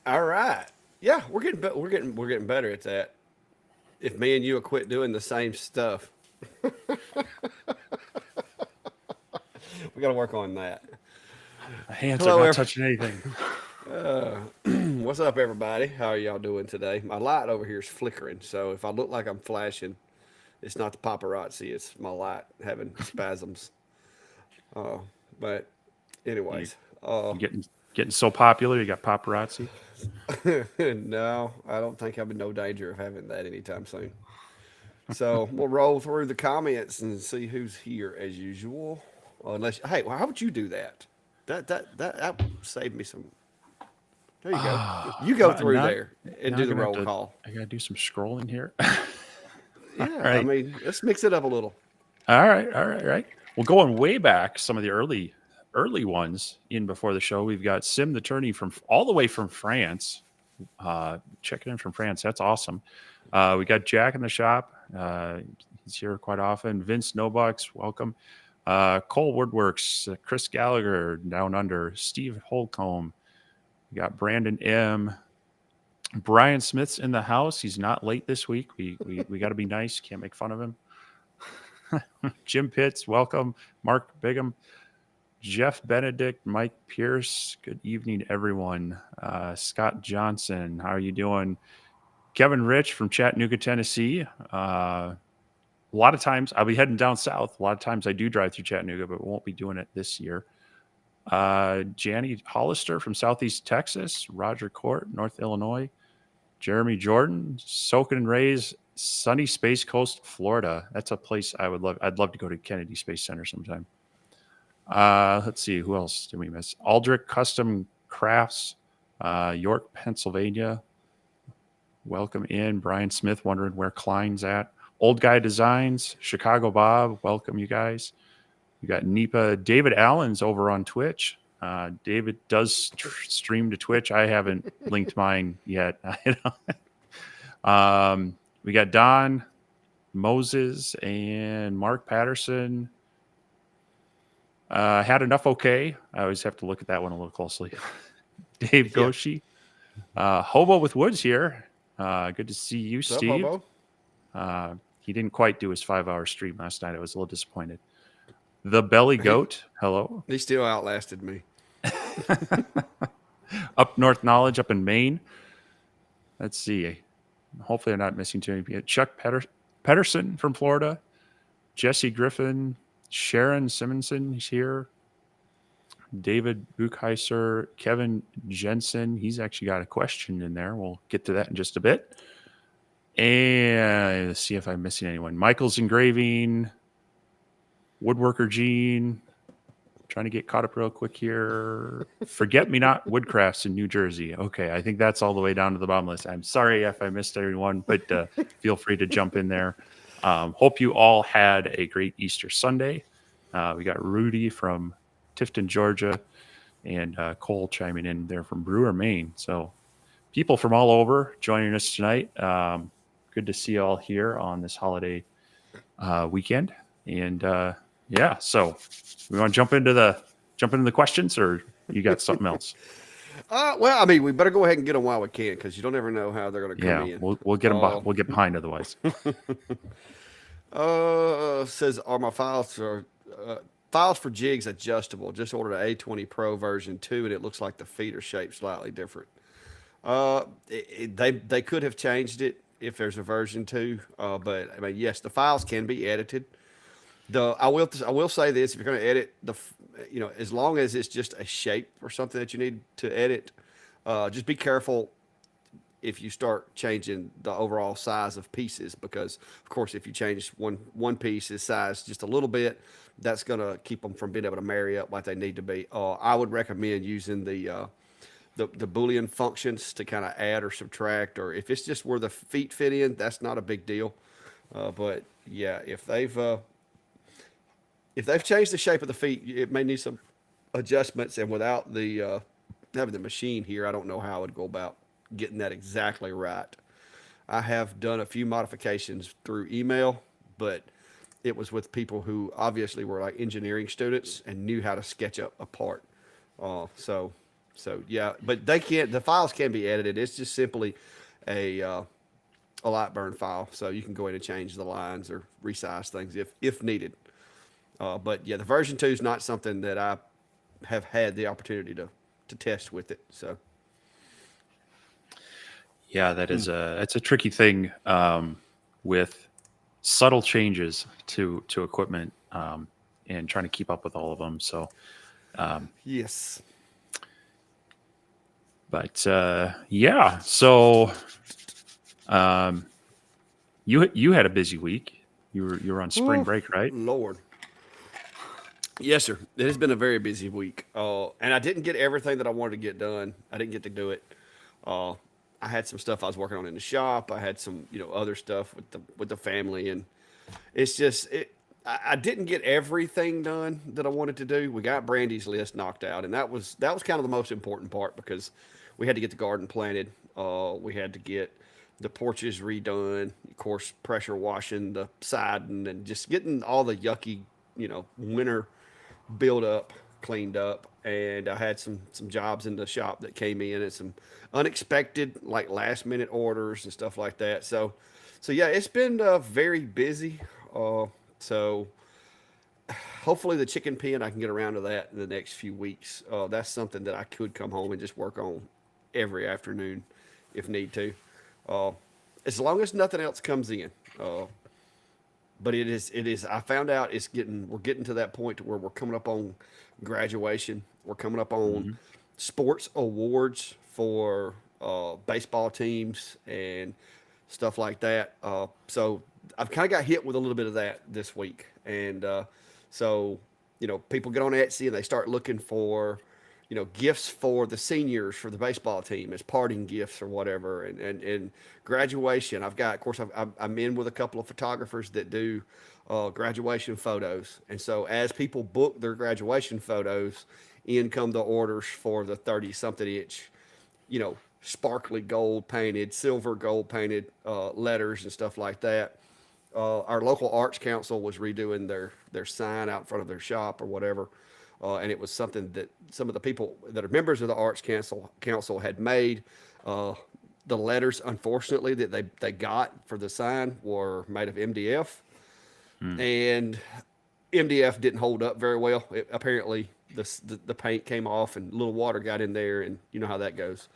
All right. Yeah, we're getting better at that. If me and you would quit doing the same stuff, we got to work on that. My hands are Hello, not every. touching anything. What's up, everybody? How are y'all doing today? My light over here is flickering, so if I look like I'm flashing, it's not the paparazzi; it's my light having spasms. Uh, but, You anyways, uh, you getting so popular. You got paparazzi. no, I don't think I'm in no danger of having that anytime soon. So we'll roll through the comments and see who's here as usual. Unless, hey, well, how would you do that? That saved me some. There you go. You go through Not there and now. do I'm the gonna have roll to. call. I gotta do some scrolling here. All Yeah, I right. mean, let's mix it up a little. All right. All right. Right. Well, going way back, some of the early ones in before the show. We've got Sim the Tourney from all the way from France. Checking in from France. That's awesome. We got Jack in the shop. He's here quite often. Vince Nobucks, welcome. Cole Woodworks, Chris Gallagher down under, Steve Holcomb. We got Brandon M. Brian Smith's in the house. He's not late this week. We got to be nice. Can't make fun of him. Jim Pitts, welcome. Mark Bigham, Jeff Benedict, Mike Pierce. Good evening, everyone. Scott Johnson, how are you doing? Kevin Rich from Chattanooga, Tennessee. A lot of times I'll be heading down south. A lot of times I do drive through Chattanooga, but won't be doing it this year. Janny Hollister from Southeast Texas. Roger Court, North Illinois. Jeremy Jordan, Soaking and Rays, sunny Space Coast, Florida. That's a place I would love. I'd love to go to Kennedy Space Center sometime. Let's see, who else did we miss? Aldrich Custom Crafts, York, Pennsylvania. Welcome in. Brian Smith wondering where Klein's at. Old Guy Designs, Chicago Bob. Welcome, you guys. We got Nipa. David Allen's over on Twitch. David does stream to Twitch. I haven't linked mine yet. We got Don, Moses, and Mark Patterson. Had enough okay. I always have to look at that one a little closely. Dave Yeah. Goshi. Hobo with Woods here. Good to see you, What's up, Steve. Hobo? He didn't quite do his 5-hour stream last night. I was a little disappointed. The Belly Goat. Hello. He still outlasted me. Up North Knowledge, up in Maine. Let's see. Hopefully, I'm not missing too many people. Chuck Pedersen from Florida. Jesse Griffin. Sharon Simonson is here. David Buchheiser. Kevin Jensen. He's actually got a question in there. We'll get to that in just a bit. And let's see if I'm missing anyone. Michael's Engraving. Woodworker Gene. Trying to get caught up real quick here. Forget Me Not Woodcrafts in New Jersey. Okay, I think that's all the way down to the bottom list. I'm sorry if I missed everyone, but feel free to jump in there. Hope you all had a great Easter Sunday. We got Rudy from Tifton, Georgia, and Cole chiming in there from Brewer, Maine. So people from all over joining us tonight. Good to see you all here on this holiday weekend. And yeah, so we want to jump into the questions, or you got something else? Well, I mean, we better go ahead and get them while we can because you don't ever know how they're going to come Yeah, in. we'll get them. We'll get behind otherwise. Says are my files for jigs adjustable? Just ordered an A20 Pro version 2, and it looks like the feet are shaped slightly different. They could have changed it if there's a version 2, but I mean, yes, the files can be edited. I will say this: if you're going to edit as long as it's just a shape or something that you need to edit, just be careful if you start changing the overall size of pieces, because of course if you change one piece's size just a little bit, that's going to keep them from being able to marry up like they need to be. I would recommend using the Boolean functions to kind of add or subtract, or if it's just where the feet fit in, that's not a big deal. But yeah, if they've changed the shape of the feet, it may need some adjustments, and without the having the machine here, I don't know how I would go about getting that exactly right. I have done a few modifications through email, but it was with people who obviously were like engineering students and knew how to sketch up a part. So yeah, but they can't. The files can be edited. It's just simply a Lightburn file, so you can go in and change the lines or resize things if needed. But yeah, the version 2 is not something that I have had the opportunity to test with it. So Yeah, it's a tricky thing with subtle changes to equipment and trying to keep up with all of them. So, yes, but yeah, so um, you had a busy week. You were on spring oh, break, right? Lord, yes, sir. It has been a very busy week, and I didn't get everything that I wanted to get done. I didn't get to do it. Uh, I had some stuff I was working on in the shop. I had some, other stuff with the family, and it's just it. I didn't get everything done that I wanted to do. We got Brandy's list knocked out, and that was kind of the most important part because we had to get the garden planted. We had to get the porches redone, of course, pressure washing the siding, and just getting all the yucky, winter build up cleaned up. And I had some jobs in the shop that came in and some unexpected like last minute orders and stuff like that. So yeah, it's been very busy. So hopefully the chicken pen I can get around to that in the next few weeks. That's something that I could come home and just work on every afternoon if need to, uh, as long as nothing else comes in. But it is. I found out we're getting to that point to where we're coming up on graduation. We're coming up on Mm-hmm. sports awards for baseball teams and stuff like that. So I've kind of got hit with a little bit of that this week, and so people get on Etsy and they start looking for gifts for the seniors for the baseball team as parting gifts or whatever, and graduation. I've got, of course, I'm in with a couple of photographers that do graduation photos, and so as people book their graduation photos, in come the orders for the 30 something inch, sparkly gold painted, silver gold painted letters and stuff like that. Our local arts council was redoing their sign out in front of their shop or whatever, and it was something that some of the people that are members of the arts council had made. Uh, the letters, unfortunately, that they got for the sign were made of MDF, Mm. and MDF didn't hold up very well. Apparently, the paint came off and a little water got in there, and you know how that goes.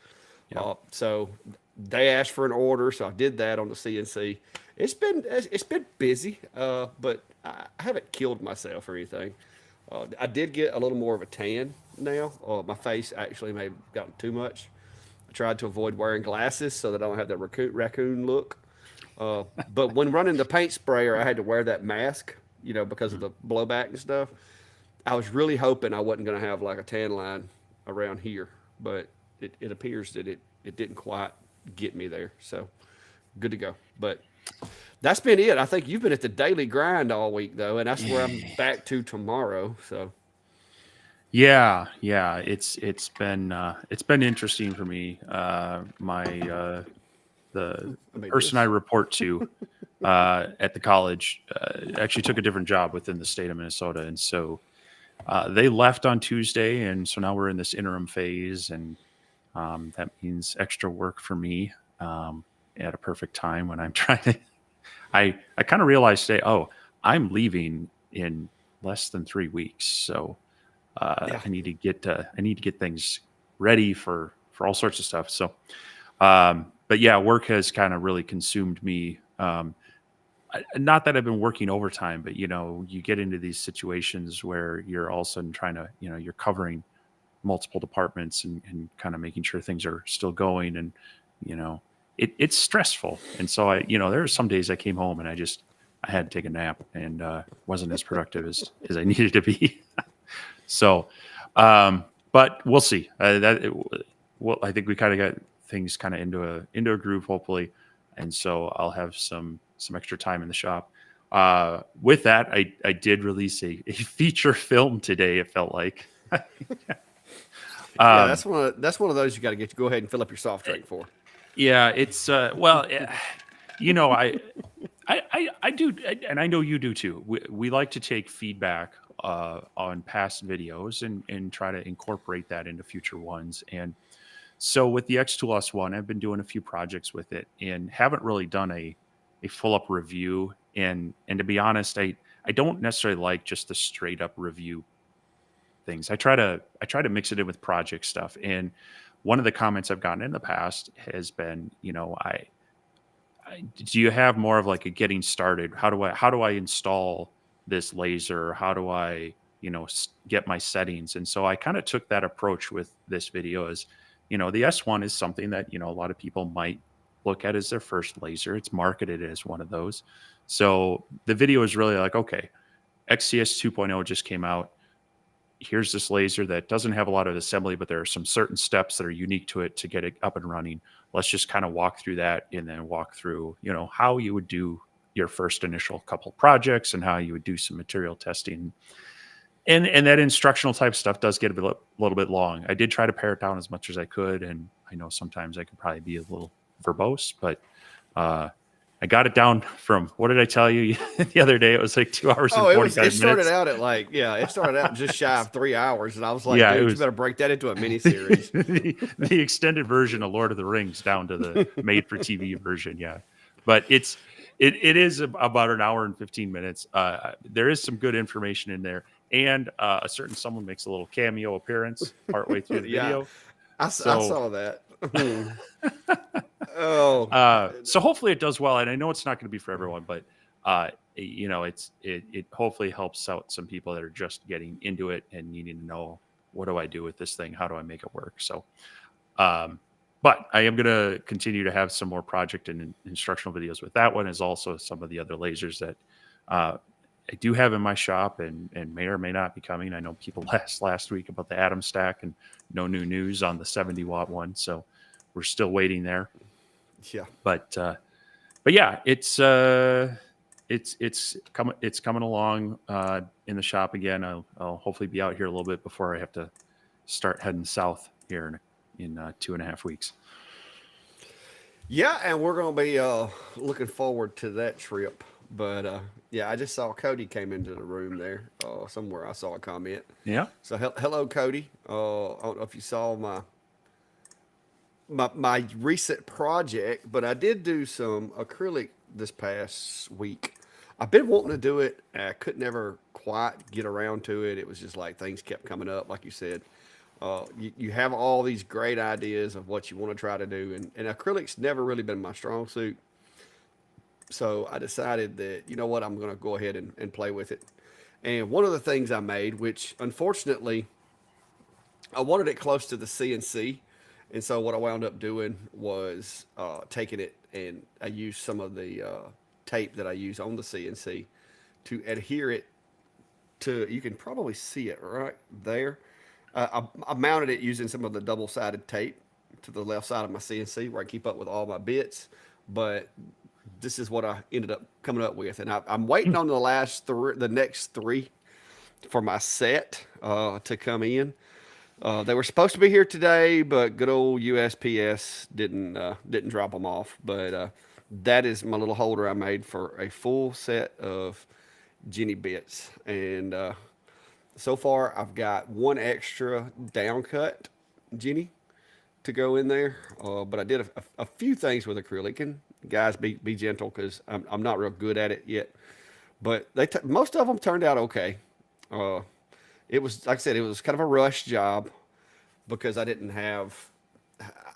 Yep. So they asked for an order, so I did that on the CNC. It's been busy, but I haven't killed myself or anything. I did get a little more of a tan now. My face actually may have gotten too much. I tried to avoid wearing glasses so that I don't have that raccoon look. But when running the paint sprayer, I had to wear that mask, because of Mm. the blowback and stuff. I was really hoping I wasn't going to have like a tan line around here, but it appears that it didn't quite get me there. So good to go. But that's been it. I think you've been at the daily grind all week though, and that's where I'm back to tomorrow. So Yeah. It's been interesting for me. My the I made person I this. report to at the college actually took a different job within the state of Minnesota, and so they left on Tuesday, and so now we're in this interim phase, and that means extra work for me at a perfect time when I'm trying to. I kind of realized today, oh, I'm leaving in less than 3 weeks, so Yeah. I need to get things ready for all sorts of stuff. So, but yeah, work has kind of really consumed me. Not that I've been working overtime, but you get into these situations where you're all of a sudden trying to, you're covering multiple departments and kind of making sure things are still going, and you know, it's stressful. And so there are some days I came home and I had to take a nap and wasn't as productive as I needed to be. So, but we'll see. Well, I think we kind of got things kind of into a groove, hopefully, and so I'll have some extra time in the shop. With that, I did release a feature film today. It felt like, Yeah, um, that's one of those you got to go ahead and fill up your soft drink for. yeah, it's well, I I do, and I know you do too. We like to take feedback on past videos and try to incorporate that into future ones. And so with the X2S1, I've been doing a few projects with it and haven't really done a full up review. And to be honest, I don't necessarily like just the straight up review things. I try to mix it in with project stuff. And one of the comments I've gotten in the past has been, do you have more of like a getting started? How do I install this laser? How do I, get my settings? And so I kind of took that approach with this video as, the S1 is something that, a lot of people might look at as their first laser. It's marketed as one of those. So the video is really like, okay, XCS 2.0 just came out. Here's this laser that doesn't have a lot of assembly, but there are some certain steps that are unique to it to get it up and running. Let's just kind of walk through that and then walk through, how you would do your first initial couple projects and how you would do some material testing. And that instructional type stuff does get a little bit long. I did try to pare it down as much as I could. And I know sometimes I could probably be a little verbose, but I got it down from, what did I tell you the other day? It was like 2 hours and 45 minutes. It started out at it started out just shy of 3 hours. And I was like, dude, you better break that into a mini series. the extended version of Lord of the Rings down to the made for TV version. Yeah. But it is about an hour and 15 minutes. There is some good information in there. And a certain someone makes a little cameo appearance partway through the video. I saw that. So hopefully it does well, and I know it's not going to be for everyone, but it hopefully helps out some people that are just getting into it and needing to know, what do I do with this thing? How do I make it work? So, but I am going to continue to have some more project and instructional videos with that one, as also some of the other lasers that I do have in my shop and may or may not be coming. I know people last week about the Atom Stack, and no new news on the 70 watt one. So we're still waiting there. Yeah. But yeah, it's coming along in the shop again. I'll hopefully be out here a little bit before I have to start heading south here in 2.5 weeks. Yeah, and we're going to be looking forward to that trip. But yeah, I just saw Cody came into the room there somewhere. I saw a comment. Yeah. So hello, Cody. I don't know if you saw my recent project, but I did do some acrylic this past week. I've been wanting to do it. I could never quite get around to it. It was just like things kept coming up, like you said. You have all these great ideas of what you want to try to do, and acrylic's never really been my strong suit. So I decided that, I'm going to go ahead and play with it. And one of the things I made, which unfortunately I wanted it close to the CNC. And so what I wound up doing was taking it, and I used some of the tape that I use on the CNC to adhere it to, you can probably see it right there. I mounted it using some of the double-sided tape to the left side of my CNC where I keep up with all my bits. But this is what I ended up coming up with. And I'm waiting on the next three for my set to come in. They were supposed to be here today, but good old USPS didn't drop them off. But that is my little holder I made for a full set of Jenny bits. And so far, I've got one extra down cut Jenny to go in there. But I did a few things with acrylic, and guys, be gentle because I'm not real good at it yet. But most of them turned out okay. It was, like I said, it was kind of a rush job because I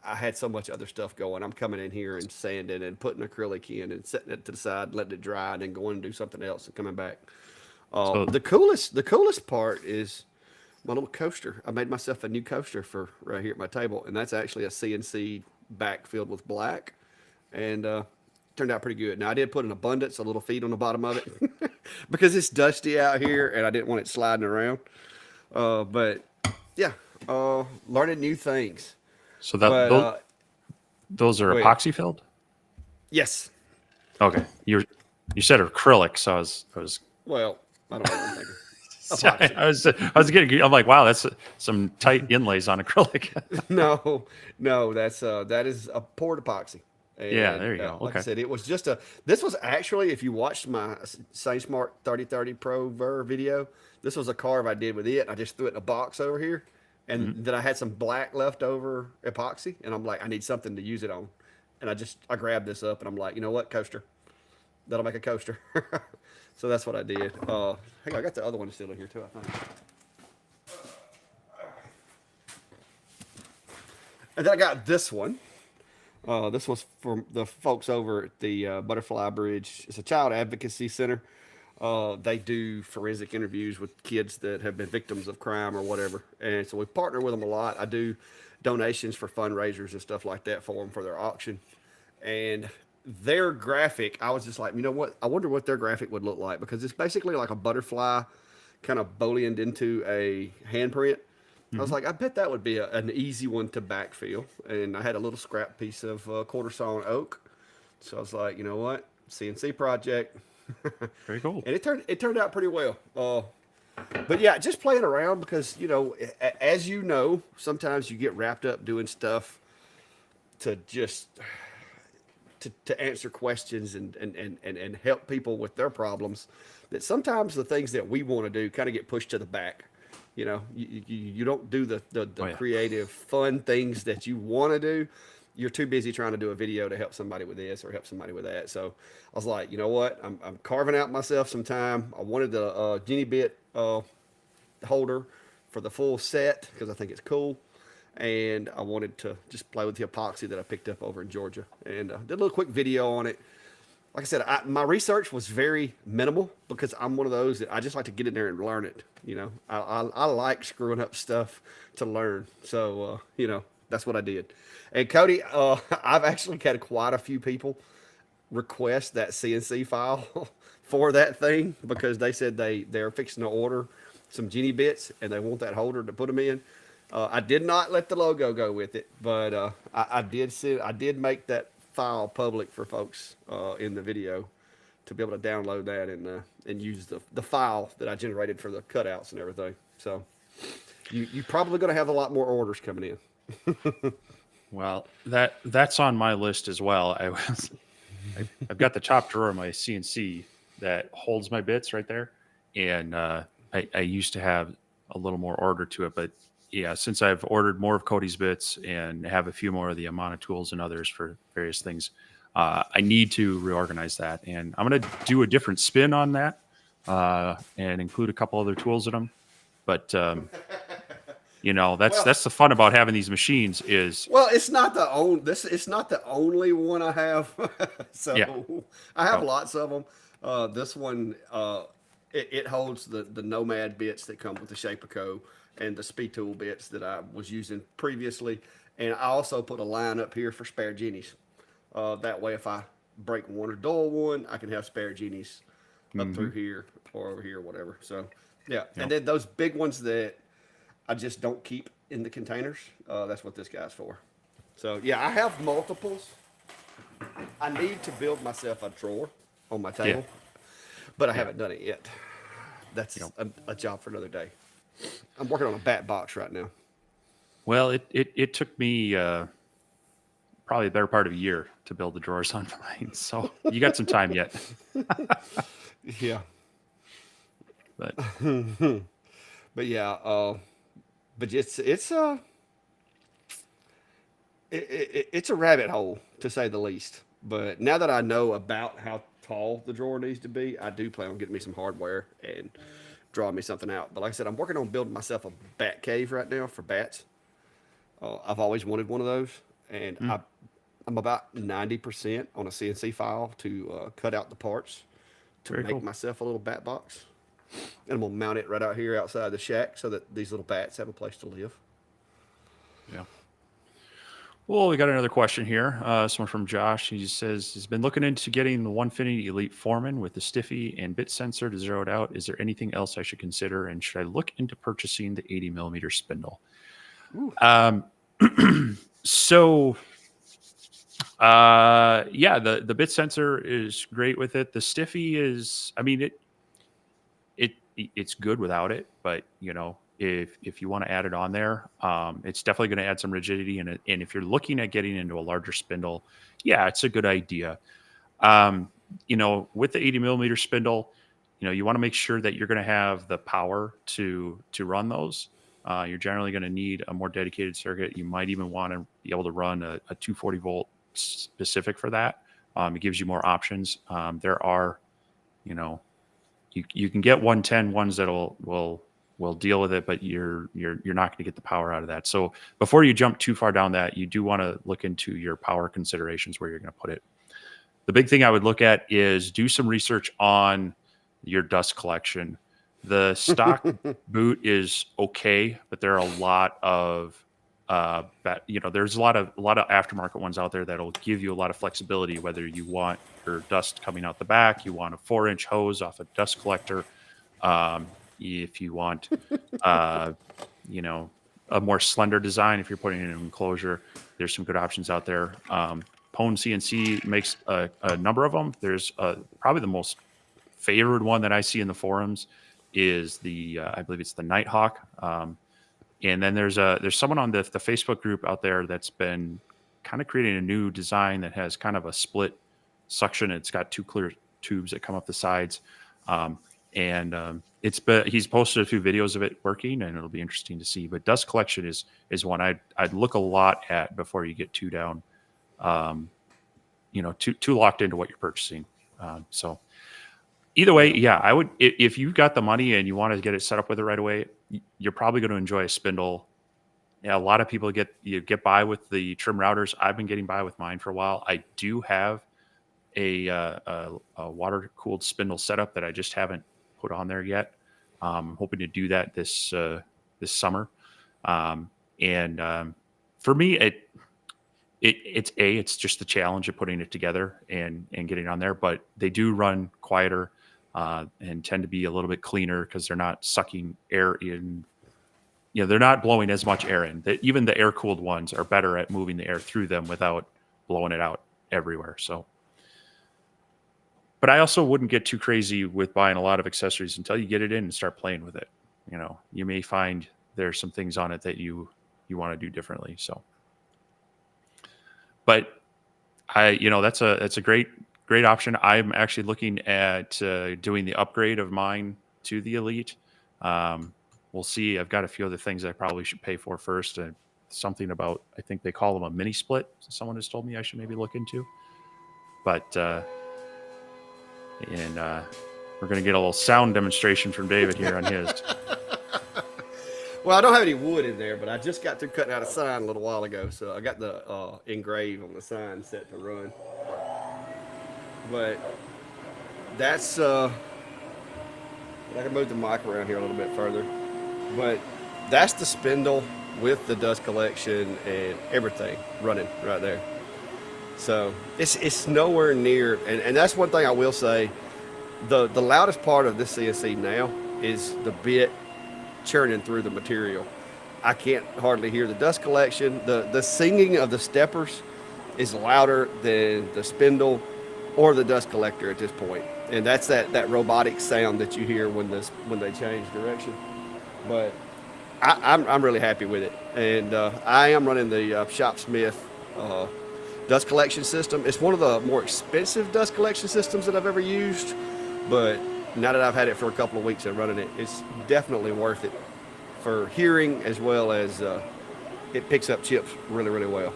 had so much other stuff going. I'm coming in here and sanding and putting acrylic in and setting it to the side, letting it dry, and then going and do something else and coming back. The coolest part is my little coaster. I made myself a new coaster for right here at my table, and that's actually a CNC back filled with black, and turned out pretty good. Now I did put an abundance, a little feet on the bottom of it because it's dusty out here, and I didn't want it sliding around. But yeah, learning new things. So those are epoxy filled? Yes. Okay. You said acrylic, so I was well, I don't know. I was getting. I'm like, wow, that's some tight inlays on acrylic. No, that is a poured epoxy. Yeah, And there you go. like I Okay. said, it was just a. This was actually, if you watched my SageSmart 3030 Pro Ver video, this was a carve I did with it. I just threw it in a box over here, and Mhm. then I had some black leftover epoxy, and I'm like, I need something to use it on, and I grabbed this up, and I'm like, you know what, coaster, that'll make a coaster. So that's what I did. Hang on, I got the other one still in here too, I think. And then I got this one. This was from the folks over at the Butterfly Bridge. It's a child advocacy center. They do forensic interviews with kids that have been victims of crime or whatever. And so we partner with them a lot. I do donations for fundraisers and stuff like that for them for their auction. And their graphic, I was just like, you know what? I wonder what their graphic would look like, because it's basically like a butterfly kind of bullying into a handprint. I was Mhm. like, I bet that would be an easy one to backfill. And I had a little scrap piece of quarter sawn oak. So I was like, you know what? CNC project. Very cool. And it turned out pretty well. But yeah, just playing around, because as you know, sometimes you get wrapped up doing stuff to just to answer questions and help people with their problems, that sometimes the things that we want to do kind of get pushed to the back. You don't do the Oh yeah. creative, fun things that you want to do. You're too busy trying to do a video to help somebody with this or help somebody with that. So I was like, you know what? I'm carving out myself some time. I wanted the Genie bit holder for the full set because I think it's cool. And I wanted to just play with the epoxy that I picked up over in Georgia, and did a little quick video on it. Like I said, my research was very minimal, because I'm one of those that I just like to get in there and learn it. I like screwing up stuff to learn. So, that's what I did. And Cody, I've actually had quite a few people request that CNC file for that thing, because they said they're fixing to order some Genie bits and they want that holder to put them in. I did not let the logo go with it, but I did make that file public for folks in the video to be able to download that and use the file that I generated for the cutouts and everything. So you probably going to have a lot more orders coming in. Well, that's on my list as well. I've got the top drawer of my CNC that holds my bits right there, and I used to have a little more order to it, but yeah, since I've ordered more of Cody's bits and have a few more of the Amana tools and others for various things, I need to reorganize that, and I'm going to do a different spin on that and include a couple other tools in them. But Well, that's the fun about having these machines is Well, it's not the only It's not the only one I have. yeah, So I have no, lots of them. This one, it holds the Nomad bits that come with the Shapeco and the Speed Tool bits that I was using previously, and I also put a line up here for spare genies. That way, if I break one or dull one, I can have spare genies up hmm through here or over here, or whatever. So yeah, you and know, then those big ones that I just don't keep in the containers. That's what this guy's for. So yeah, I have multiples. I need to build myself a drawer on my yeah, table, but I yeah, haven't done it yet. you That's know. a job for another day. I'm working on a bat box right now. Well, it took me probably the better part of a year to build the drawers on mine, so you got some time yet. Yeah, But but yeah, but it's a rabbit hole, to say the least. But now that I know about how tall the drawer needs to be, I do plan on getting me some hardware and drawing me something out. But like I said, I'm working on building myself a bat cave right now for bats. I've always wanted one of those, and mm, I'm about 90% on a CNC file to cut out the parts to very make cool. myself a little bat box. And I'm gonna mount it right out here outside the shack so that these little bats have a place to live. Yeah. Well, we got another question here. This one from Josh. He says he's been looking into getting the 150 Elite Foreman with the Stiffy and bit sensor to zero it out. Is there anything else I should consider? And should I look into purchasing the 80 millimeter spindle? Ooh. Um, so, yeah, the bit sensor is great with it. The Stiffy is, I mean, it's good without it, but if you want to add it on there. It's definitely going to add some rigidity, and if you're looking at getting into a larger spindle, yeah, it's a good idea. With the 80 millimeter spindle, you want to make sure that you're going to have the power to run those. You're generally going to need a more dedicated circuit. You might even want to be able to run a 240 volt specific for that. It gives you more options. There are, you can get 110 ones that will deal with it, but you're not going to get the power out of that. So before you jump too far down that, you do want to look into your power considerations where you're going to put it. The big thing I would look at is do some research on your dust collection. The stock boot is okay, but there are a lot of there's a lot of aftermarket ones out there that'll give you a lot of flexibility, whether you want your dust coming out the back, you want a 4-inch hose off a dust collector, if you want a more slender design, if you're putting in an enclosure, there's some good options out there. Pone CNC makes a number of them. There's probably the most favored one that I see in the forums is I believe it's the Nighthawk. And then there's someone on the Facebook group out there that's been kind of creating a new design that has kind of a split suction. It's got two clear tubes that come up the sides. He's posted a few videos of it working, and it'll be interesting to see. But dust collection is one I'd look a lot at before you get too down, too locked into what you're purchasing. So either way, yeah, I would, if you've got the money and you want to get it set up with it right away, you're probably going to enjoy a spindle. Yeah, a lot of people get by with the trim routers. I've been getting by with mine for a while. I do have a water-cooled spindle setup that I just haven't put on there yet. I'm hoping to do that this summer. For me, it's just the challenge of putting it together and getting on there. But they do run quieter and tend to be a little bit cleaner because they're not sucking air in. They're not blowing as much air in. Even the air-cooled ones are better at moving the air through them without blowing it out everywhere. So. But I also wouldn't get too crazy with buying a lot of accessories until you get it in and start playing with it. You may find there's some things on it that you want to do differently. So, but that's a great option. I'm actually looking at doing the upgrade of mine to the Elite. We'll see. I've got a few other things I probably should pay for first. Something about, I think they call them a mini split. Someone has told me I should maybe look into. But we're going to get a little sound demonstration from David here on his. Well, I don't have any wood in there, but I just got through cutting out a sign a little while ago, so I got the engrave on the sign set to run. But that's I can move the mic around here a little bit further. But that's the spindle with the dust collection and everything running right there. So it's nowhere near, and that's one thing I will say. The loudest part of this CNC now is the bit churning through the material. I can't hardly hear the dust collection. The singing of the steppers is louder than the spindle or the dust collector at this point. And that's that robotic sound that you hear when they change direction. But I'm really happy with it, and I am running the Shopsmith dust collection system. It's one of the more expensive dust collection systems that I've ever used, but now that I've had it for a couple of weeks and running it, it's definitely worth it for hearing, as well as it picks up chips really, really well.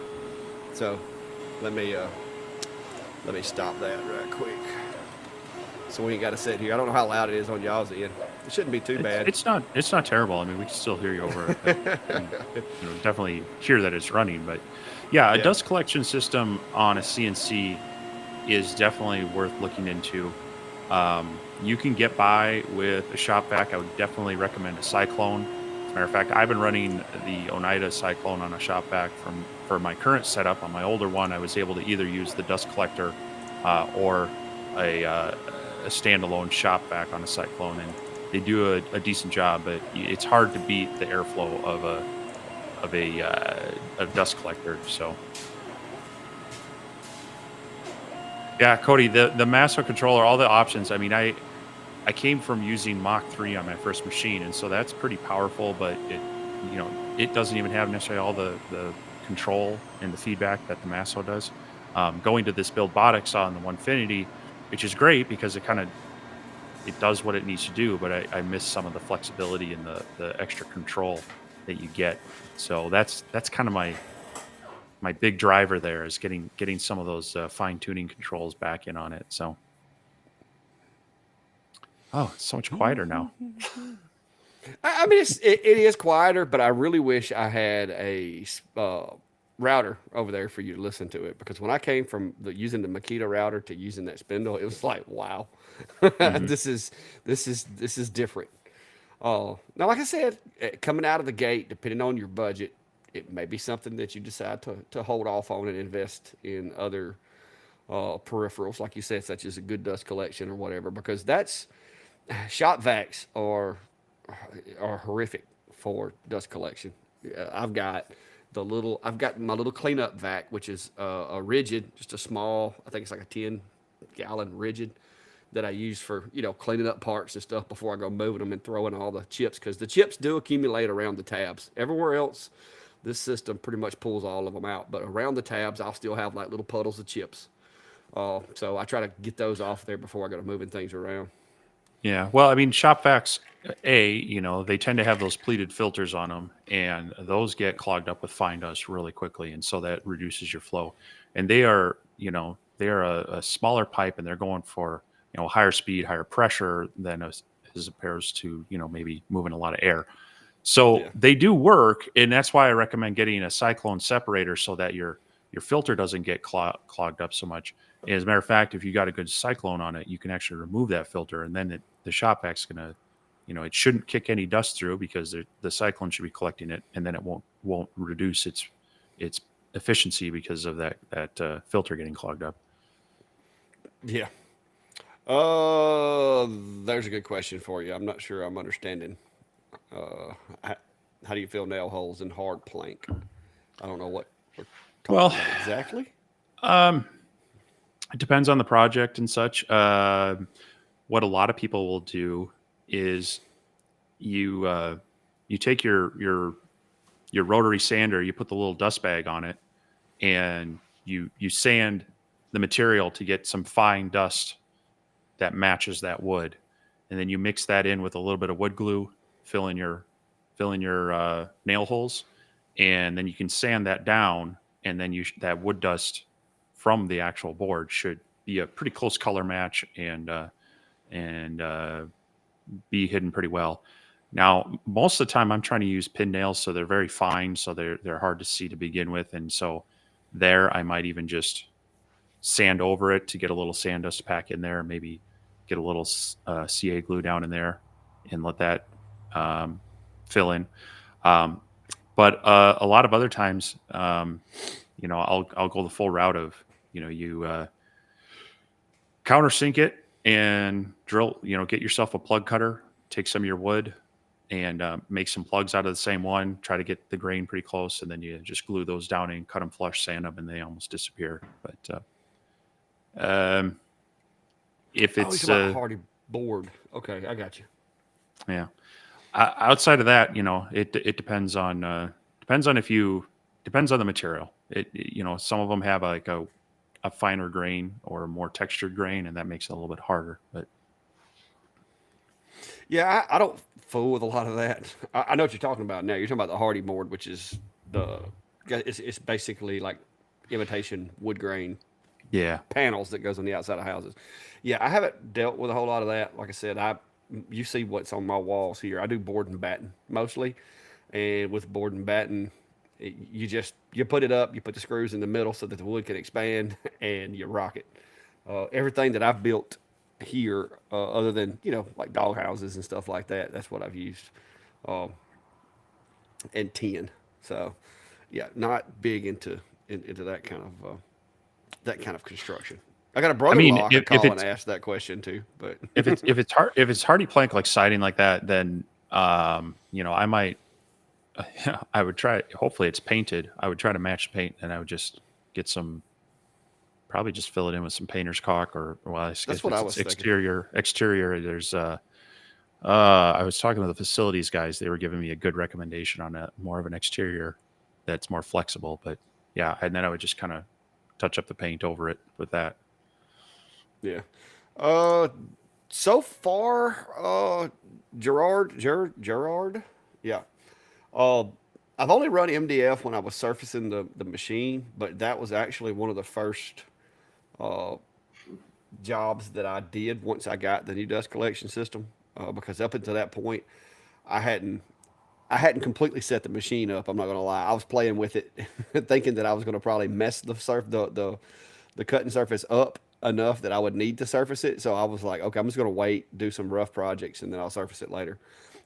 So let me stop that right quick. So we ain't got to sit here. I don't know how loud it is on y'all's end. It shouldn't be too bad. It's not terrible. I mean, we can still hear you over it. And, definitely hear that it's running. But yeah, a dust collection system on a CNC is definitely worth looking into. You can get by with a shop vac. I would definitely recommend a Cyclone. As a matter of fact, I've been running the Oneida Cyclone on a shop vac for my current setup. On my older one, I was able to either use the dust collector or a standalone shop vac on a Cyclone, and they do a decent job. But it's hard to beat the airflow of a dust collector. So yeah, Cody, the master controller, all the options. I mean, I came from using Mach 3 on my first machine, and so that's pretty powerful, but it doesn't even have necessarily all the control and the feedback that the Masso does. Going to this Buildbotics on the 150, which is great because it does what it needs to do, but I miss some of the flexibility and the extra control that you get. So that's kind of my big driver there is getting some of those fine tuning controls back in on it. So, oh, it's so much quieter now. I mean, it is quieter, but I really wish I had a router over there for you to listen to it, because when I came from using the Makita router to using that Spindle, it was like, wow, Hmm. this is different. Now, like I said, coming out of the gate, depending on your budget, it may be something that you decide to hold off on and invest in other peripherals, like you said, such as a good dust collection or whatever, because that's shop vacs are horrific for dust collection. I've got my little cleanup vac, which is a rigid, just a small, I think it's like a 10-gallon rigid that I use for, cleaning up parts and stuff before I go moving them and throwing all the chips, because the chips do accumulate around the tabs. Everywhere else, this system pretty much pulls all of them out, but around the tabs, I'll still have like little puddles of chips. So I try to get those off there before I go to moving things around. Yeah. Well, I mean, shop vacs, they tend to have those pleated filters on them, and those get clogged up with fine dust really quickly, and so that reduces your flow. And they are a smaller pipe, and they're going for higher speed, higher pressure than as opposed to maybe moving a lot of air. So Yeah. they do work, and that's why I recommend getting a cyclone separator so that your filter doesn't get clogged up so much. And as a matter of fact, if you got a good cyclone on it, you can actually remove that filter, and then the shop vac's gonna, it shouldn't kick any dust through because the cyclone should be collecting it, and then it won't reduce its efficiency because of that filter getting clogged up. Yeah. There's a good question for you. I'm not sure I'm understanding. Uh, how, how do you feel nail holes in hard plank? I don't know what we're Well, talking about exactly. um, it depends on the project and such. What a lot of people will do is you you take your rotary sander, you put the little dust bag on it, and you sand the material to get some fine dust that matches that wood, and then you mix that in with a little bit of wood glue, fill in your nail holes, and then you can sand that down, and then that wood dust from the actual board should be a pretty close color match and be hidden pretty well. Now, most of the time, I'm trying to use pin nails, so they're very fine, so they're hard to see to begin with, and so there I might even just sand over it to get a little sand dust pack in there, maybe get a little CA glue down in there, and let that um, fill in. Um, but a lot of other times, I'll go the full route of you countersink it and drill. Get yourself a plug cutter, take some of your wood, and make some plugs out of the same one. Try to get the grain pretty close, and then you just glue those down and cut them flush, sand them, and they almost disappear. But if Oh, he's it's talking about hardy board. Okay, I got you. yeah, outside of that, it depends on the material. Some of them have like a finer grain or a more textured grain, and that makes it a little bit harder. But Yeah, I don't fool with a lot of that. I know what you're talking about now. You're talking about the hardy board, which is the it's basically like imitation wood grain yeah, panels that goes on the outside of houses. Yeah, I haven't dealt with a whole lot of that. Like I said, you see what's on my walls here. I do board and batten mostly, and with board and batten, you put it up, you put the screws in the middle so that the wood can expand, and you rock it. Everything that I've built here, other than like dog houses and stuff like that, that's what I've used, um, and tin. So, yeah, not big into that kind of construction. I got a I mean, brother-in-law I could if call and it's ask that question too, but if it's hardy plank like siding like that, then I might I would try. Hopefully, it's painted. I would try to match the paint, and I would just get some probably just fill it in with some painter's caulk, or well, I guess That's if what I it's was thinking. exterior. There's I was talking to the facilities guys. They were giving me a good recommendation on a more of an exterior that's more flexible. But yeah, and then I would just kind of touch up the paint over it with that. Yeah. Uh, so far, Gerard, yeah. Uh, I've only run MDF when I was surfacing the machine, but that was actually one of the first uh, jobs that I did once I got the new dust collection system. Because up until that point, I hadn't I hadn't completely set the machine up. I'm not gonna lie. I was playing with it, thinking that I was gonna probably mess the cutting surface up enough that I would need to surface it. So I was like, okay, I'm just gonna wait, do some rough projects, and then I'll surface it later.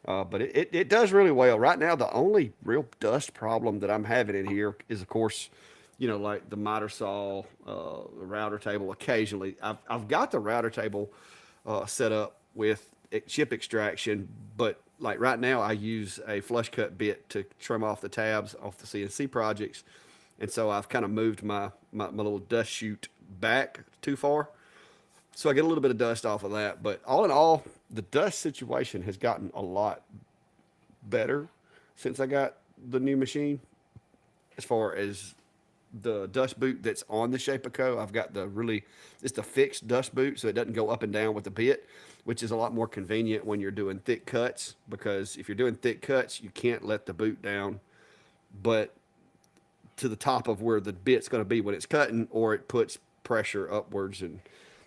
But it does really well right now. The only real dust problem that I'm having in here is, of course, like the miter saw, the router table. Occasionally, I've got the router table set up with chip extraction, but like right now, I use a flush cut bit to trim off the tabs off the CNC projects, and so I've kind of moved my little dust chute back too far, so I get a little bit of dust off of that. But all in all, the dust situation has gotten a lot better since I got the new machine. As far as the dust boot that's on the Shapeco, I've got it's the fixed dust boot, so it doesn't go up and down with the bit, which is a lot more convenient when you're doing thick cuts. Because if you're doing thick cuts, you can't let the boot down, but to the top of where the bit's going to be when it's cutting, or it puts pressure upwards, and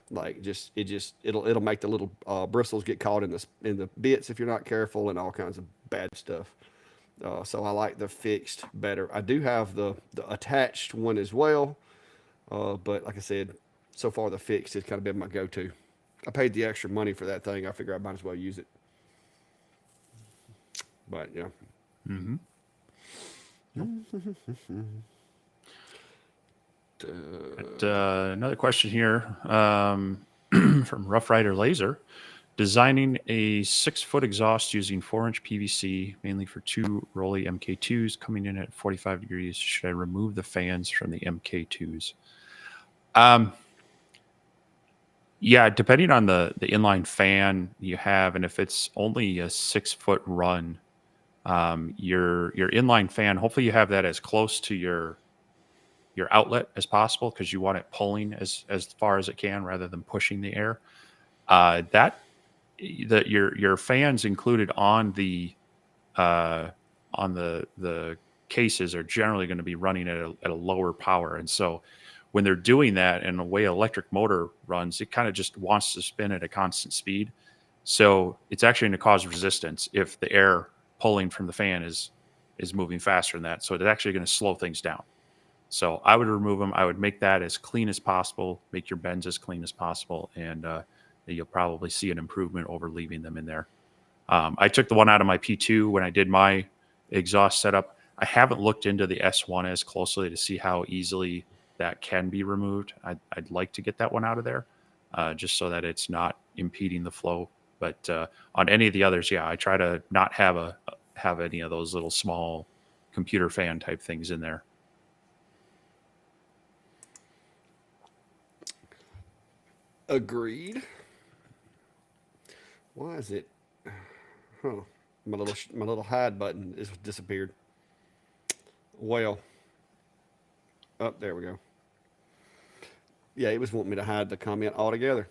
like it'll make the little bristles get caught in the bits if you're not careful, and all kinds of bad stuff. So I like the fixed better. I do have the attached one as well, but like I said, so far the fixed has kind of been my go-to. I paid the extra money for that thing. I figure I might as well use it. But yeah. Mm-hmm. Another question here from Rough Rider Laser. Designing a 6-foot exhaust using 4-inch PVC, mainly for 2 Rolly MK2s coming in at 45 degrees. Should I remove the fans from the MK2s? Yeah, depending on the inline fan you have, and if it's only a 6-foot run, your inline fan, hopefully you have that as close to your outlet as possible, because you want it pulling as far as it can rather than pushing the air. That your fans included on the cases are generally going to be running at a lower power, and so when they're doing that, and the way electric motor runs, it kind of just wants to spin at a constant speed. So it's actually going to cause resistance if the air pulling from the fan is moving faster than that. So it's actually going to slow things down. So I would remove them. I would make that as clean as possible, make your bends as clean as possible, and you'll probably see an improvement over leaving them in there. I took the one out of my P2 when I did my exhaust setup. I haven't looked into the S1 as closely to see how easily that can be removed. I'd like to get that one out of there, just so that it's not impeding the flow. But on any of the others, yeah, I try to not have any of those little small computer fan type things in there. Agreed. Why is it? Huh. My little hide button is disappeared. Well, up there we go. Yeah, it was wanting me to hide the comment altogether.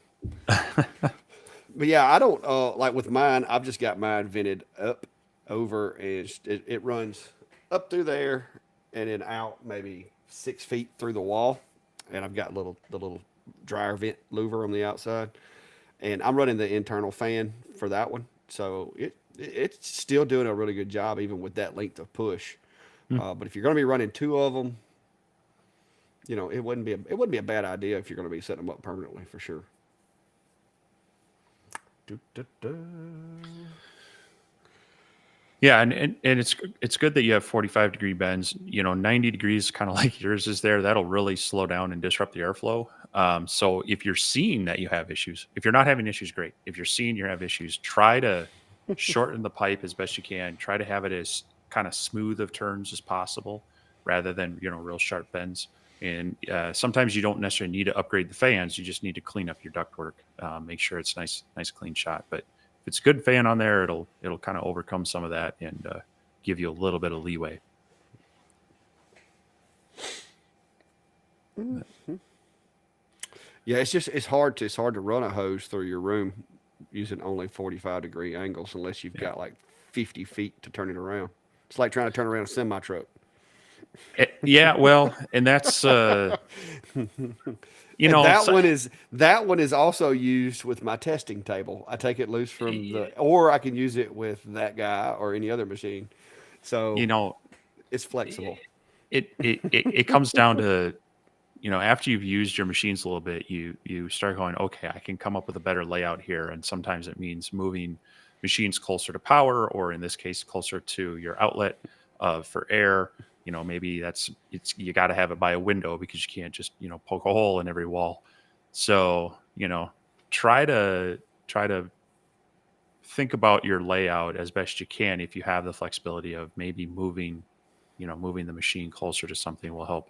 But yeah, I don't like with mine. I've just got mine vented up, over, and it runs up through there and then out maybe 6 feet through the wall. And I've got the little dryer vent louver on the outside, and I'm running the internal fan for that one. So it's still doing a really good job even with that length of push. Hmm. But if you're going to be running two of them, it wouldn't be a bad idea if you're going to be setting them up permanently for sure. Do, do, do. Yeah, and it's good that you have 45-degree bends. 90 degrees, kind of like yours is there. That'll really slow down and disrupt the airflow. So if you're seeing that you have issues, if you're not having issues, great. If you're seeing you have issues, try to shorten the pipe as best you can. Try to have it as kind of smooth of turns as possible, rather than real sharp bends. And sometimes you don't necessarily need to upgrade the fans. You just need to clean up your ductwork, make sure it's nice, clean shot. But if it's a good fan on there, it'll kind of overcome some of that and give you a little bit of leeway. Yeah, it's hard to run a hose through your room using only 45-degree angles unless you've got like 50 feet to turn it around. It's like trying to turn around a semi truck. Yeah, well, and that's And that one is also used with my testing table. I take it loose from or I can use it with that guy or any other machine. So you know, it's flexible. it comes down to, after you've used your machines a little bit, you start going, okay, I can come up with a better layout here. And sometimes it means moving machines closer to power, or in this case, closer to your outlet for air. Maybe you got to have it by a window because you can't just, poke a hole in every wall. So, try to think about your layout as best you can. If you have the flexibility of maybe moving the machine closer to something will help.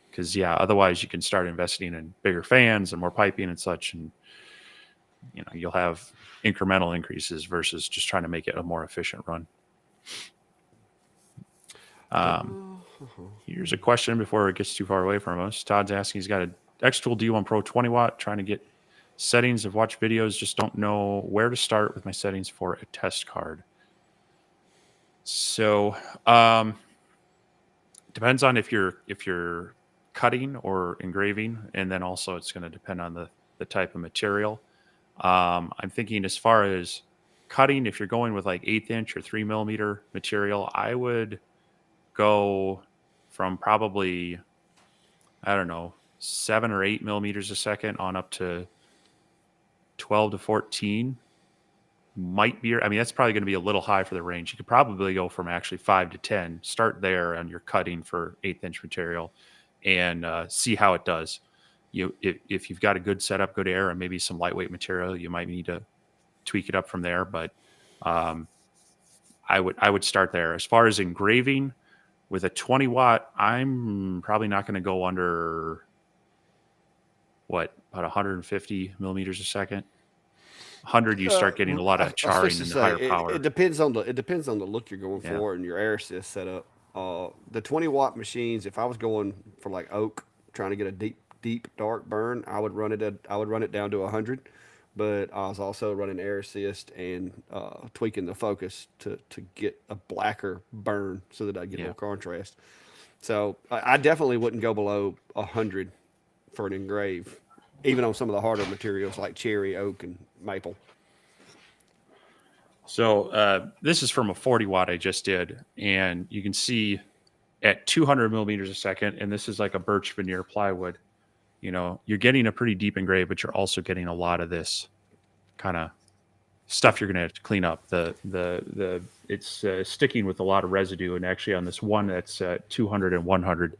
Because otherwise you can start investing in bigger fans and more piping and such, and you'll have incremental increases versus just trying to make it a more efficient run. Here's a question before it gets too far away from us. Todd's asking, he's got a X-Tool D1 Pro 20 watt, trying to get settings of watch videos, just don't know where to start with my settings for a test card. So depends on if you're cutting or engraving, and then also it's going to depend on the type of material. I'm thinking as far as cutting, if you're going with like 1/8 inch or 3 millimeter material, I would go from probably, I don't know, 7 or 8 millimeters a second on up to 12 to 14. Might be, that's probably going to be a little high for the range. You could probably go from actually 5 to 10, start there on your cutting for 1/8 inch material and see how it does. If you've got a good setup, good air, and maybe some lightweight material, you might need to tweak it up from there. But I would start there. As far as engraving with a 20 watt, I'm probably not going to go under about 150 millimeters a second. 100, you start getting a lot of charring and higher power. It depends on the look you're going for and your air assist setup. The 20 watt machines, if I was going for like oak, trying to get a deep dark burn, I would run it down to 100. But I was also running air assist and tweaking the focus to get a blacker burn so that I get more contrast. So I definitely wouldn't go below 100 for an engrave, even on some of the harder materials like cherry, oak, and maple. So this is from a 40 watt I just did, and you can see at 200 millimeters a second, and this is like a birch veneer plywood. You're getting a pretty deep engrave, but you're also getting a lot of this kind of stuff you're going to have to clean up. It's sticking with a lot of residue, and actually on this one that's 200 and 100,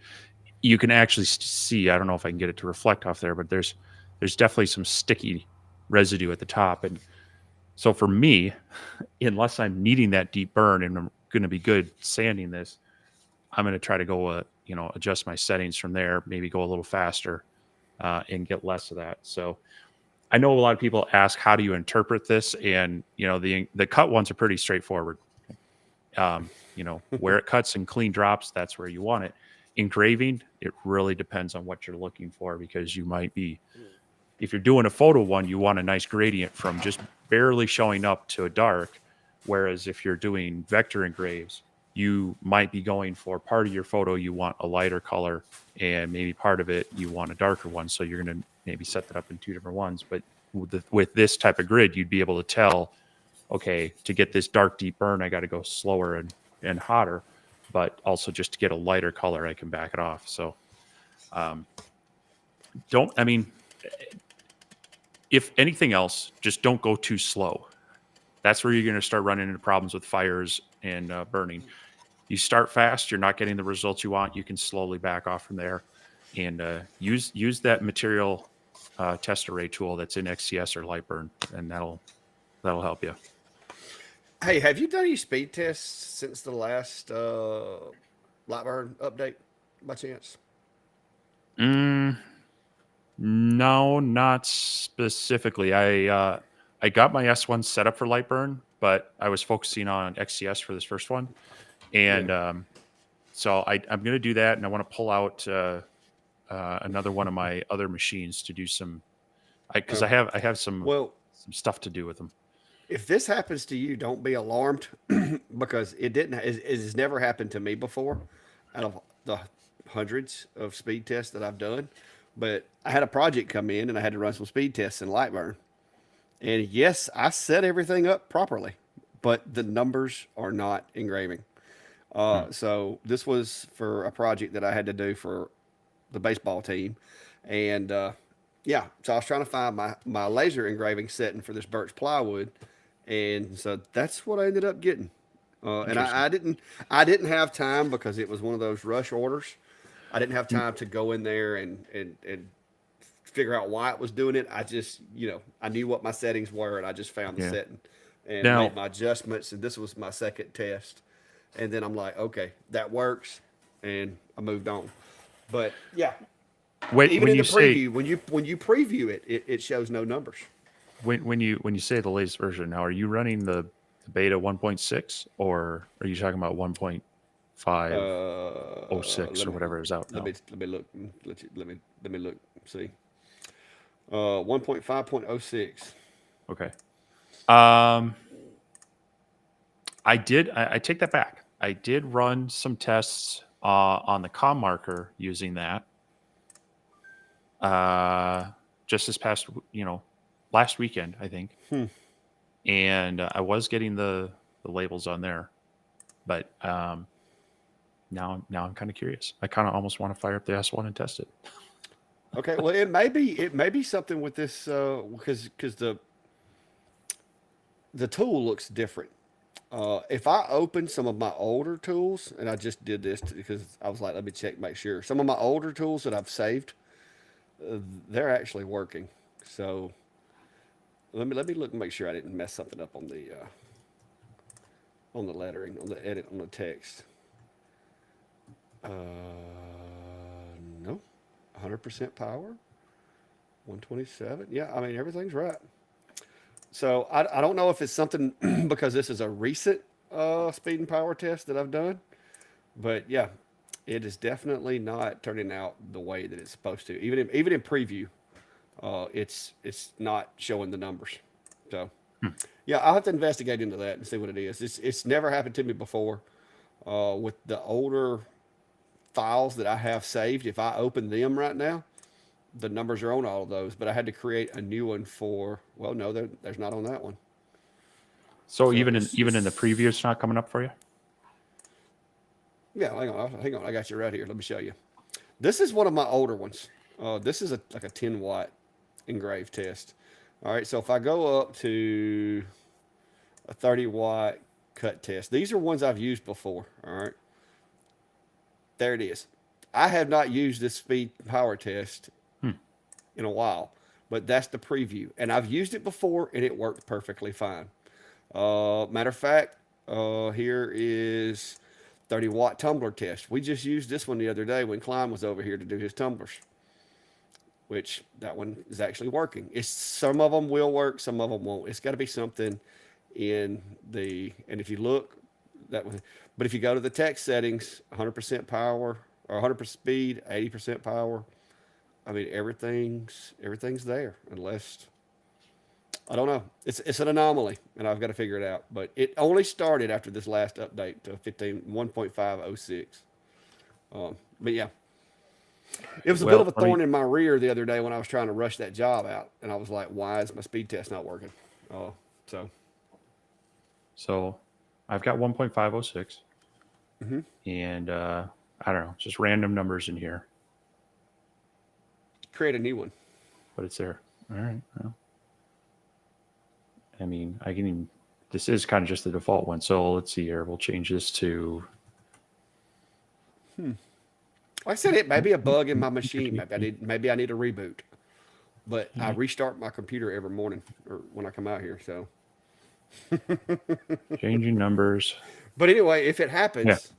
you can actually see, I don't know if I can get it to reflect off there, but there's definitely some sticky residue at the top. And so for me, unless I'm needing that deep burn and I'm going to be good sanding this, I'm going to try to go, adjust my settings from there, maybe go a little faster and get less of that. So I know a lot of people ask, how do you interpret this? And, the cut ones are pretty straightforward. Where it cuts and clean drops, that's where you want it. Engraving, it really depends on what you're looking for, because you might be, if you're doing a photo one, you want a nice gradient from just barely showing up to a dark. Whereas if you're doing vector engraves, you might be going for part of your photo, you want a lighter color, and maybe part of it, you want a darker one. So you're going to maybe set that up in two different ones. But with this type of grid, you'd be able to tell, okay, to get this dark, deep burn, I got to go slower and hotter. But also just to get a lighter color, I can back it off. So if anything else, just don't go too slow. That's where you're going to start running into problems with fires and burning. You start fast, you're not getting the results you want. You can slowly back off from there, and use that material test array tool that's in XCS or Lightburn, and that'll help you. Hey, have you done any speed tests since the last Lightburn update, by chance? No, not specifically. I got my S1 set up for Lightburn, but I was focusing on XCS for this first one, and Yeah. so I'm going to do that, and I want to pull out another one of my other machines to do some, because Okay. I have Well, some stuff to do with them. if this happens to you, don't be alarmed because it didn't. It has never happened to me before. Out of the hundreds of speed tests that I've done, but I had a project come in and I had to run some speed tests in Lightburn. And yes, I set everything up properly, but the numbers are not engraving. Hmm. So this was for a project that I had to do for the baseball team, and yeah, so I was trying to find my laser engraving setting for this birch plywood, and so that's what I ended up getting. And Interesting. I didn't have time because it was one of those rush orders. I didn't have Mm. time to go in there and figure out why it was doing it. I just, I knew what my settings were, and I just found the Yeah. setting and made Now, my adjustments. And this was my second test, and then I'm like, okay, that works, and I moved on. But yeah, even when in you the say preview, when you preview it, it shows no numbers. when you say the latest version, now are you running the beta 1.6 or are you talking about 1.506 Let or me whatever is out now? let me look. Let me look. See, 1.5.06. Okay. Um, I take that back. I did run some tests on the com marker using that. Just this past, last weekend, I think. Hmm. And I was getting the labels on there, but now I'm kind of curious. I kind of almost want to fire up the S1 and test it. Okay, well, it may be something with this because the tool looks different. If I open some of my older tools, and I just did this because I was like, let me check, make sure. Some of my older tools that I've saved, they're actually working. So let me look and make sure I didn't mess something up on the lettering, on the edit, on the text. Uh, no, 100% power, 127. Yeah, I mean everything's right. So I don't know if it's something because this is a recent speed and power test that I've done, but yeah, it is definitely not turning out the way that it's supposed to. Even in preview, it's not showing the numbers. So Hmm. yeah, I'll have to investigate into that and see what it is. It's never happened to me before. With the older files that I have saved, if I open them right now, the numbers are on all of those. But I had to create a new one for. Well, no, there's not on that one. So So even in the preview, it's not coming up for you. yeah. Hang on. I got you right here. Let me show you. This is one of my older ones. This is like a 10-watt engraved test. All right. So if I go up to a 30-watt cut test, these are ones I've used before. All right. There it is. I have not used this speed power test Hmm. in a while, but that's the preview. And I've used it before and it worked perfectly fine. Matter of fact, here is 30-watt tumbler test. We just used this one the other day when Klein was over here to do his tumblers, which that one is actually working. It's some of them will work, some of them won't. It's got to be something in and if you look that was, but if you go to the text settings, 100% power or 100% speed, 80% power, I mean everything's there unless I don't know. It's an anomaly, and I've got to figure it out. But it only started after this last update to 1.506. But yeah, it was a bit Well, of a thorn in my rear the other day when I was trying to rush that job out, and I was like, "Why is my speed test not working?" So so I've got 1.506, mm-hmm. and I don't know, just random numbers in here, Create a new one. but it's there. All right. Well, I mean, I can. This is kind of just the default one. So let's see here. We'll change this to. Like I said, it may be a bug in my machine. Maybe I need a reboot. But I restart my computer every morning or when I come out here. So, Changing numbers. but anyway, if it Yeah. happens,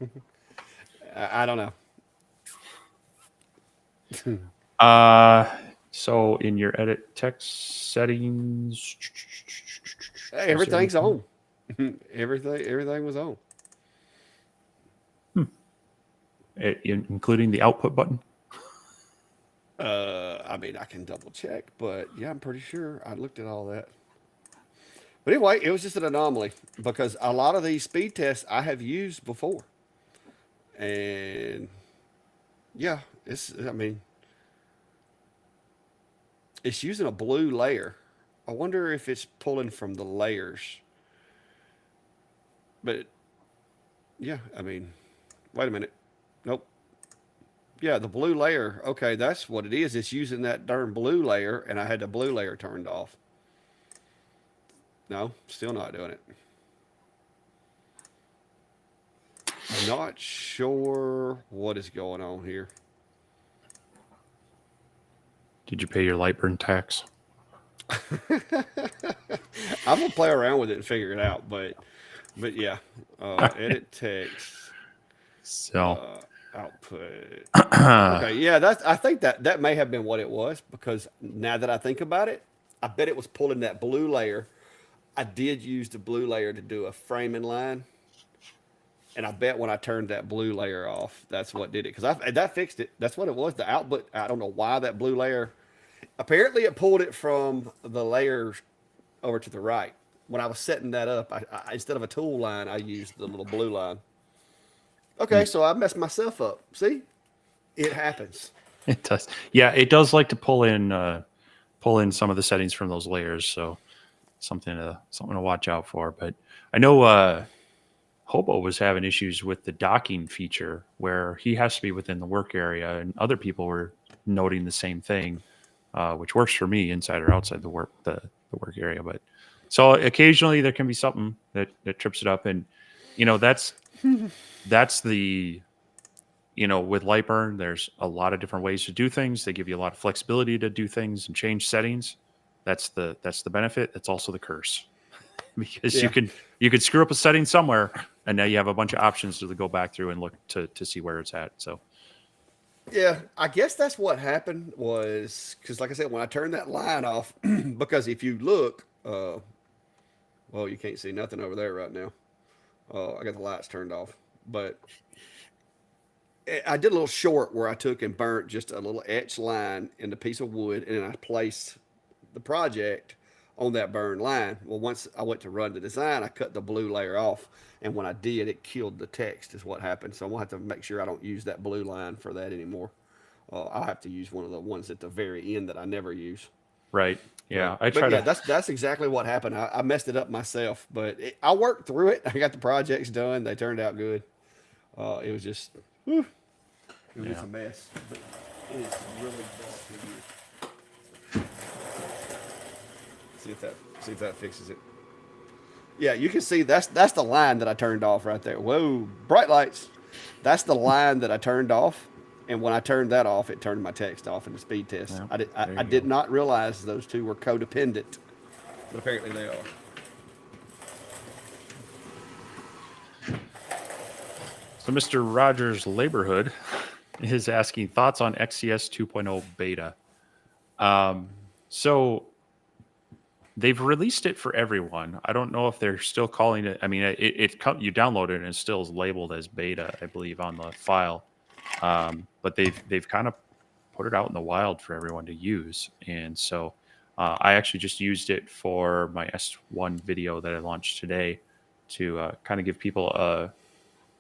I don't know. So in your edit text settings, Hey, everything's on. Everything was on. including the output button. I mean, I can double check, but yeah, I'm pretty sure I looked at all that. But anyway, it was just an anomaly because a lot of these speed tests I have used before, and yeah, it's. I mean, it's using a blue layer. I wonder if it's pulling from the layers. But yeah, I mean, wait a minute. Nope. Yeah, the blue layer. Okay, that's what it is. It's using that darn blue layer, and I had the blue layer turned off. No, still not doing it. Not sure what is going on here. Did you pay your Lightburn tax? I'm gonna play around with it and figure it out, but yeah, edit text, So, output. Okay, yeah, that's. I think that may have been what it was because now that I think about it, I bet it was pulling that blue layer. I did use the blue layer to do a framing line, and I bet when I turned that blue layer off, that's what did it because that fixed it. That's what it was. The output. I don't know why that blue layer. Apparently, it pulled it from the layers over to the right. When I was setting that up, I instead of a tool line, I used the little blue line. Okay, so I messed myself up. See, it happens. it does. Yeah, it does like to pull in some of the settings from those layers. So something to watch out for. But I know Hobo was having issues with the docking feature where he has to be within the work area, and other people were noting the same thing, which works for me inside or outside the work area. But so occasionally there can be something that trips it up, and that's the with Lightburn, there's a lot of different ways to do things. They give you a lot of flexibility to do things and change settings. That's the benefit. That's also the curse because Yeah. you could screw up a setting somewhere, and now you have a bunch of options to go back through and look to see where it's at. So Yeah, I guess that's what happened was because, like I said, when I turned that line off, because if you look, well, you can't see nothing over there right now. I got the lights turned off, but I did a little short where I took and burnt just a little etched line in the piece of wood, and then I placed the project on that burned line. Well, once I went to run the design, I cut the blue layer off, and when I did, it killed the text. Is what happened. So I'm gonna have to make sure I don't use that blue line for that anymore. I'll have to use one of the ones at the very end that I never use. right, yeah, I But try yeah, to. that's exactly what happened. I messed it up myself, but I worked through it. I got the projects done. They turned out good. It was just, whew, it was just Yeah. a mess. But it is really busted here. See if that fixes it. Yeah, you can see that's the line that I turned off right there. Whoa, bright lights. That's the line that I turned off. And when I turned that off, it turned my text off in the speed test. Yeah, there I you did go. not realize those two were codependent, but apparently they are. So Mr. Rogers Laborhood is asking thoughts on XCS 2.0 beta. So they've released it for everyone. I don't know if they're still calling it. I mean, you download it and it still is labeled as beta, I believe, on the file. But they've kind of put it out in the wild for everyone to use. And so I actually just used it for my S1 video that I launched today to kind of give people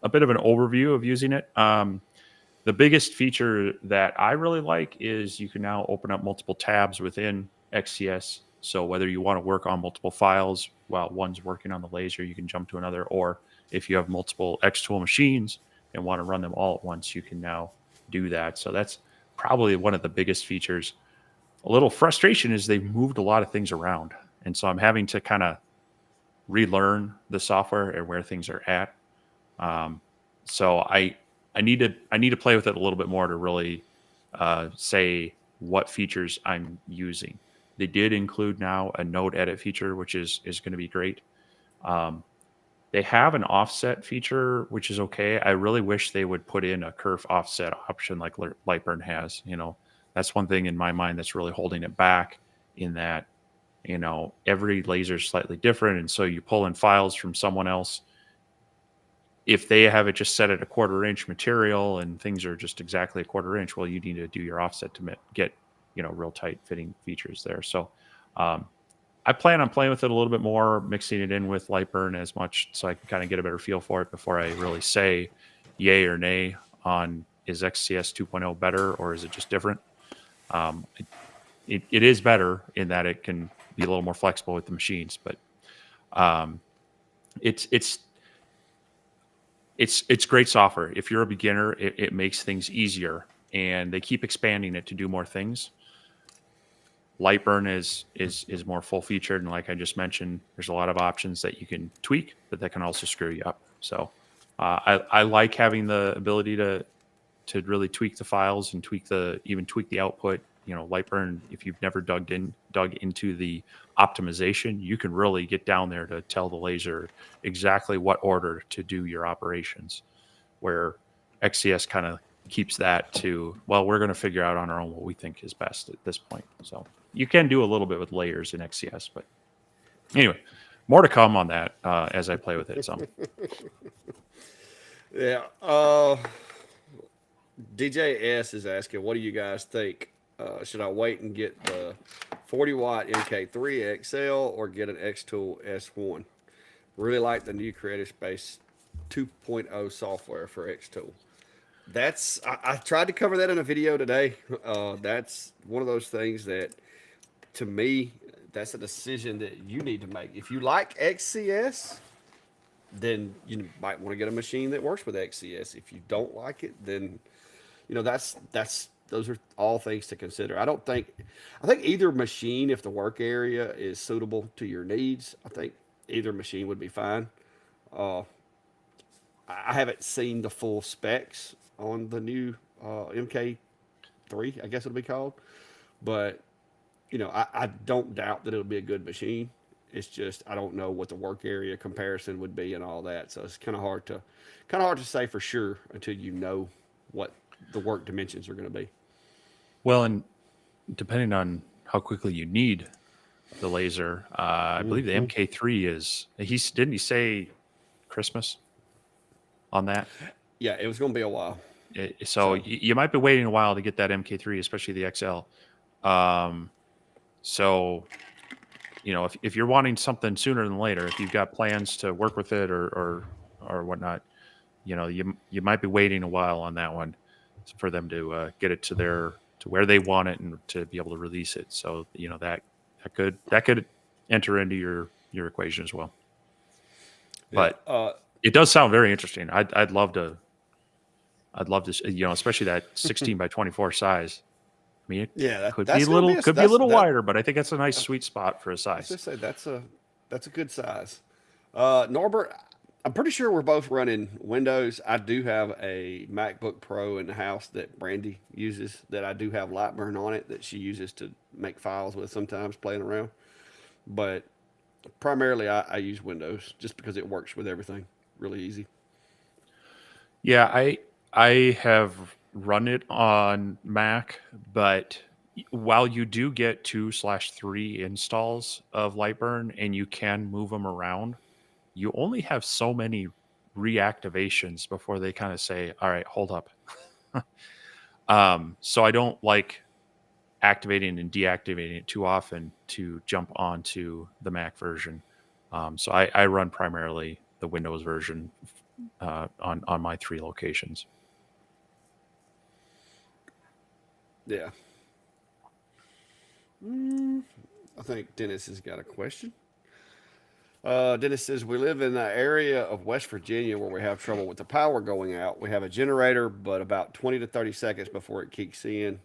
a bit of an overview of using it. The biggest feature that I really like is you can now open up multiple tabs within XCS. So whether you want to work on multiple files while one's working on the laser, you can jump to another. Or if you have multiple X-Tool machines and want to run them all at once, you can now do that. So that's probably one of the biggest features. A little frustration is they've moved a lot of things around. And so I'm having to kind of relearn the software and where things are at. So I need to play with it a little bit more to really say what features I'm using. They did include now a node edit feature, which is going to be great. They have an offset feature, which is okay. I really wish they would put in a kerf offset option like Lightburn has. That's one thing in my mind that's really holding it back. In that, every laser is slightly different, and so you pull in files from someone else. If they have it just set at a 1/4 inch material and things are just exactly a 1/4 inch, well, you need to do your offset to get real tight fitting features there. So um, I plan on playing with it a little bit more, mixing it in with Lightburn as much so I can kind of get a better feel for it before I really say yay or nay on is XCS 2.0 better or is it just different. It is better in that it can be a little more flexible with the machines, but um, it's great software. If you're a beginner, it makes things easier, and they keep expanding it to do more things. Lightburn is more full featured, and like I just mentioned, there's a lot of options that you can tweak, but that can also screw you up. So I like having the ability to really tweak the files and tweak the output. Lightburn, if you've never dug into the optimization, you can really get down there to tell the laser exactly what order to do your operations. Where XCS kind of keeps that to, well, we're going to figure out on our own what we think is best at this point. So you can do a little bit with layers in XCS, but anyway, more to come on that as I play with it some. Yeah. DJS is asking, what do you guys think? Should I wait and get the 40-watt MK3 XL or get an X-Tool S1? Really like the new Creative Space 2.0 software for X-Tool. I tried to cover that in a video today. That's one of those things that, to me, that's a decision that you need to make. If you like XCS, then you might want to get a machine that works with XCS. If you don't like it, then that's those are all things to consider. I think either machine, if the work area is suitable to your needs, I think either machine would be fine. Uh, I haven't seen the full specs on the new MK3, I guess it'll be called, but I don't doubt that it'll be a good machine. It's just I don't know what the work area comparison would be and all that, so it's kind of hard to say for sure until you know what the work dimensions are going to be. Well, and depending on how quickly you need the laser, I believe the MK3 didn't he say Christmas on that? Yeah, it was going to be a while. So you might be waiting a while to get that MK3, especially the XL. So, if you're wanting something sooner than later, if you've got plans to work with it or whatnot, you might be waiting a while on that one for them to get it to where they want it and to be able to release it. So that could enter into your equation as well. But it does sound very interesting. I'd love to, especially that 16 by 24 size. I mean, it could be a little wider, but I think that's a nice sweet spot for a size. I was say that's a good size. Norbert, I'm pretty sure we're both running Windows. I do have a MacBook Pro in the house that Brandy uses that I do have Lightburn on it that she uses to make files with sometimes playing around. But primarily I use Windows just because it works with everything really easy. Yeah, I have run it on Mac, but while you do get 2/3 installs of Lightburn and you can move them around, you only have so many reactivations before they kind of say, all right, hold up. So I don't like activating and deactivating it too often to jump onto the Mac version. So I run primarily the Windows version on my 3 locations. Yeah. I think Dennis has got a question. Dennis says, we live in an area of West Virginia where we have trouble with the power going out. We have a generator, but about 20 to 30 seconds before it kicks in.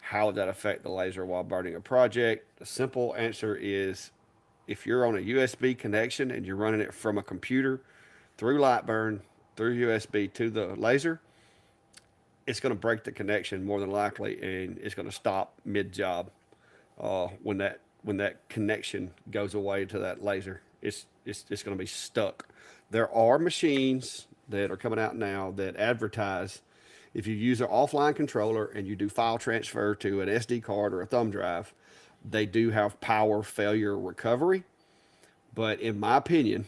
How would that affect the laser while burning a project? The simple answer is if you're on a USB connection and you're running it from a computer through Lightburn, through USB to the laser, it's going to break the connection more than likely, and it's going to stop mid-job when that connection goes away to that laser. it's going to be stuck. There are machines that are coming out now that advertise if you use an offline controller and you do file transfer to an SD card or a thumb drive, they do have power failure recovery. But in my opinion,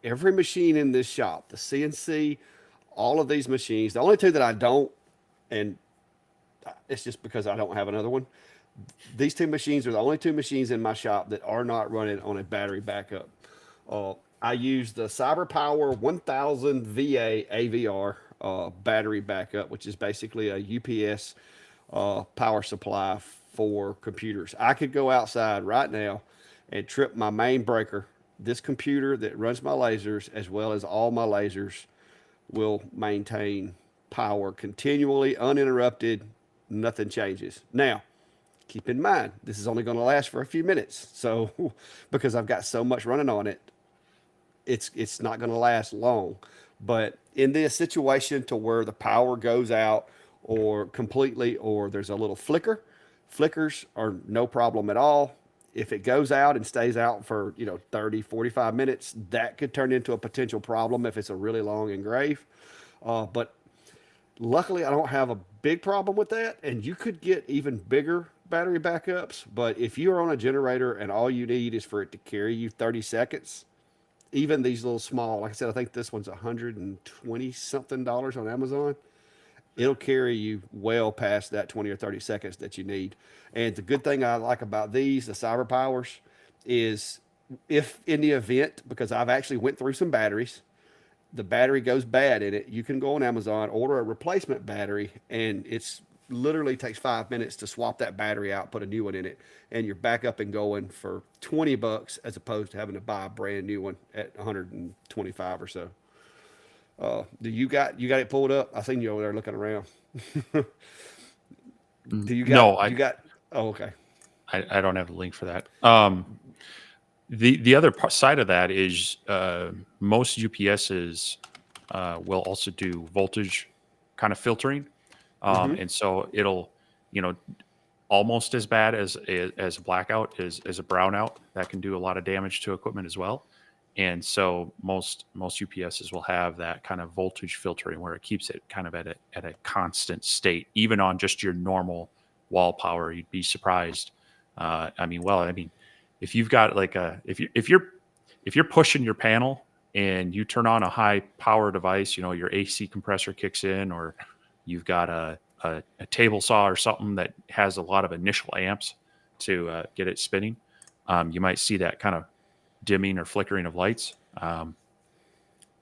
every machine in this shop, the CNC, all of these machines, the only two that I don't, and it's just because I don't have another one. These two machines are the only two machines in my shop that are not running on a battery backup. I use the CyberPower 1000 VA AVR battery backup, which is basically a UPS power supply for computers. I could go outside right now and trip my main breaker. This computer that runs my lasers, as well as all my lasers, will maintain power continually, uninterrupted. Nothing changes. Now, keep in mind, this is only going to last for a few minutes. So, because I've got so much running on it, it's not going to last long. But in this situation to where the power goes out or completely, or there's a little flicker, flickers are no problem at all. If it goes out and stays out for 30, 45 minutes, that could turn into a potential problem if it's a really long engrave. But luckily, I don't have a big problem with that. And you could get even bigger battery backups. But if you're on a generator and all you need is for it to carry you 30 seconds, even these little small, like I said, I think this one's $120 something on Amazon. It'll carry you well past that 20 or 30 seconds that you need. And the good thing I like about these, the Cyber Powers, is if in the event, because I've actually went through some batteries, the battery goes bad in it, you can go on Amazon, order a replacement battery, and it's literally takes 5 minutes to swap that battery out, put a new one in it, and you're back up and going for $20 as opposed to having to buy a brand new one at 125 or so. Do you got it pulled up? I seen you over there looking around. Do you got No, you got? Oh, okay. I don't have a link for that. The other side of that is most UPSs will also do voltage kind of filtering, and so it'll almost as bad as a blackout as a brownout that can do a lot of damage to equipment as well. And so most UPSs will have that kind of voltage filtering where it keeps it kind of at a constant state, even on just your normal wall power. You'd be surprised. If you've got like if you're pushing your panel and you turn on a high power device, your AC compressor kicks in, or you've got a table saw or something that has a lot of initial amps to get it spinning, you might see that kind of dimming or flickering of lights.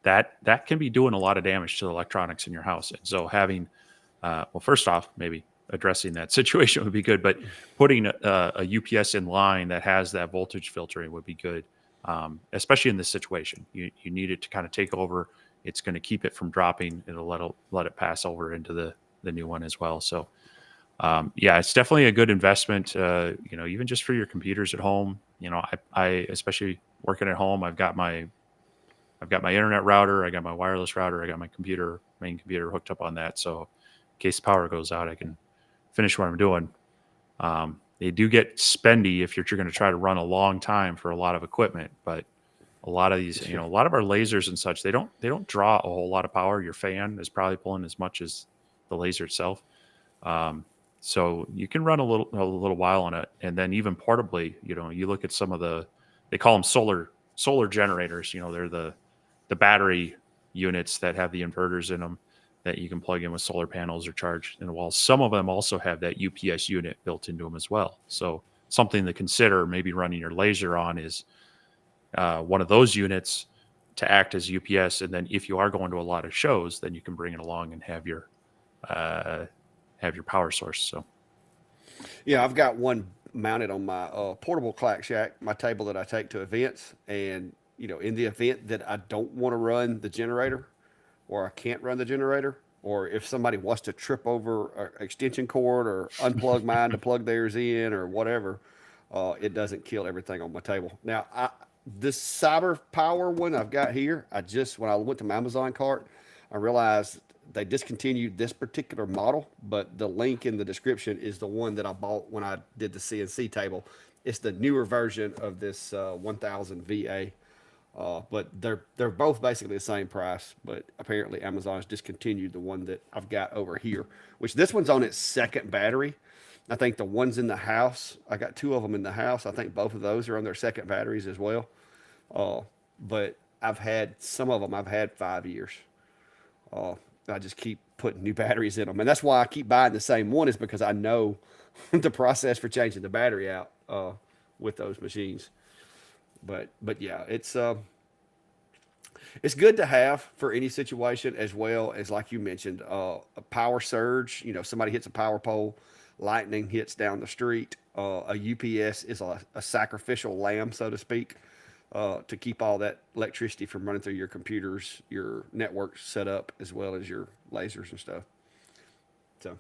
That can be doing a lot of damage to the electronics in your house. And so having, first off, maybe addressing that situation would be good, but putting a UPS in line that has that voltage filtering would be good, especially in this situation. You need it to kind of take over. It's going to keep it from dropping. It'll let it pass over into the new one as well. So it's definitely a good investment. Even just for your computers at home. I especially working at home, I've got my internet router, I got my wireless router, I got my main computer hooked up on that. So in case the power goes out, I can finish what I'm doing. They do get spendy if you're going to try to run a long time for a lot of equipment, but a lot of these, a lot of our lasers and such, they don't draw a whole lot of power. Your fan is probably pulling as much as the laser itself. So you can run a little while on it, and then even portably, you look at some of they call them solar generators. They're the battery units that have the inverters in them that you can plug in with solar panels or charge in the wall. Some of them also have that UPS unit built into them as well. So something to consider, maybe running your laser on is one of those units to act as UPS, and then if you are going to a lot of shows, then you can bring it along and have your power source. So Yeah, I've got one mounted on my portable clack shack, my table that I take to events. And, in the event that I don't want to run the generator or I can't run the generator, or if somebody wants to trip over an extension cord or unplug mine to plug theirs in or whatever, it doesn't kill everything on my table. Now, this Cyber Power one I've got here, when I went to my Amazon cart, I realized they discontinued this particular model, but the link in the description is the one that I bought when I did the CNC table. It's the newer version of this 1000 VA. But they're both basically the same price. But apparently Amazon's discontinued the one that I've got over here, which this one's on its second battery. I think the ones in the house, I got two of them in the house. I think both of those are on their second batteries as well. Uh, but I've had some of them. I've had 5 years. Uh, I just keep putting new batteries in them, and that's why I keep buying the same one. Is because I know the process for changing the battery out with those machines. But yeah, it's good to have for any situation, as well as like you mentioned, a power surge. You know, somebody hits a power pole, lightning hits down the street. A UPS is a sacrificial lamb, so to speak, to keep all that electricity from running through your computers, your network set up, as well as your lasers and stuff. So,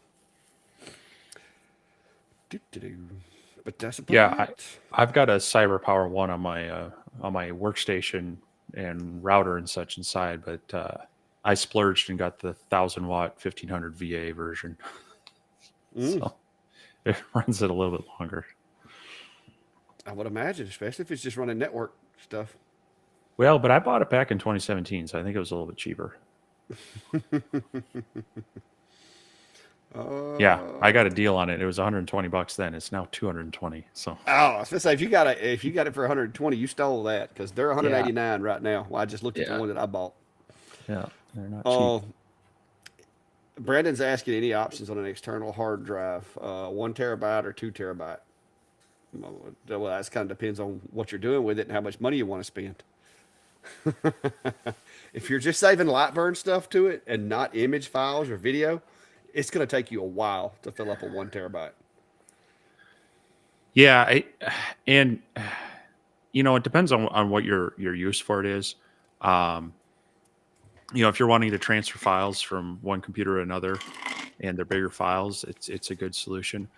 doo-doo-doo. But that's about Yeah, it. I've got a Cyber Power One on my workstation and router and such inside, but I splurged and got the 1,000 watt 1500 VA version, Mm, so it runs it a little bit longer. I would imagine, especially if it's just running network stuff. Well, but I bought it back in 2017, so I think it was a little bit cheaper. Yeah, I Uh, got a deal on it. It was 120 bucks then. It's now 220. So Oh, I was gonna say if you got it for 120, you stole that because they're yeah, 189 right now. Well, I just looked at the yeah, one that I bought. yeah, they're not cheap. Uh, Brandon's asking any options on an external hard drive, 1 terabyte or 2 terabyte. Well, that kind of depends on what you're doing with it and how much money you want to spend. If you're just saving Lightburn stuff to it and not image files or video, it's going to take you a while to fill up a 1 terabyte. Yeah, and it depends on what your use for it is. Um, if you're wanting to transfer files from one computer to another, and they're bigger files, it's a good solution.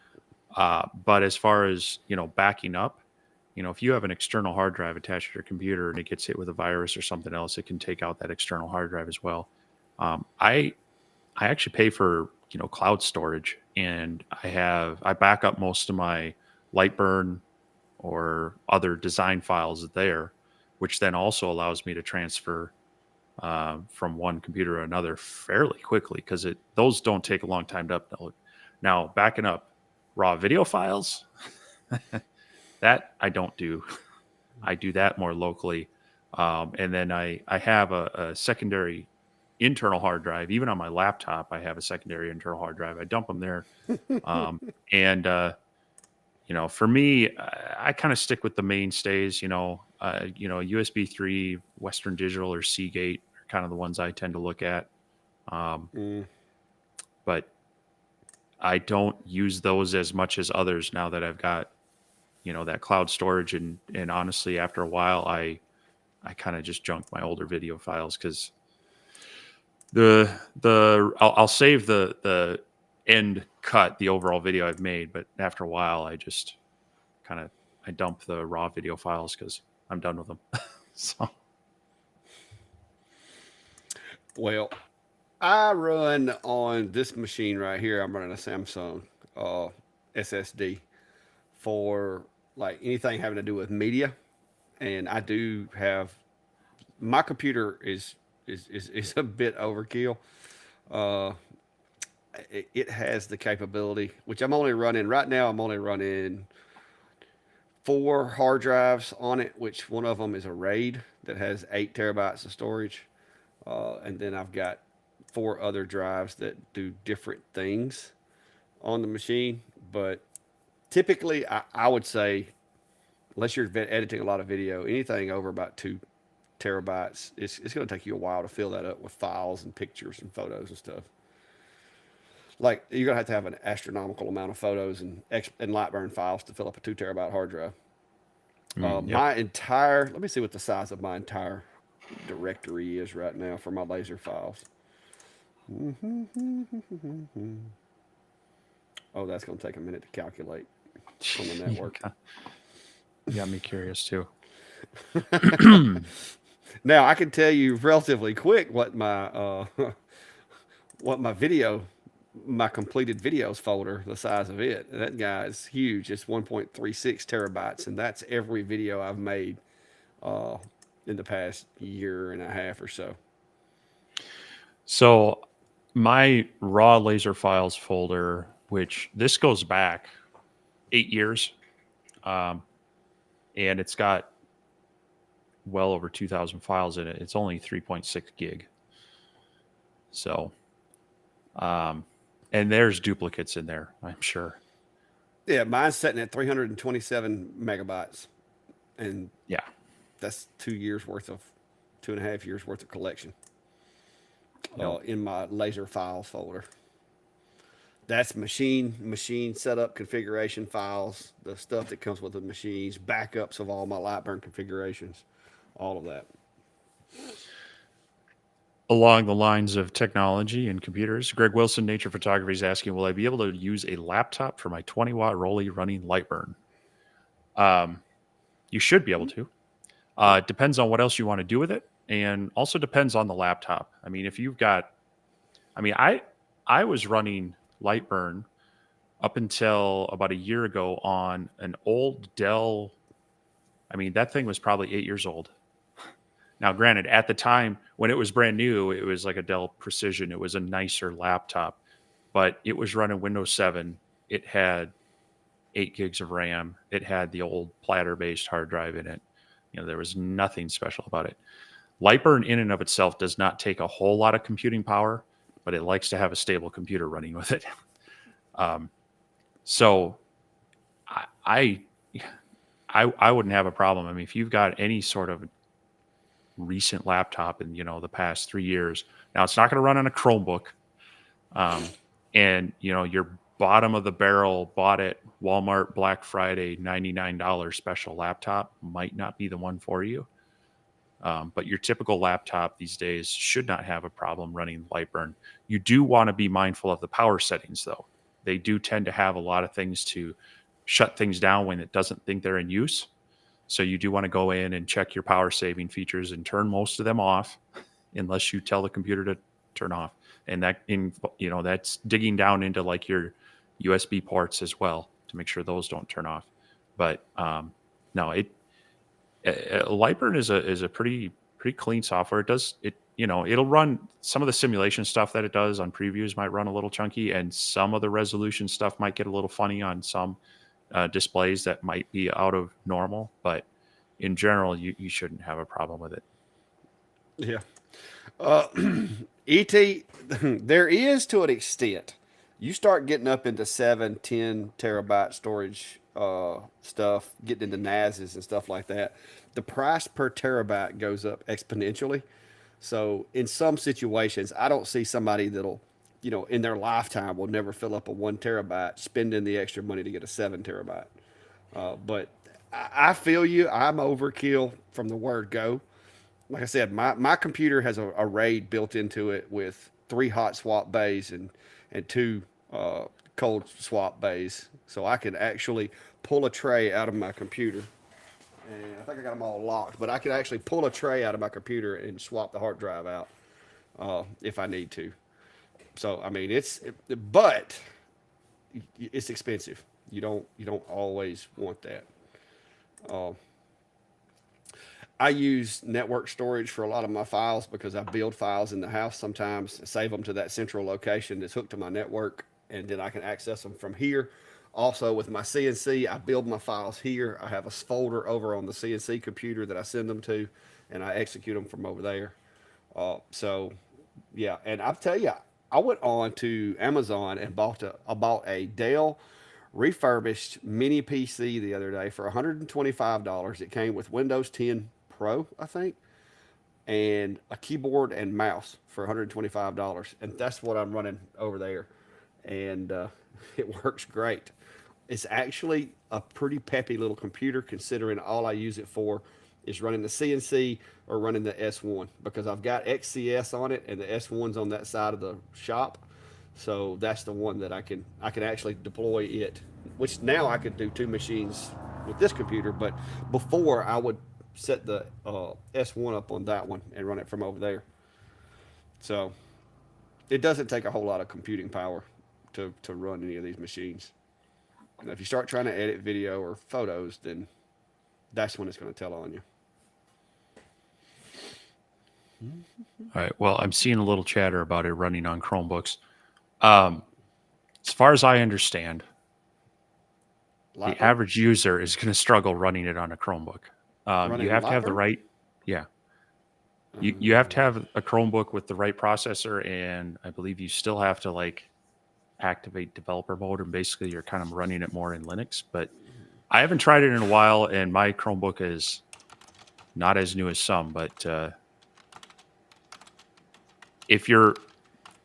But as far as backing up, if you have an external hard drive attached to your computer and it gets hit with a virus or something else, it can take out that external hard drive as well. I actually pay for cloud storage, and I back up most of my Lightburn or other design files there, which then also allows me to transfer from one computer to another fairly quickly because those don't take a long time to upload. Now, backing up raw video files, that I don't do. I do that more locally, and then I have a secondary internal hard drive. Even on my laptop, I have a secondary internal hard drive. I dump them there, and for me, I kind of stick with the mainstays. USB 3, Western Digital, or Seagate are kind of the ones I tend to look at. Um, Mm. but I don't use those as much as others now that I've got that cloud storage, and honestly, after a while, I kind of just junk my older video files because I'll save the end cut, the overall video I've made, but after a while, I just kind of I dump the raw video files because I'm done with them. So Well, I run on this machine right here. I'm running a Samsung uh, SSD for like anything having to do with media, and I do have my computer is a bit overkill. Uh, it has the capability, which I'm only running right now. I'm only running 4 hard drives on it, which one of them is a RAID that has 8 terabytes of storage. And then I've got 4 other drives that do different things on the machine. But typically, I would say, unless you're editing a lot of video, anything over about 2 terabytes, it's going to take you a while to fill that up with files and pictures and photos and stuff. Like you're going to have an astronomical amount of photos and Lightburn files to fill up a 2 terabyte hard drive. yep. Let me see what the size of my entire directory is right now for my laser files. Oh, that's going to take a minute to calculate on the network. You got me curious too. Now I can tell you relatively quick what what my completed videos folder, the size of it. That guy is huge. It's 1.36 terabytes, and that's every video I've made in the past year and a half or so. So my raw laser files folder, which this goes back 8 years, um, and it's got well over 2,000 files in it. It's only 3.6 gig. So, um, and there's duplicates in there, I'm sure. Yeah, mine's sitting at 327 megabytes, and Yeah. that's 2 years worth of 2.5 years worth of collection Yep. in my laser files folder. That's machine setup configuration files, the stuff that comes with the machines, backups of all my Lightburn configurations, all of that. Along the lines of technology and computers, Greg Wilson, Nature Photography, is asking, will I be able to use a laptop for my 20-watt Rolly running Lightburn? Um, you should be able to. It depends on what else you want to do with it, and also depends on the laptop. I mean, if you've got, I mean, I was running Lightburn up until about a year ago on an old Dell. I mean, that thing was probably 8 years old. Now, granted, at the time when it was brand new, it was like a Dell Precision. It was a nicer laptop, but it was running Windows 7. It had 8 gigs of RAM. It had the old platter-based hard drive in it. You know, there was nothing special about it. Lightburn in and of itself does not take a whole lot of computing power, but it likes to have a stable computer running with it. Um, so I, I I wouldn't have a problem. I mean, if you've got any sort of recent laptop in the past 3 years, now it's not going to run on a Chromebook, um, and your bottom of the barrel bought at Walmart Black Friday $99 special laptop might not be the one for you. But your typical laptop these days should not have a problem running Lightburn. You do want to be mindful of the power settings, though. They do tend to have a lot of things to shut things down when it doesn't think they're in use. So you do want to go in and check your power saving features and turn most of them off, unless you tell the computer to turn off. And that's digging down into like your USB ports as well to make sure those don't turn off. But no, Lightburn is a pretty clean software. It'll run some of the simulation stuff that it does on previews might run a little chunky, and some of the resolution stuff might get a little funny on some displays that might be out of normal. But in general, you shouldn't have a problem with it. Yeah. Uh, ET, there is to an extent. You start getting up into 7, 10 terabyte storage stuff, getting into NASs and stuff like that. The price per terabyte goes up exponentially. So in some situations, I don't see somebody that'll, in their lifetime will never fill up a 1 terabyte, spending the extra money to get a 7 terabyte. But I feel you. I'm overkill from the word go. Like I said, my computer has a RAID built into it with 3 hot swap bays and 2 cold swap bays, so I can actually pull a tray out of my computer. And I think I got them all locked, but I can actually pull a tray out of my computer and swap the hard drive out if I need to. So I mean, but it's expensive. You don't always want that. Uh, I use network storage for a lot of my files because I build files in the house sometimes, save them to that central location that's hooked to my network, and then I can access them from here. Also, with my CNC, I build my files here. I have a folder over on the CNC computer that I send them to, and I execute them from over there. So, yeah, and I'll tell you, I went on to Amazon and I bought a Dell refurbished mini PC the other day for $125. It came with Windows 10 Pro, I think, and a keyboard and mouse for $125, and that's what I'm running over there, and it works great. It's actually a pretty peppy little computer considering all I use it for is running the CNC or running the S1 because I've got XCS on it and the S1's on that side of the shop. So that's the one that I can actually deploy it, which now I could do 2 machines with this computer, but before I would set the S1 up on that one and run it from over there. So it doesn't take a whole lot of computing power to run any of these machines. And if you start trying to edit video or photos, then that's when it's going to tell on you. All right. Well, I'm seeing a little chatter about it running on Chromebooks. Um, as far as I understand, the Lightburn? average user is going to struggle running it on a Chromebook. You Running have to have the Lightburn? right, yeah. You have to Uh, have a Chromebook with the right processor, and I believe you still have to like activate developer mode, and basically you're kind of running it more in Linux. But I haven't tried it in a while, and my Chromebook is not as new as some. But if you're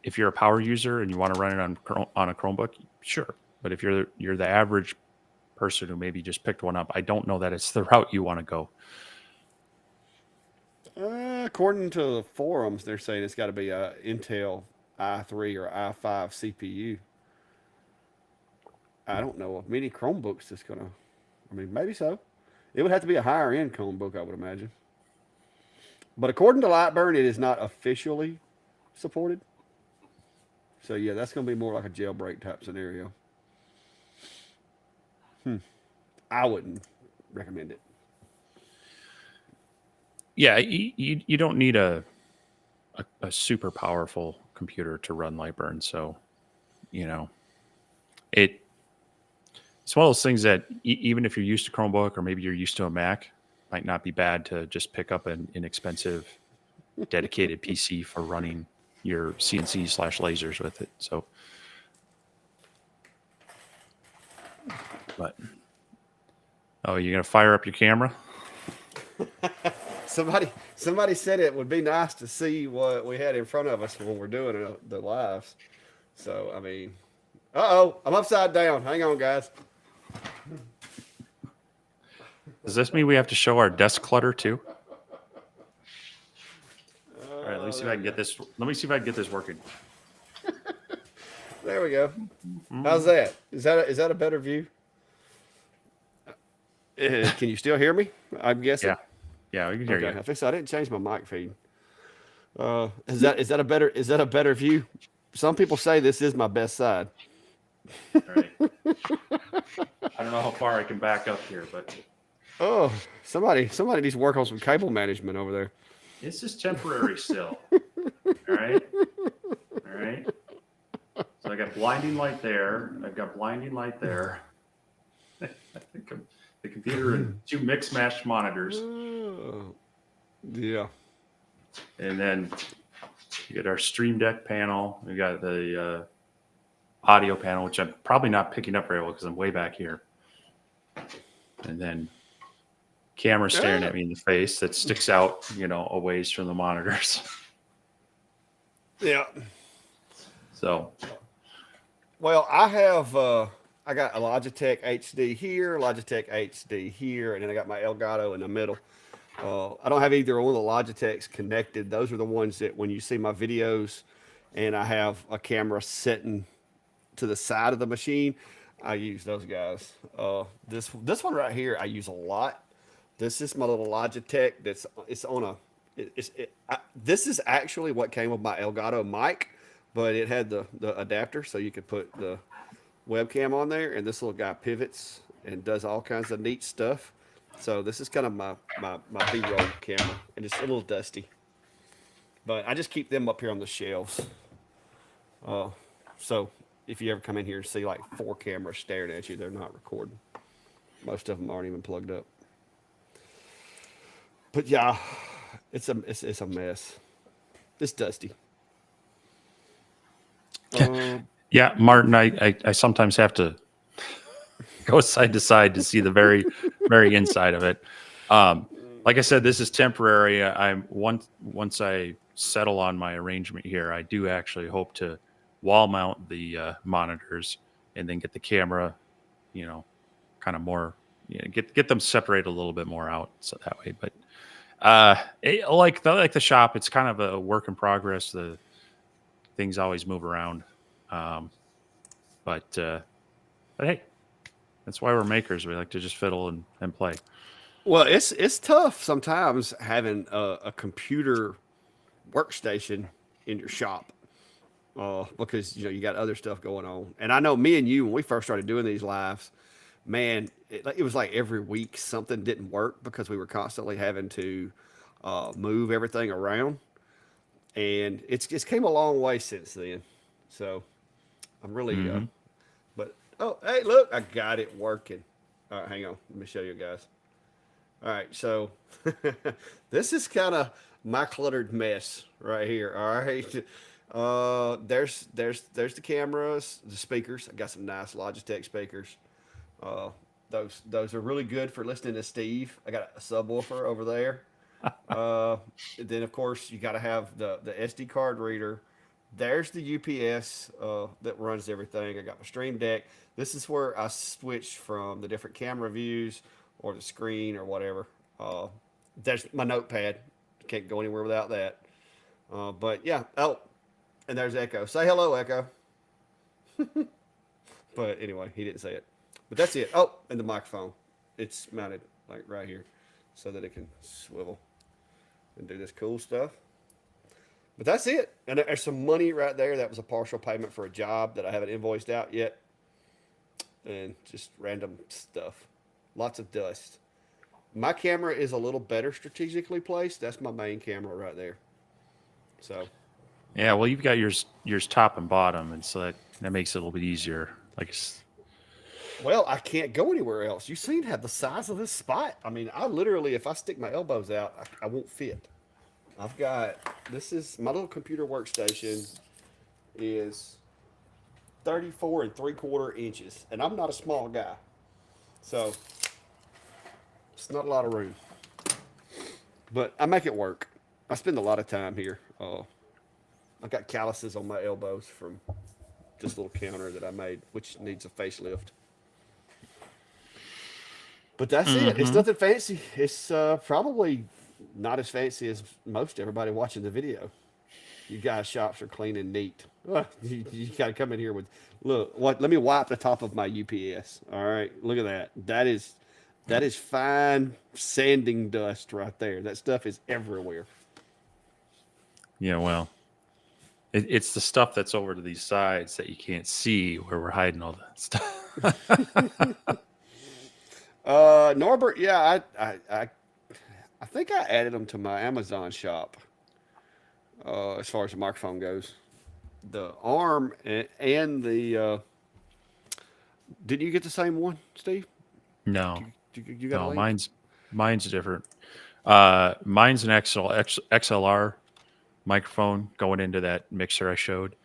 a power user and you want to run it on a Chromebook, sure. But if you're the average person who maybe just picked one up, I don't know that it's the route you want to go. according to the forums, they're saying it's got to be a Intel i3 or i5 CPU. I don't know of many Chromebooks that's gonna. I mean, maybe so. It would have to be a higher end Chromebook, I would imagine. But according to Lightburn, it is not officially supported. So yeah, that's gonna be more like a jailbreak type scenario. I wouldn't recommend it. Yeah, you don't need a super powerful computer to run Lightburn. So, you know, it it's one of those things that even if you're used to Chromebook or maybe you're used to a Mac, might not be bad to just pick up an inexpensive dedicated PC for running your CNC slash lasers with it. So, but oh, you're gonna fire up your camera? Somebody said it would be nice to see what we had in front of us when we're doing the lives. So I mean, I'm upside down. Hang on, guys. Does this mean we have to show our desk clutter too? All right, let me see if There I we can go. get this. Let me see if I can get this working. There we go. How's that? Is that a better view? Can you still hear me? I'm guessing. Yeah, yeah, we can hear Okay, you. I think so. I didn't change my mic feed. Is that a better view? Some people say this is my best side. All right. I don't know how far I can back up here, but Oh, somebody needs to work on some cable management over there. this is temporary still. All right. All right. So I got blinding light there. I've got blinding light there. I think the computer and two mix matched monitors. Oh, yeah. And then you get our Stream Deck panel. We got the audio panel, which I'm probably not picking up very well because I'm way back here. And then camera staring at me in the face that sticks out, a ways from the monitors. Yeah. So, Well, I got a Logitech HD here, Logitech HD here, and then I got my Elgato in the middle. I don't have either one of the Logitechs connected. Those are the ones that when you see my videos, and I have a camera sitting to the side of the machine, I use those guys. This one right here I use a lot. This is my little Logitech. It's on a. This is actually what came with my Elgato mic, but it had the adapter so you could put the webcam on there, and this little guy pivots and does all kinds of neat stuff. So this is kind of my B-roll camera, and it's a little dusty, but I just keep them up here on the shelves. So if you ever come in here and see like four cameras staring at you, they're not recording. Most of them aren't even plugged up. But yeah, it's a mess. It's dusty. yeah, Martin, I sometimes have to go side to side to see the very, very inside of it. Like I said, this is temporary. I'm once I settle on my arrangement here, I do actually hope to wall mount the monitors and then get the camera, kind of more, get them separated a little bit more out so that way. But like the shop, it's kind of a work in progress. The things always move around, but hey, that's why we're makers. We like to just fiddle and play. Well, it's tough sometimes having a computer workstation in your shop because you got other stuff going on. And I know me and you when we first started doing these lives, man, it was like every week something didn't work because we were constantly having to move everything around. and it's came a long way since then. So I'm really, Mm-hmm. but oh, hey, look, I got it working. All right, hang on, let me show you guys. All right, so this is kind of my cluttered mess right here. All right, there's the cameras, the speakers. I got some nice Logitech speakers. Uh, those are really good for listening to Steve. I got a subwoofer over there. Uh, then of course you got to have the SD card reader. There's the UPS that runs everything. I got my Stream Deck. This is where I switch from the different camera views or the screen or whatever. Uh, there's my notepad. Can't go anywhere without that. But yeah. Oh, and there's Echo. Say hello, Echo. But anyway, he didn't say it. But that's it. Oh, and the microphone. It's mounted like right here so that it can swivel and do this cool stuff. But that's it. And there's some money right there. That was a partial payment for a job that I haven't invoiced out yet. And just random stuff. Lots of dust. My camera is a little better strategically placed. That's my main camera right there. So, Yeah, well, you've got yours top and bottom, and so that makes it a little bit easier. Like, well, I can't go anywhere else. You seen how the size of this spot? I mean, I literally, if I stick my elbows out, I won't fit. I've got, this is, my little computer workstation is 34 and 3/4 inches, and I'm not a small guy. So, it's not a lot of room. But I make it work. I spend a lot of time here. I've got calluses on my elbows from this little counter that I made, which needs a facelift. But that's it. It's mm-hmm. nothing fancy. It's probably not as fancy as most everybody watching the video. You guys' shops are clean and neat. You got to come in here with, look, what? Let me wipe the top of my UPS. All right, look at that. That is fine sanding dust right there. That stuff is everywhere. Yeah, well, it's the stuff that's over to these sides that you can't see where we're hiding all that stuff. Norbert, yeah, I think I added them to my Amazon shop. As far as the microphone goes, the arm and the didn't you get the same one, Steve? No, You got a no, link? mine's different. Mine's an XLR microphone going into that mixer I showed.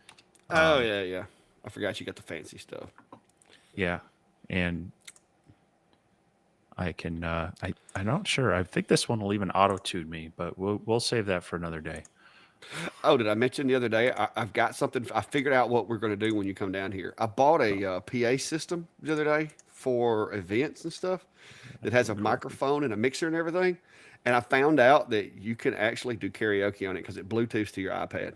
Oh yeah, yeah. I forgot you got the fancy stuff. Yeah, and I can. I'm not sure. I think this one will even auto tune me, but we'll save that for another day. Oh, did I mention the other day? I've got something. I figured out what we're going to do when you come down here. I bought a PA system the other day for events and stuff that has a microphone and a mixer and everything. And I found out that you can actually do karaoke on it because it Bluetooths to your iPad.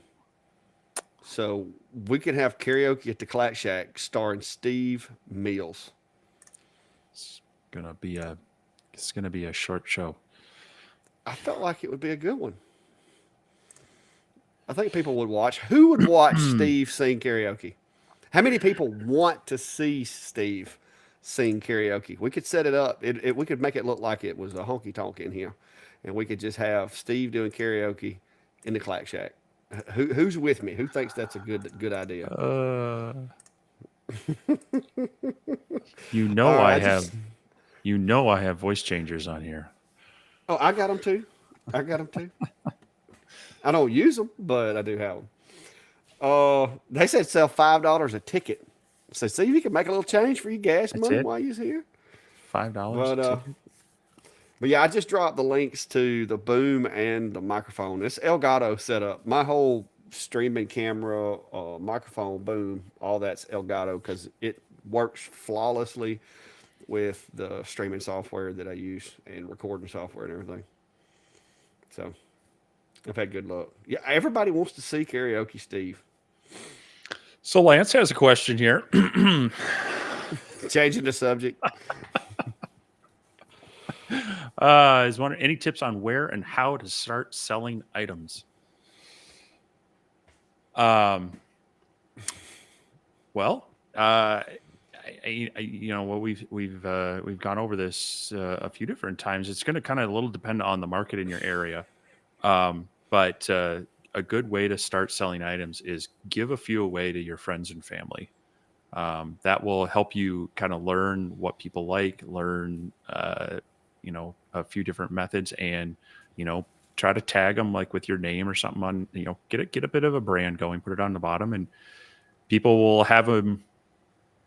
So we can have karaoke at the Clack Shack starring Steve Mills. It's gonna be a short show. I felt like it would be a good one. I think people would watch. Who would watch Steve sing karaoke? How many people want to see Steve sing karaoke? We could set it up. We could make it look like it was a honky tonk in here, and we could just have Steve doing karaoke in the Clack Shack. Who's with me? Who thinks that's a good idea? You know All I right, have you know I have voice changers on here. oh, I got them too. I got them too. I don't use them, but I do have them. They said sell $5 a ticket. So see if you can make a little change for your gas That's money it? while you're here. $5 But a ticket. but yeah, I just dropped the links to the boom and the microphone. It's Elgato setup. My whole streaming camera, microphone, boom, all that's Elgato because it works flawlessly with the streaming software that I use and recording software and everything. So I've had good luck. Yeah, everybody wants to see karaoke, Steve. So Lance has a question here. Changing the subject. Is wondering any tips on where and how to start selling items? Well, well, we've gone over this a few different times. It's going to kind of a little depend on the market in your area, but a good way to start selling items is give a few away to your friends and family. That will help you kind of learn what people like, learn, a few different methods, and, try to tag them like with your name or something on, get a bit of a brand going, put it on the bottom, and people will have them,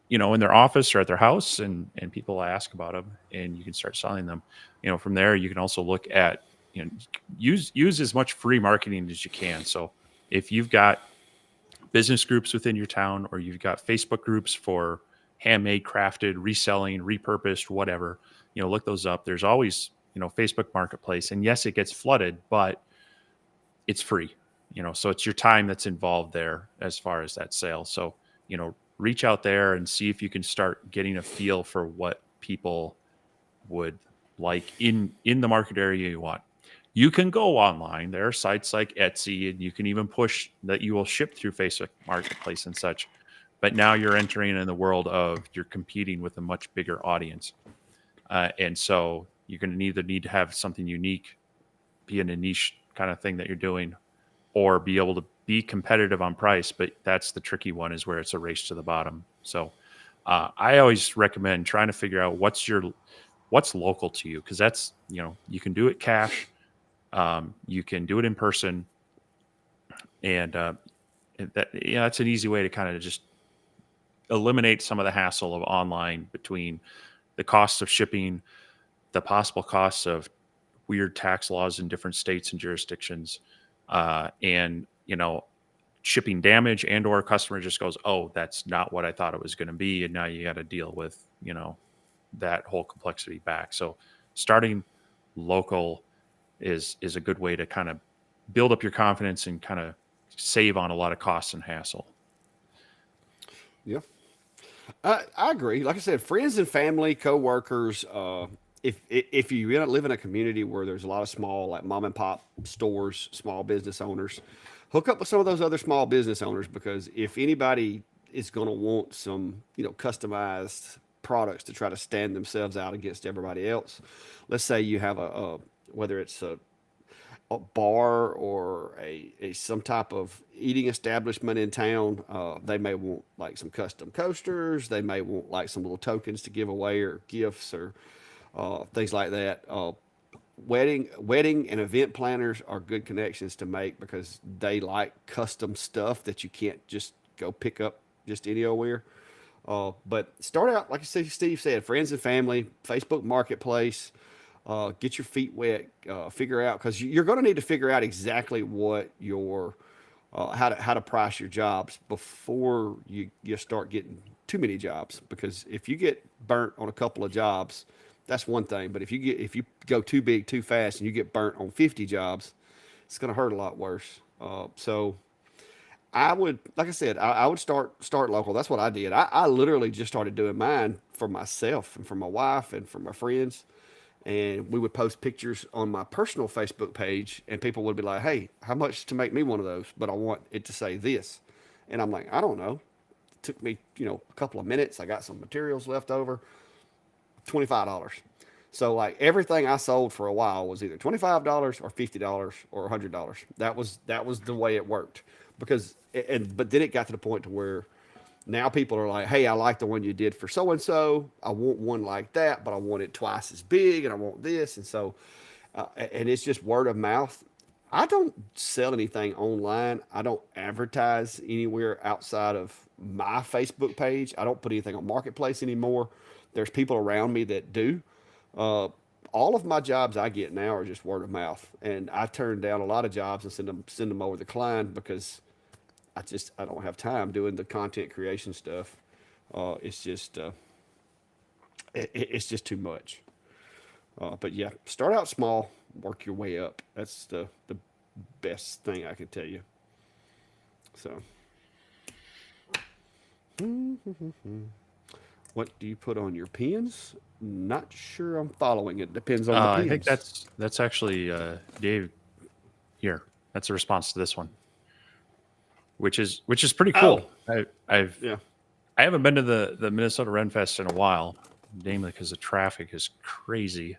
in their office or at their house, and people will ask about them, and you can start selling them. From there, you can also look at, use as much free marketing as you can. So if you've got business groups within your town, or you've got Facebook groups for handmade, crafted, reselling, repurposed, whatever, look those up. There's always, Facebook Marketplace, and yes, it gets flooded, but it's free, so it's your time that's involved there as far as that sale. So, reach out there and see if you can start getting a feel for what people would like in the market area you want. You can go online. There are sites like Etsy, and you can even push that you will ship through Facebook Marketplace and such. But now you're entering in the world of, you're competing with a much bigger audience. And so you're going to either need to have something unique, be in a niche kind of thing that you're doing, or be able to be competitive on price. But that's the tricky one, is where it's a race to the bottom. So I always recommend trying to figure out what's local to you, because that's, you can do it cash. You can do it in person, and that's an easy way to kind of just eliminate some of the hassle of online, between the costs of shipping, the possible costs of weird tax laws in different states and jurisdictions, and shipping damage, and or a customer just goes, oh, that's not what I thought it was going to be, and now you got to deal with that whole complexity back. So starting local is a good way to kind of build up your confidence and kind of save on a lot of costs and hassle. Yeah. I agree. Like I said, friends and family, coworkers. If you live in a community where there's a lot of small, like mom and pop stores, small business owners, hook up with some of those other small business owners, because if anybody is going to want some, customized products to try to stand themselves out against everybody else, let's say you have whether it's a bar or a some type of eating establishment in town, they may want like some custom coasters. They may want like some little tokens to give away, or gifts, or things like that. Wedding and event planners are good connections to make, because they like custom stuff that you can't just go pick up just anywhere. But start out, like Steve said, friends and family, Facebook Marketplace. Get your feet wet. Figure out, because you're going to need to figure out exactly what your how to price your jobs before you start getting too many jobs. Because if you get burnt on a couple of jobs, that's one thing. But if you go too big too fast and you get burnt on 50 jobs, it's going to hurt a lot worse. So I would, like I said, I would start local. That's what I did. I literally just started doing mine for myself and for my wife and for my friends. And we would post pictures on my personal Facebook page, and people would be like, hey, how much to make me one of those? But I want it to say this. And I'm like, I don't know. It took me, a couple of minutes. I got some materials left over, $25. So like everything I sold for a while was either $25 or $50 or $100. That was the way it worked. But then it got to the point to where now people are like, hey, I like the one you did for so and so. I want one like that, but I want it twice as big, and I want this. And so, and it's just word of mouth. I don't sell anything online. I don't advertise anywhere outside of my Facebook page. I don't put anything on Marketplace anymore. There's people around me that do. All of my jobs I get now are just word of mouth, and I turn down a lot of jobs and send them over the client, because I don't have time doing the content creation stuff. It's just it's just too much. But yeah, start out small, work your way up. That's the best thing I can tell you. So, what do you put on your pins? Not sure I'm following. It depends on the pins. I think that's actually Dave here. That's a response to this one, which is pretty cool. Oh. I Yeah. haven't been to the Minnesota Ren Fest in a while, namely because the traffic is crazy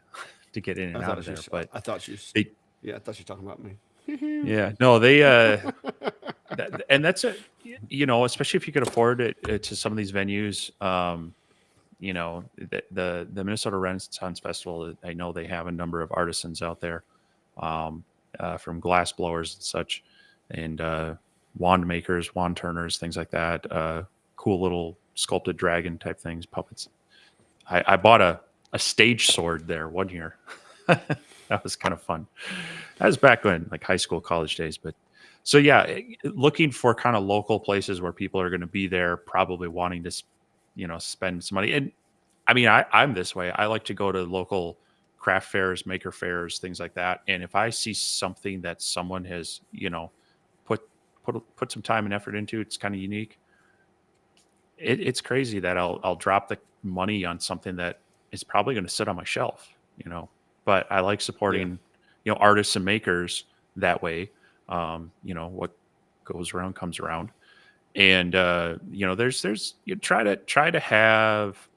to get in and out of there. But I thought you. they, Yeah, I thought you were talking about me. Yeah, no, they and that's a, especially if you could afford it to some of these venues. The Minnesota Renaissance Festival, I know they have a number of artisans out there, um, from glass blowers and such, and wand makers, wand turners, things like that. Cool little sculpted dragon type things, puppets. I bought a stage sword there one year. That was kind of fun. That was back when like high school, college days. But so yeah, looking for kind of local places where people are going to be there, probably wanting to, spend some money. And I mean, I'm this way. I like to go to local craft fairs, maker fairs, things like that. And if I see something that someone has, put put some time and effort into, it's kind of unique. It's crazy that I'll drop the money on something that is probably going to sit on my shelf, But I like Yeah. supporting, artists and makers that way. What goes around comes around, and there's you try to have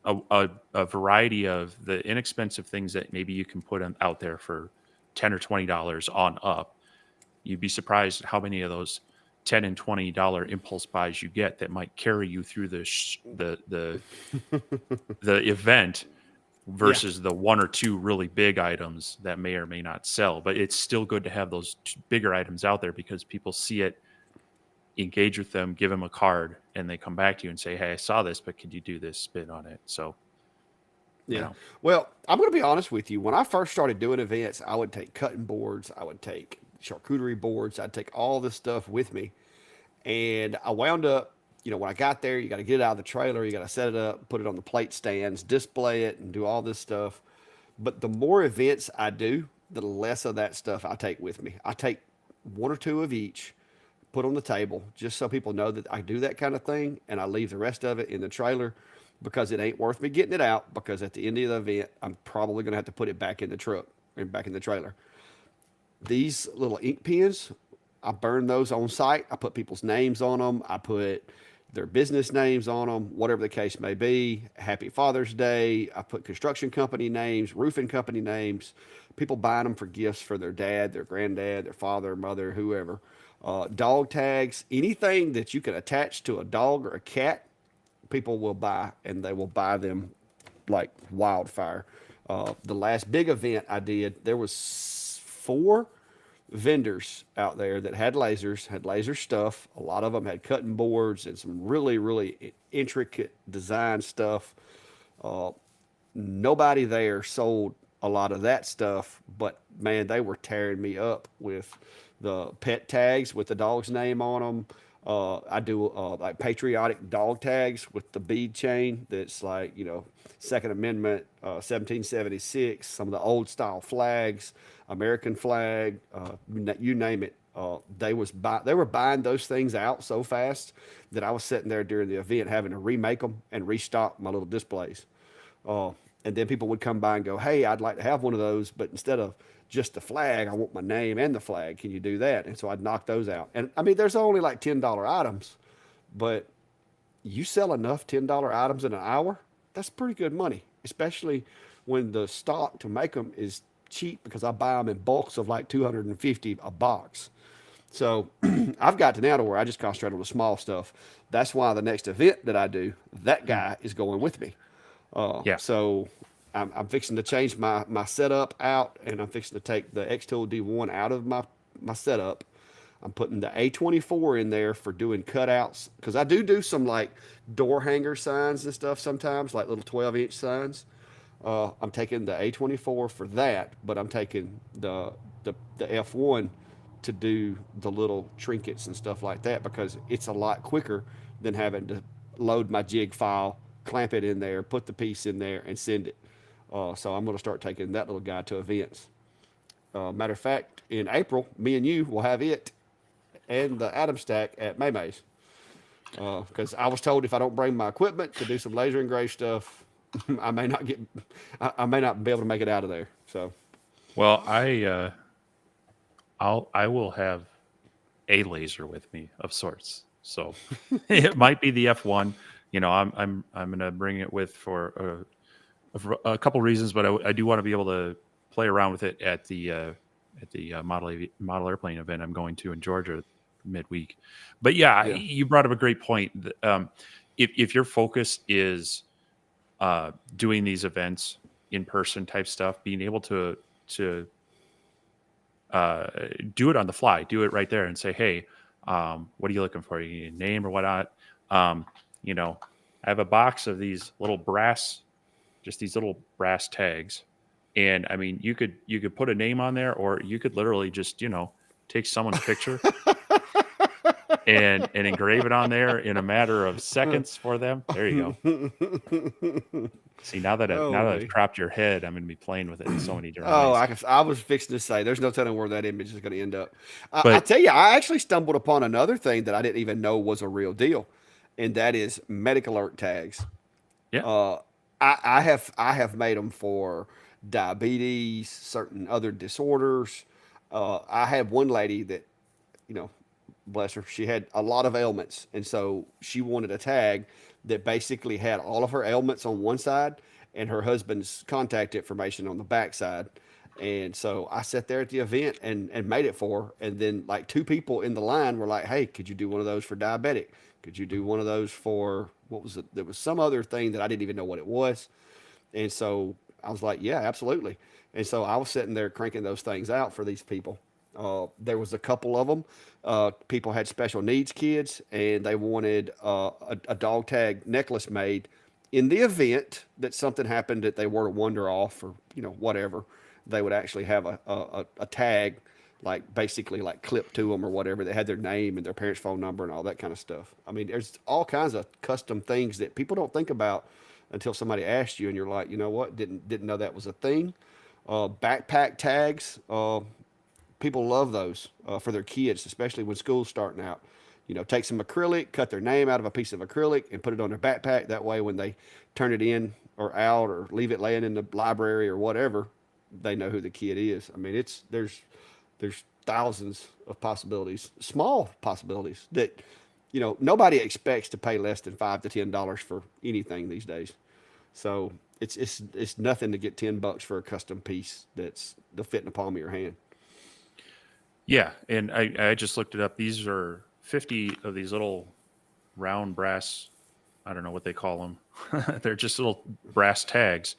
a variety of the inexpensive things that maybe you can put out there for $10 or $20 on up. You'd be surprised how many of those $10 and $20 impulse buys you get that might carry you through the event Yeah. versus the one or two really big items that may or may not sell. But it's still good to have those bigger items out there because people see it, engage with them, give them a card, and they come back to you and say, "Hey, I saw this, but could you do this spin on it?" So, you Yeah. know, Well, I'm going to be honest with you. When I first started doing events, I would take cutting boards, I would take charcuterie boards, I'd take all this stuff with me. And I wound up, when I got there, you got to get it out of the trailer, you got to set it up, put it on the plate stands, display it, and do all this stuff. But the more events I do, the less of that stuff I take with me. I take one or two of each, put on the table, just so people know that I do that kind of thing, and I leave the rest of it in the trailer because it ain't worth me getting it out. Because at the end of the event, I'm probably going to have to put it back in the truck and back in the trailer. These little ink pens, I burn those on site. I put people's names on them. I put their business names on them, whatever the case may be. Happy Father's Day. I put construction company names, roofing company names. People buying them for gifts for their dad, their granddad, their father, mother, whoever. Dog tags, anything that you can attach to a dog or a cat, people will buy, and they will buy them like wildfire. The last big event I did, there was four vendors out there that had laser stuff. A lot of them had cutting boards and some really, really intricate design stuff. Uh, Nobody there sold a lot of that stuff, but man, they were tearing me up with the pet tags with the dog's name on them. I do like patriotic dog tags with the bead chain that's like, Second Amendment, 1776, some of the old style flags, American flag, you name it. They were buying those things out so fast that I was sitting there during the event having to remake them and restock my little displays. Uh, and then people would come by and go, "Hey, I'd like to have one of those, but instead of just the flag, I want my name and the flag. Can you do that?" And so I'd knock those out. And I mean, there's only like $10 items, but you sell enough $10 items in an hour, that's pretty good money, especially when the stock to make them is cheap because I buy them in bulks of like 250 a box. So I've got to now to where I just concentrate on the small stuff. That's why the next event that I do, that guy is going with me. yeah, So I'm fixing to change my setup out, and I'm fixing to take the X-Tool D1 out of my setup. I'm putting the A24 in there for doing cutouts because I do some like door hanger signs and stuff sometimes, like little 12-inch signs. I'm taking the A24 for that, but I'm taking the F1 to do the little trinkets and stuff like that because it's a lot quicker than having to load my jig file, clamp it in there, put the piece in there, and send it. So I'm going to start taking that little guy to events. Matter of fact, in April, me and you will have it and the Atom Stack at Maymay's. Because I was told if I don't bring my equipment to do some laser engrave stuff, I may not get, I may not be able to make it out of there. So well, I will have a laser with me of sorts. So it might be the F1. I'm going to bring it with for a couple reasons, but I do want to be able to play around with it at the model airplane event I'm going to in Georgia midweek. But yeah, Yeah. you brought up a great point. If your focus is doing these events in person type stuff, being able to uh, do it on the fly, do it right there, and say, hey, what are you looking for? You need a name or whatnot? Um, you know, I have a box of these little brass, just these little brass tags, and I mean, you could put a name on there, or you could literally just take someone's picture and engrave it on there in a matter of seconds for them. There you go. See, Oh, now that I've me. cropped your head, I'm going to be playing with it in so many different Oh, ways. I was fixing to say, there's no telling where that image is going to end up. I But tell you, I actually stumbled upon another thing that I didn't even know was a real deal, and that is medical alert tags. yeah, Uh, I have made them for diabetes, certain other disorders. I had one lady that, you know, bless her, she had a lot of ailments, and so she wanted a tag that basically had all of her ailments on one side and her husband's contact information on the back side. And so I sat there at the event and made it for her. And then like two people in the line were like, "Hey, could you do one of those for diabetic? Could you do one of those for what was it? There was some other thing that I didn't even know what it was." And so I was like, "Yeah, absolutely." And so I was sitting there cranking those things out for these people. There was a couple of them. People had special needs kids, and they wanted a dog tag necklace made in the event that something happened that they were to wander off or whatever. They would actually have a tag like basically like clipped to them or whatever. They had their name and their parents' phone number and all that kind of stuff. I mean, there's all kinds of custom things that people don't think about until somebody asks you, and you're like, you know what? Didn't know that was a thing. Backpack tags. People love those for their kids, especially when school's starting out. Take some acrylic, cut their name out of a piece of acrylic, and put it on their backpack. That way, when they turn it in or out or leave it laying in the library or whatever, they know who the kid is. I mean, there's thousands of possibilities, small possibilities that nobody expects to pay less than $5 to $10 for anything these days. So it's nothing to get $10 for a custom piece that's the fit in the palm of your hand. yeah, and I just looked it up. These are 50 of these little round brass. I don't know what they call them. They're just little brass tags.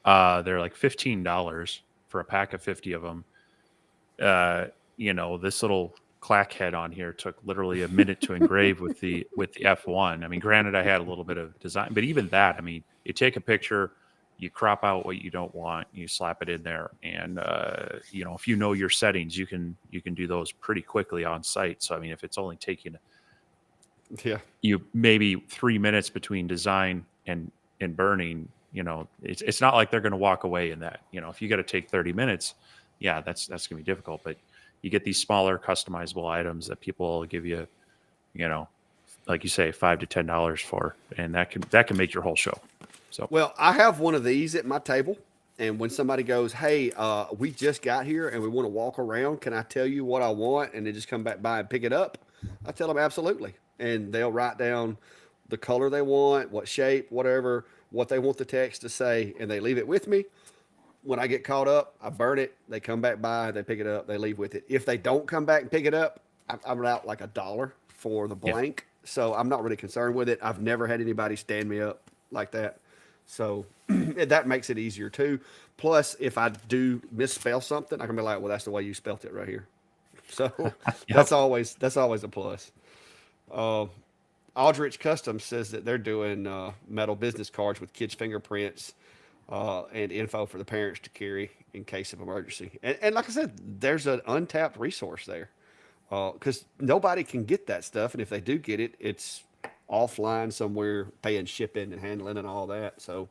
They're like $15 for a pack of 50 of them. uh, this little clack head on here took literally a minute to engrave with the F1. I mean, granted, I had a little bit of design, but even that, I mean, you take a picture, you crop out what you don't want, you slap it in there, and if you know your settings, you can do those pretty quickly on site. So I mean, if it's only taking Yeah. you maybe 3 minutes between design and burning, it's not like they're going to walk away in that. If you got to take 30 minutes, yeah, that's going to be difficult. But you get these smaller customizable items that people will give you, you know, like you say, $5 to $10 for, and that can make your whole show. So Well, I have one of these at my table, and when somebody goes, "Hey, we just got here and we want to walk around. Can I tell you what I want?" and they just come back by and pick it up, I tell them absolutely, and they'll write down the color they want, what shape, whatever, what they want the text to say, and they leave it with me. When I get caught up, I burn it. They come back by, they pick it up, they leave with it. If they don't come back and pick it up, I'm out like $1 for the yeah, blank. So I'm not really concerned with it. I've never had anybody stand me up like that. So that makes it easier too. Plus, if I do misspell something, I can be like, "Well, that's the way you spelt it right here." So yep, that's always a plus. Uh, Aldrich Customs says that they're doing metal business cards with kids' fingerprints and info for the parents to carry in case of emergency. And like I said, there's an untapped resource there because nobody can get that stuff, and if they do get it, it's offline somewhere, paying shipping and handling and all that. So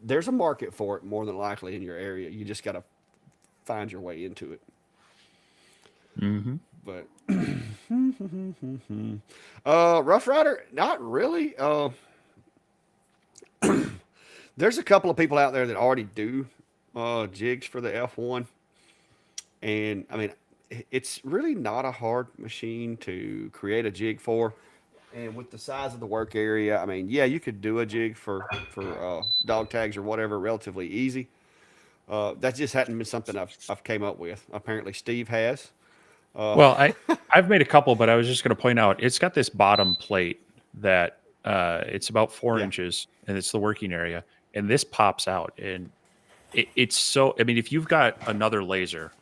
there's a market for it more than likely in your area. You just got to find your way into it. hmm But Rough Rider, not really. There's a couple of people out there that already do jigs for the F1, and I mean, it's really not a hard machine to create a jig for. And with the size of the work area, I mean, yeah, you could do a jig for dog tags or whatever relatively easy. That just hadn't been something I've came up with. Apparently, Steve has. Well, I've made a couple, but I was just going to point out it's got this bottom plate that it's about four Yeah, inches, and it's the working area, and this pops out, and it's so. I mean, if you've got another laser,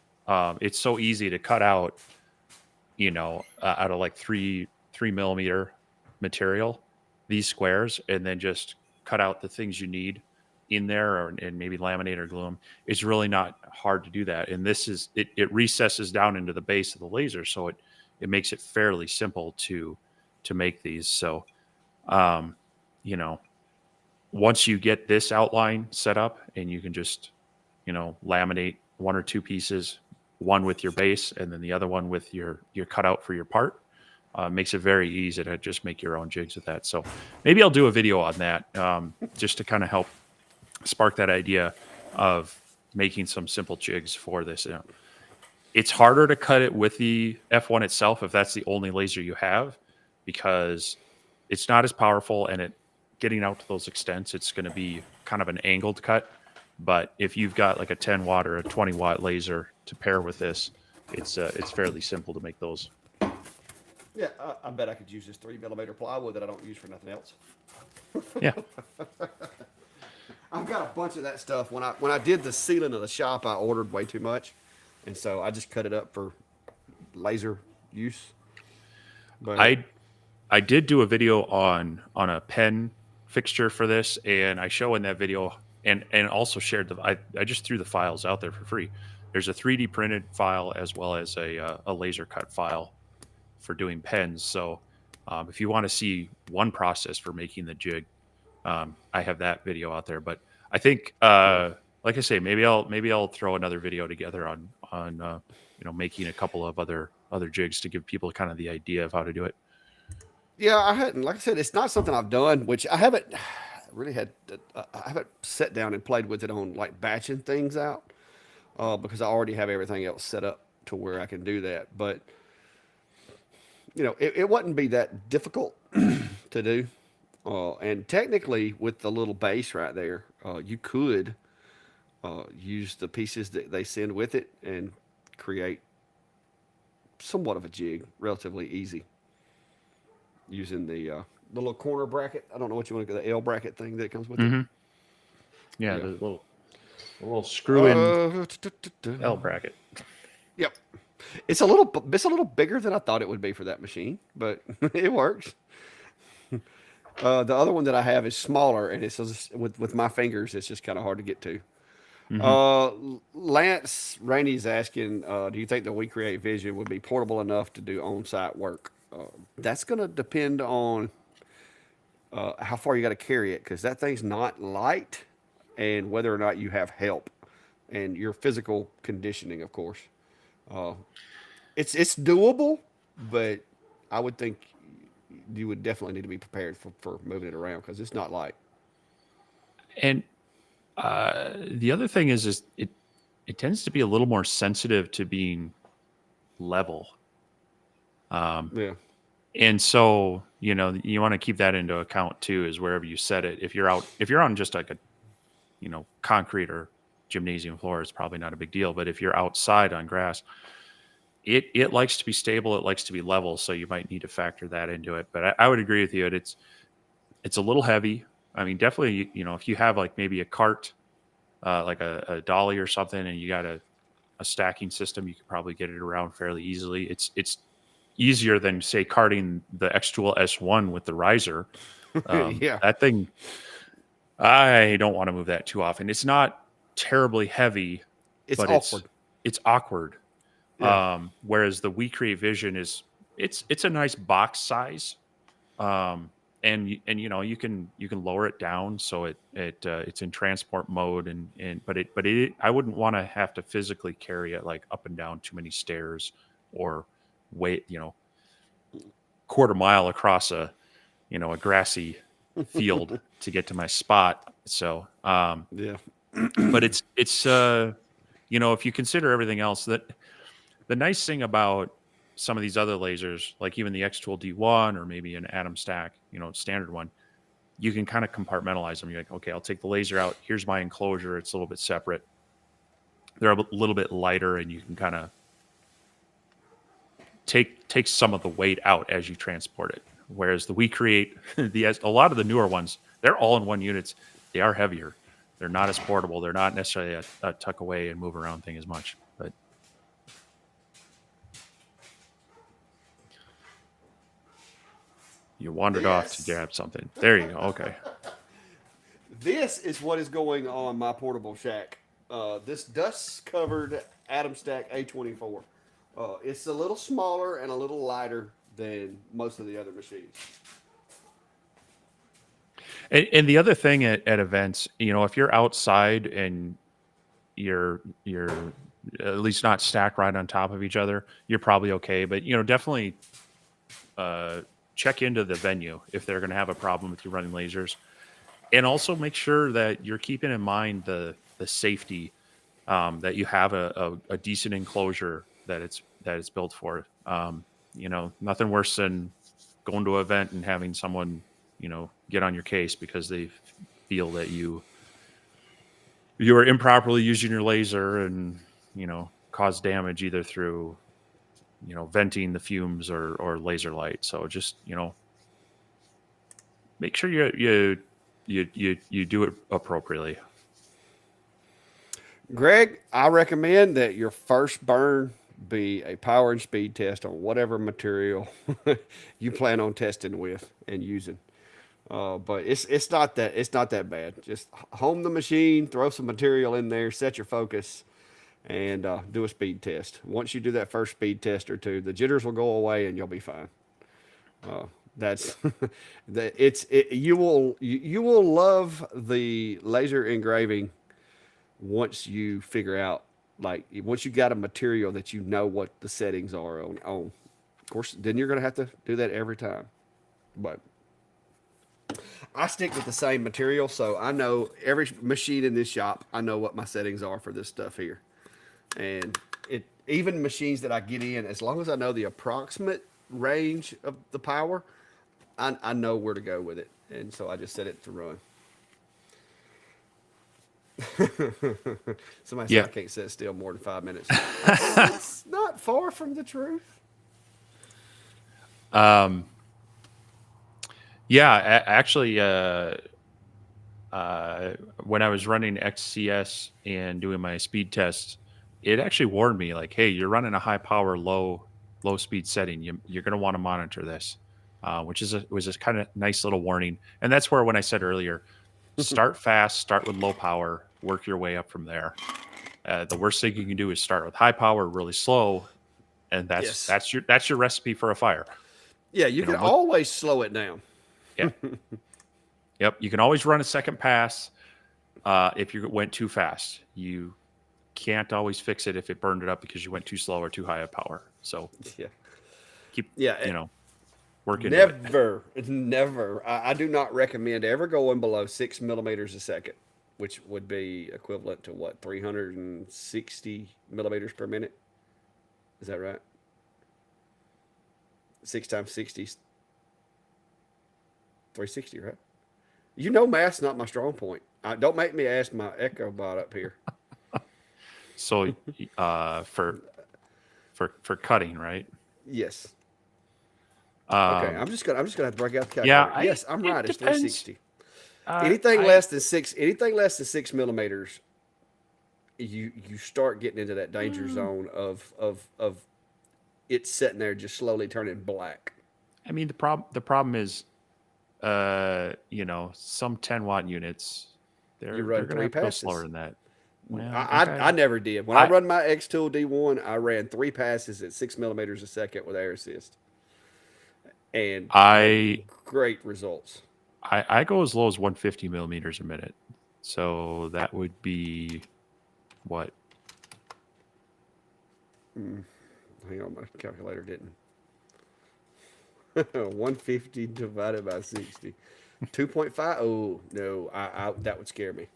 it's so easy to cut out, out of like 3 millimeter material, these squares, and then just cut out the things you need in there, and maybe laminate or glue them. It's really not hard to do that. And this is it recesses down into the base of the laser, so it makes it fairly simple to make these. So, um, you know, once you get this outline set up, and you can just laminate one or two pieces, one with your base and then the other one with your cutout for your part. Makes it very easy to just make your own jigs with that. So maybe I'll do a video on that, just to kind of help spark that idea of making some simple jigs for this. It's harder to cut it with the F1 itself if that's the only laser you have, because it's not as powerful, and getting out to those extents, it's going to be kind of an angled cut. But if you've got like a 10 watt or a 20 watt laser to pair with this, it's fairly simple to make those. yeah. I bet I could use this 3 millimeter plywood that I don't use for nothing else. Yeah. I've got a bunch of that stuff. When I did the ceiling of the shop, I ordered way too much, and so I just cut it up for laser use. But I did do a video on a pen fixture for this, and I show in that video, and also shared I just threw the files out there for free. There's a 3D printed file as well as a laser cut file for doing pens. So if you want to see one process for making the jig, I have that video out there. But I think, like I say, maybe I'll throw another video together on making a couple of other jigs to give people kind of the idea of how to do it. yeah, I hadn't. Like I said, it's not something I've done, which I haven't really had. I haven't sat down and played with it on like batching things out, because I already have everything else set up to where I can do that. But it wouldn't be that difficult to do. And technically, with the little base right there, you could use the pieces that they send with it and create somewhat of a jig, relatively easy, using the little corner bracket. I don't know what you want to call the L bracket thing that comes with it. Mm-hmm. Yeah, Yeah. the little screw in L Uh, bracket. yep. It's a little bigger than I thought it would be for that machine, but it works. The other one that I have is smaller, and it's just, with my fingers, it's just kind of hard to get to. Mm-hmm. Lance Rainey's asking, do you think the We Create Vision would be portable enough to do on-site work? That's going to depend on how far you got to carry it, because that thing's not light, and whether or not you have help, and your physical conditioning, of course. Uh, it's doable, but I would think you would definitely need to be prepared for moving it around, because it's not light. And the other thing is it tends to be a little more sensitive to being level. Yeah. And so, you want to keep that into account too, is wherever you set it. If you're on just like a, concrete or gymnasium floor, it's probably not a big deal. But if you're outside on grass, it likes to be stable. It likes to be level. So you might need to factor that into it. But I would agree with you. It's a little heavy. I mean, definitely, if you have like maybe a cart, like a dolly or something, and you got a stacking system, you could probably get it around fairly easily. It's easier than, say, carting the X-Tool S1 with the riser. Yeah. That thing, I don't want to move that too often. It's not terribly heavy, It's but awkward. it's awkward. Yeah. Whereas the We Create Vision it's a nice box size. And you can lower it down so it's in transport mode, but I wouldn't want to have to physically carry it like up and down too many stairs, or wait quarter mile across a grassy field to get to my spot. So Yeah. but it's if you consider everything else, that the nice thing about some of these other lasers, like even the X-Tool D1 or maybe an Atom Stack, standard one, you can kind of compartmentalize them. You're like, okay, I'll take the laser out. Here's my enclosure. It's a little bit separate. they're a little bit lighter, and you can kind of take some of the weight out as you transport it. Whereas the We Create, a lot of the newer ones, they're all in one units. They are heavier. They're not as portable. They're not necessarily a tuck away and move around thing as much. But you wandered off to grab something. There you go. Okay. This is what is going on my portable shack. This dust-covered Atom Stack A24. It's a little smaller and a little lighter than most of the other machines. And the other thing at events, if you're outside and you're at least not stacked right on top of each other, you're probably okay. But definitely check into the venue if they're going to have a problem with you running lasers, and also make sure that you're keeping in mind the safety, that you have a decent enclosure that it's built for. Nothing worse than going to an event and having someone get on your case because they feel that you are improperly using your laser and cause damage either through venting the fumes or laser light. So just make sure you do it appropriately. Greg, I recommend that your first burn be a power and speed test on whatever material you plan on testing with and using. But it's not that bad. Just home the machine, throw some material in there, set your focus, and do a speed test. Once you do that first speed test or two, the jitters will go away and you'll be fine. That's you will love the laser engraving once you figure out, like, once you got a material that you know what the settings are on. Of course, then you're gonna have to do that every time. But I stick with the same material, so I know every machine in this shop. I know what my settings are for this stuff here, and even machines that I get in, as long as I know the approximate range of the power, I know where to go with it, and so I just set it to run. Somebody said I can't sit still more than 5 minutes. That's not far from the truth. Actually, when I was running XCS and doing my speed tests, it actually warned me, like, hey, you're running a high power, low speed setting. You're going to want to monitor this, which was a kind of nice little warning. And that's where, when I said earlier, start fast, start with low power, work your way up from there. The worst thing you can do is start with high power, really slow, and that's your recipe for a fire. Yeah, you can always slow it down. Yeah. Yep. You can always run a second pass if you went too fast. You can't always fix it if it burned it up because you went too slow or too high of power. So keep working. Never. I do not recommend ever going below 6 millimeters a second, which would be equivalent to what, 360 millimeters per minute. Is that right? 6 times 60, 360, right? Math's not my strong point. Don't make me ask my Echo bot up here. So, for cutting, right? Yes. Okay, I'm just gonna have to break out the calculator. Yes, I'm right. It's 360. Anything less than 6 millimeters, you start getting into that danger zone of it sitting there just slowly turning black. I mean, the problem is, some 10-watt units, they're going to go slower than that. Well, I never did. When I run my X-Tool D1, I ran 3 passes at 6 millimeters a second with air assist, and great results. I go as low as 150 millimeters a minute, so that would be what? Hang on, my calculator didn't. 150 divided by 60. 2.5. Oh, no. I that would scare me.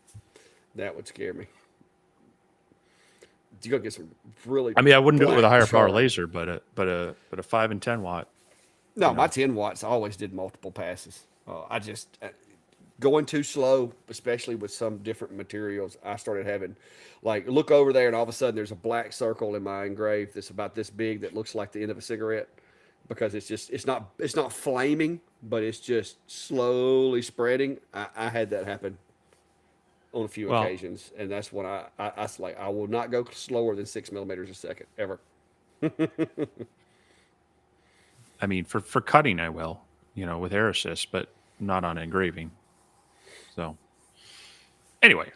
That would scare me. You're going to get some really. I mean, I wouldn't do it with a higher power laser, but a 5 and 10 watt. No, my 10 watts always did multiple passes. going too slow, especially with some different materials, I started having, like, look over there, and all of a sudden there's a black circle in my engrave that's about this big that looks like the end of a cigarette, because it's not flaming, but it's just slowly spreading. I had that happen on a few Well, occasions, and that's when I was like, I will not go slower than 6 millimeters a second ever. I mean, for cutting, I will, with air assist, but not on engraving. So anyway,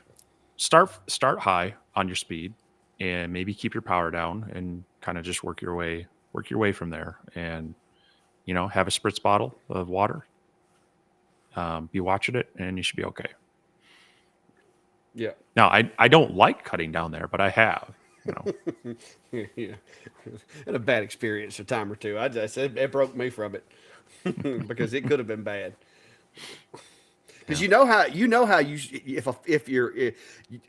start high on your speed, and maybe keep your power down, and kind of just work your way from there, and have a spritz bottle of water. Be watching it, and you should be okay. Yeah. Now, I don't like cutting down there, but I have. Yeah. Had a bad experience a time or two. It broke me from it because it could have been bad. Because Yeah. you if you're if,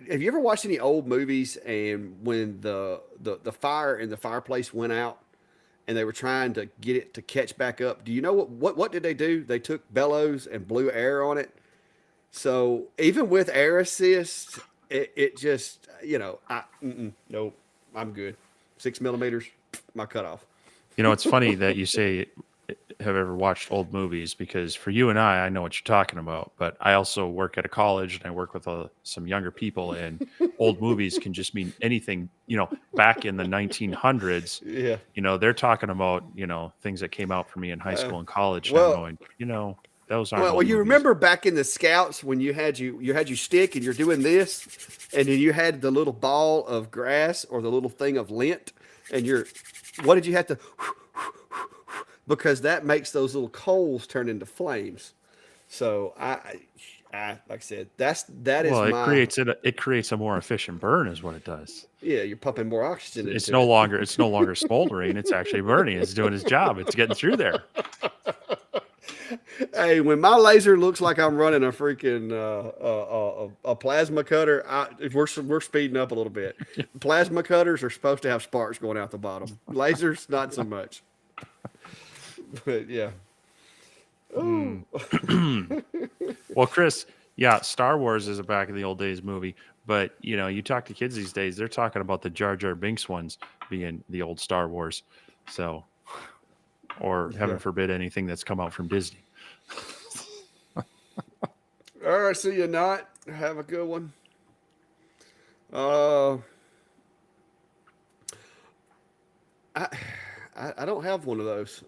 have you ever watched any old movies, and when the fire in the fireplace went out and they were trying to get it to catch back up? Do you know what did they do? They took bellows and blew air on it. So even with air assist, it just nope, I'm good. 6 millimeters, my cutoff. It's funny that you say have ever watched old movies, because for you and I know what you're talking about, but I also work at a college, and I work with some younger people, and old movies can just mean anything. Back in the 1900s, Yeah. they're talking about, things that came out for me in high school and college. And I'm Well, going, those aren't well, old you movies. remember back in the scouts when you had your stick and you're doing this, and then you had the little ball of grass or the little thing of lint, and what did you have to? Because that makes those little coals turn into flames. So like I said, that is Well, it my creates it creates a more efficient burn, is what it does. yeah. You're pumping more oxygen It's into no it. longer it's no longer smoldering. It's actually burning. It's doing its job. It's getting through there. Hey, when my laser looks like I'm running a freaking a plasma cutter, if we're speeding up a little bit. Plasma cutters are supposed to have sparks going out the bottom. Lasers, not so much. But yeah. Oh, Mm. Well, Chris, yeah, Star Wars is a back in the old days movie, but you talk to kids these days, they're talking about the Jar Jar Binks ones being the old Star Wars. So, or heaven yeah. forbid, anything that's come out from Disney. All right. See you not. Have a good one. Uh, I I don't have one of those.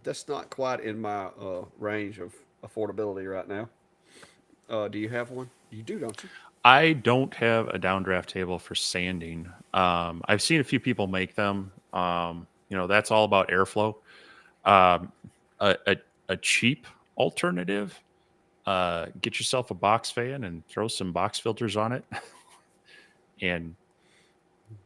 That's not quite in my range of affordability right now. Do you have one? You do, don't you? I don't have a downdraft table for sanding. I've seen a few people make them. That's all about airflow. Um, a cheap alternative, get yourself a box fan and throw some box filters on it, and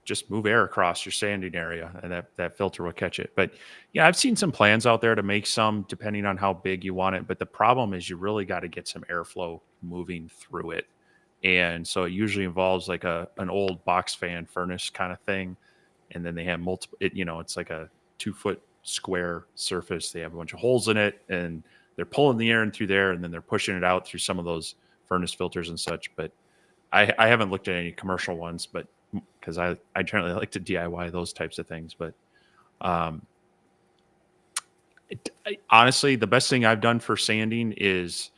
just move air across your sanding area, and that filter will catch it. But yeah, I've seen some plans out there to make some depending on how big you want it. But the problem is you really got to get some airflow moving through it. And so it usually involves like an old box fan furnace kind of thing. And then they have multiple, it's like a 2 foot square surface. They have a bunch of holes in it, and they're pulling the air in through there, and then they're pushing it out through some of those furnace filters and such. But I haven't looked at any commercial ones, but because I generally like to DIY those types of things. But um, honestly, the best thing I've done for sanding is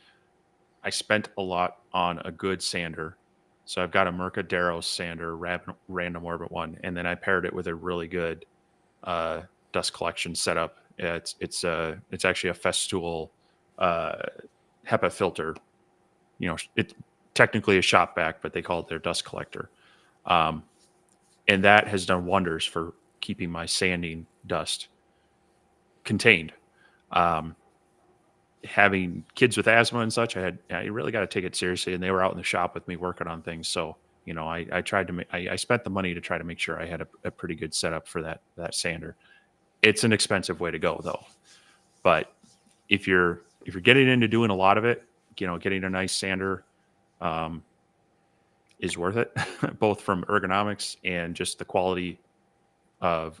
I spent a lot on a good sander. So I've got a Mercadero sander, random orbit one, and then I paired it with a really good dust collection setup. It's actually a Festool uh, HEPA filter. It's technically a shop vac, but they call it their dust collector. Um, and that has done wonders for keeping my sanding dust contained. Um, Having kids with asthma and such, I really got to take it seriously, and they were out in the shop with me working on things. So I tried to I spent the money to try to make sure I had a pretty good setup for that sander. It's an expensive way to go though, but if you're getting into doing a lot of it, getting a nice sander um, is worth it, both from ergonomics and just the quality of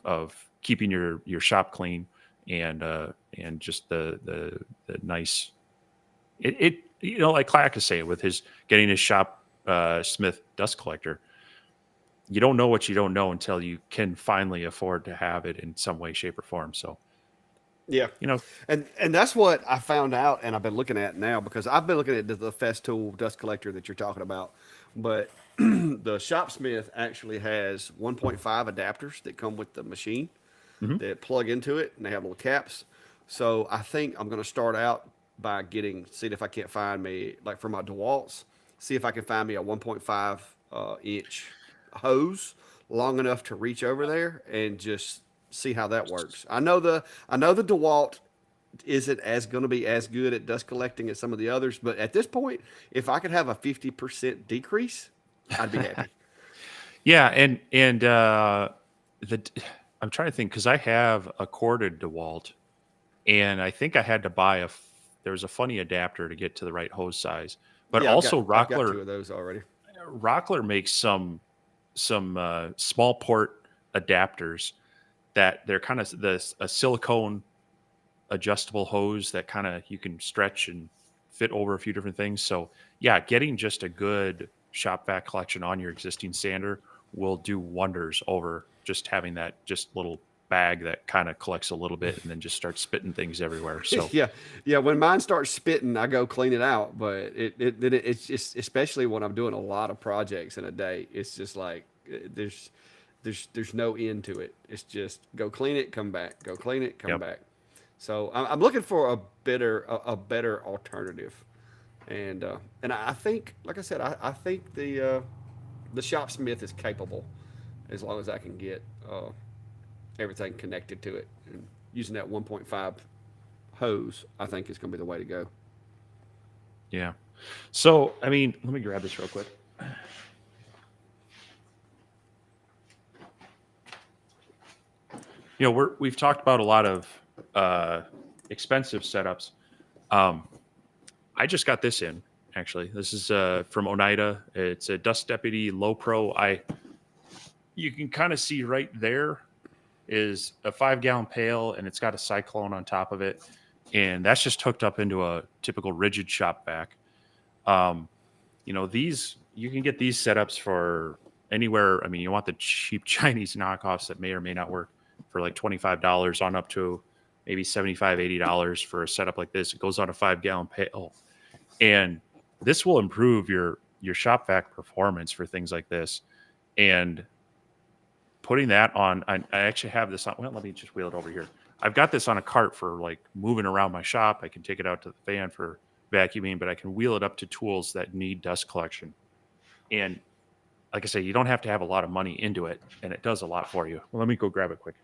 keeping your shop clean, and just the nice. It like Clack is saying with his getting his shop Smith dust collector, you don't know what you don't know until you can finally afford to have it in some way, shape, or form. So, Yeah. you know, And that's what I found out, and I've been looking at now because I've been looking at the Festool dust collector that you're talking about, but the Shopsmith actually has 1.5 adapters that come with the machine mhm. that plug into it, and they have little caps. So I think I'm going to start out by see if I can't find me, like for my DeWalt's, see if I can find me a 1.5 inch hose long enough to reach over there and just see how that works. I know the DeWalt isn't as going to be as good at dust collecting as some of the others, but at this point, if I could have a 50% decrease, I'd be happy. Yeah, and the I'm trying to think because I have a corded DeWalt, and I think I had to buy there was a funny adapter to get to the right hose size, but Yeah, also I've got two of those already. Rockler makes some small port adapters that they're kind of a silicone adjustable hose that kind of you can stretch and fit over a few different things. So yeah, getting just a good shop vac collection on your existing sander will do wonders over just having that just little bag that kind of collects a little bit and then just starts spitting things everywhere. So Yeah, yeah. When mine starts spitting, I go clean it out. But it's just, especially when I'm doing a lot of projects in a day, it's just like there's no end to it. It's just go clean it, come back, go clean it, come yep. back. So I'm looking for a better alternative, and I think, like I said, I think the Shopsmith is capable, as long as I can get everything connected to it and using that 1.5 hose, I think is going to be the way to go. Yeah. So I mean, let me grab this real quick. We've talked about a lot of expensive setups. Um, I just got this in actually. This is from Oneida. It's a Dust Deputy Low Pro. You can kind of see right there is a 5-gallon pail, and it's got a cyclone on top of it, and that's just hooked up into a typical rigid shop vac. Um, these you can get these setups for anywhere. I mean, you want the cheap Chinese knockoffs that may or may not work for like $25 on up to maybe $75, $80 for a setup like this. It goes on a 5-gallon pail, and this will improve your shop vac performance for things like this. And putting that on, I actually have this on. Well, let me just wheel it over here. I've got this on a cart for like moving around my shop. I can take it out to the fan for vacuuming, but I can wheel it up to tools that need dust collection. And like I say, you don't have to have a lot of money into it, and it does a lot for you. Well, let me go grab it quick.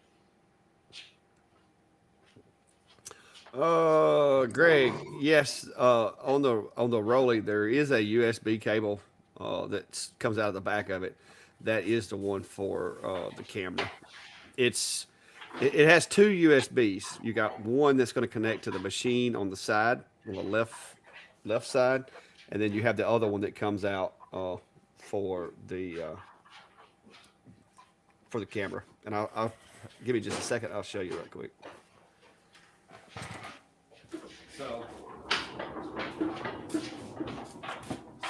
Greg, yes, on the Rolly there is a USB cable that comes out of the back of it. That is the one for the camera. It's it has two USBs. You got one that's going to connect to the machine on the side, on the left side, and then you have the other one that comes out for the camera. And I'll give me just a second. I'll show you right quick. So,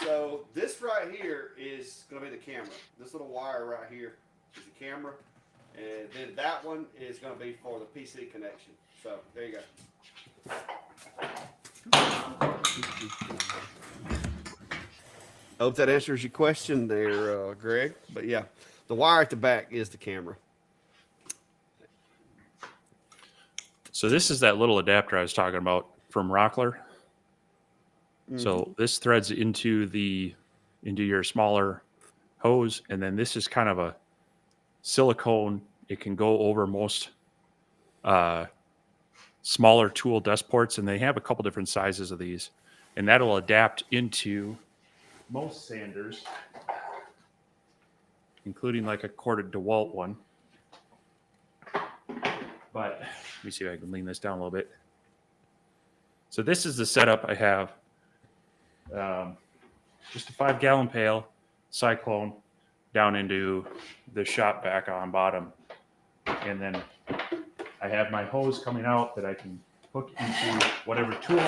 so this right here is going to be the camera. This little wire right here is the camera, and then that one is going to be for the PC connection. So there you go. Hope that answers your question there, Greg. But yeah, the wire at the back is the camera. So this is that little adapter I was talking about from Rockler. So this threads into your smaller hose, and then this is kind of a silicone. It can go over most smaller tool dust ports, and they have a couple different sizes of these, and that'll adapt into most sanders, including like a corded DeWalt one. But let me see if I can lean this down a little bit. So this is the setup I have. Just a 5-gallon pail, cyclone down into the shop vac on bottom. And then I have my hose coming out that I can hook into whatever tool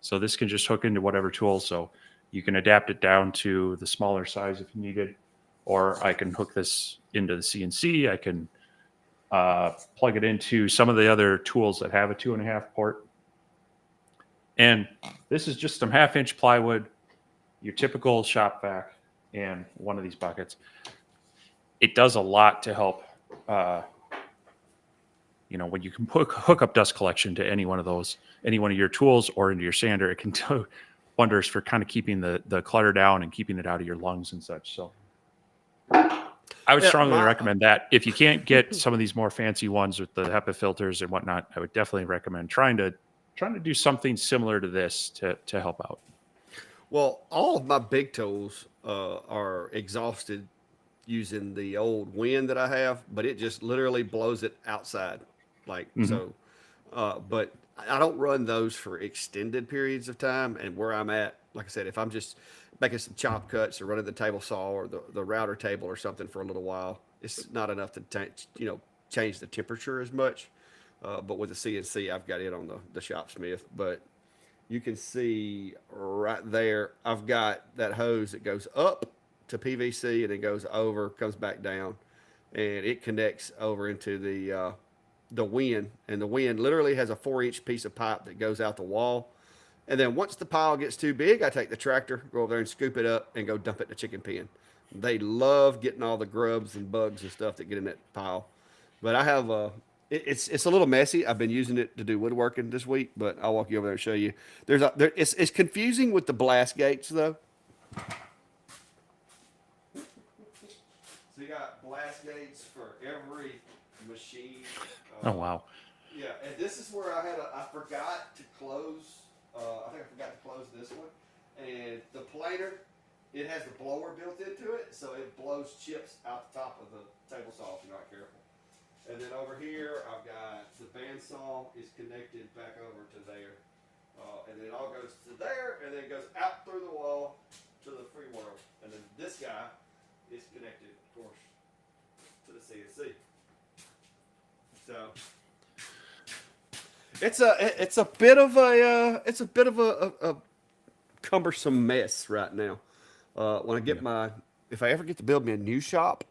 So this can just hook into whatever tool. So you can adapt it down to the smaller size if needed, or I can hook this into the CNC. I can plug it into some of the other tools that have a 2.5 port. And this is just some 1/2-inch plywood, your typical shop vac, and one of these buckets. It does a lot to help, when you can hook up dust collection to any one of those, any one of your tools or into your sander, it can do wonders for kind of keeping the clutter down and keeping it out of your lungs and such. So I would strongly recommend that. If you can't get some of these more fancy ones with the HEPA filters and whatnot, I would definitely recommend trying to do something similar to this to help out. Well, all of my big tools are exhausted using the old wind that I have, but it just literally blows it outside. Like, so, but I don't run those for extended periods of time. And where I'm at, like I said, if I'm just making some chop cuts or running the table saw or the router table or something for a little while, it's not enough to change the temperature as much. But with the CNC, I've got it on the Shopsmith. But you can see right there, I've got that hose that goes up to PVC and it goes over, comes back down, and it connects over into the wind. And the wind literally has a 4-inch piece of pipe that goes out the wall. And then once the pile gets too big, I take the tractor, go over there and scoop it up and go dump it in the chicken pen. They love getting all the grubs and bugs and stuff that get in that pile. But I have it's a little messy. I've been using it to do woodworking this week, but I'll walk you over there and show you. It's confusing with the blast gates though. So you got blast gates for every machine. Oh wow! Yeah, and this is where I forgot to close. I think I forgot to close this one, and the planer, it has the blower built into it, so it blows chips out the top of the table saw if you're not careful. And then over here, I've got the bandsaw is connected back over to there, and then it all goes to there, and then it goes out through the wall to the free world, and then this guy is connected, of course, to the CNC. So it's a bit of a cumbersome mess right now. When I get if I ever get to build me a new shop,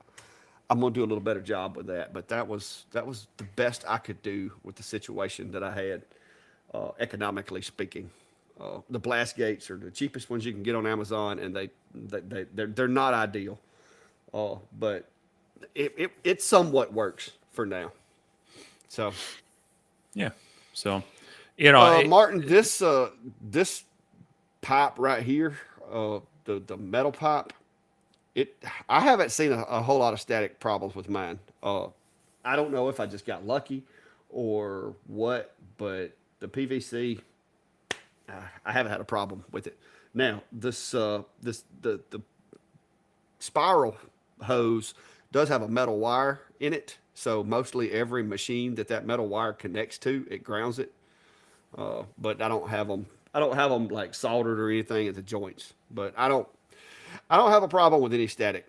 I'm gonna do a little better job with that. But that was the best I could do with the situation that I had, economically speaking. The blast gates are the cheapest ones you can get on Amazon, and they're not ideal, but it somewhat works for now. So yeah, so Martin, this pipe right here, the metal pipe, I haven't seen a whole lot of static problems with mine. I don't know if I just got lucky or what, but the PVC, I haven't had a problem with it. Now the spiral hose does have a metal wire in it, so mostly every machine that metal wire connects to, it grounds it. But I don't have them. Like soldered or anything at the joints. But I don't have a problem with any static.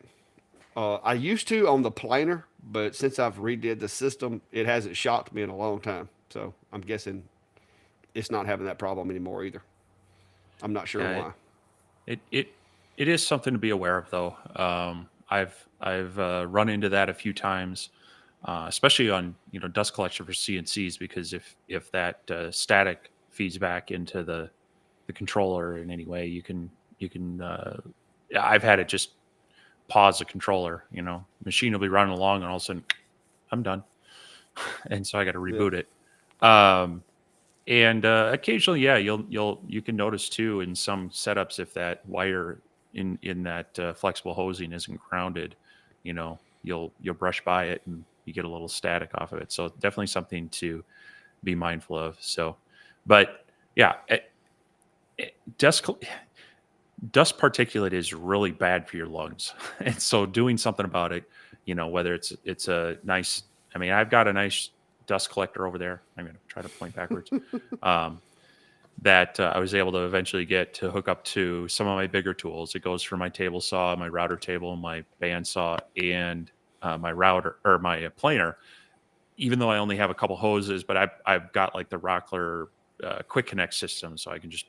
I used to on the planer, but since I've redid the system, it hasn't shocked me in a long time. So I'm guessing it's not having that problem anymore either. I'm not sure why. It is something to be aware of, though. I've run into that a few times, especially on dust collection for CNCs, because if that static feeds back into the controller in any way, you can I've had it just pause the controller. Machine will be running along, and all of a sudden, I'm done, and so I got to reboot it. And occasionally, yeah, you can notice too in some setups if that wire in that flexible hosing isn't grounded, you'll brush by it and you get a little static off of it. So definitely something to be mindful of. So, but yeah, dust particulate is really bad for your lungs, and so doing something about it, whether it's a nice, I've got a nice dust collector over there. I'm going to try to point backwards. That I was able to eventually get to hook up to some of my bigger tools. It goes for my table saw, my router table, my bandsaw, and my router or my planer. Even though I only have a couple hoses, but I've got like the Rockler quick connect system, so I can just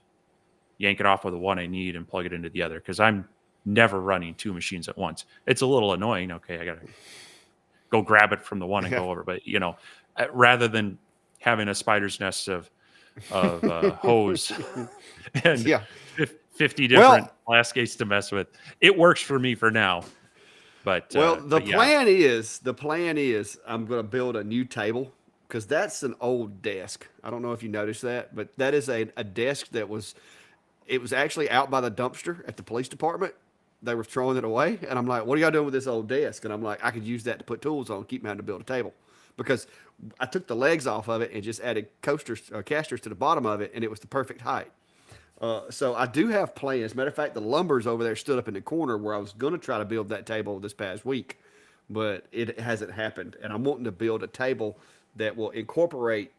yank it off of the one I need and plug it into the other, because I'm never running 2 machines at once. It's a little annoying. Okay, I gotta go grab it from the one and Yeah. go over. But rather than having a spider's nest of hose and Yeah. 50 different Well, glass gates to mess with, it works for me for now. But the yeah, plan is I'm going to build a new table because that's an old desk. I don't know if you noticed that, but that is a desk that was it was actually out by the dumpster at the police department. They were throwing it away, and I'm like, "What are y'all doing with this old desk?" And I'm like, "I could use that to put tools on, keep me having to build a table." Because I took the legs off of it and just added coasters or casters to the bottom of it, and it was the perfect height. So I do have plans. Matter of fact, the lumber's over there stood up in the corner where I was going to try to build that table this past week, but it hasn't happened. And I'm wanting to build a table that will incorporate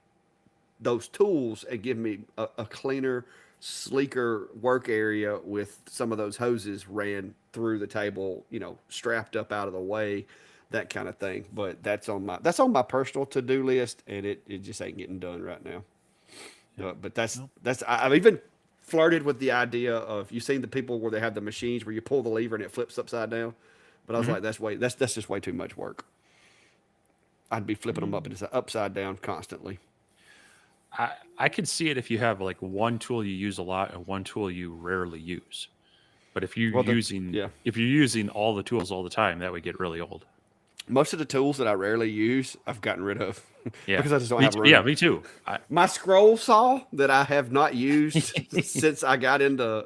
those tools and give me a cleaner, sleeker work area with some of those hoses ran through the table, strapped up out of the way, that kind of thing. But that's on my personal to do list, and it just ain't getting done right now. yeah. But that's Well, that's I've even flirted with the idea of you've seen the people where they have the machines where you pull the lever and it flips upside down. But I was mhm. like, that's just way too much work. I'd be flipping them up and upside down constantly. I could see it if you have like one tool you use a lot and one tool you rarely use. But Well, yeah, if you're using all the tools all the time, that would get really old. most of the tools that I rarely use, I've gotten rid of Yeah. because I just don't have Yeah, room. me too. My scroll saw that I have not used since I got into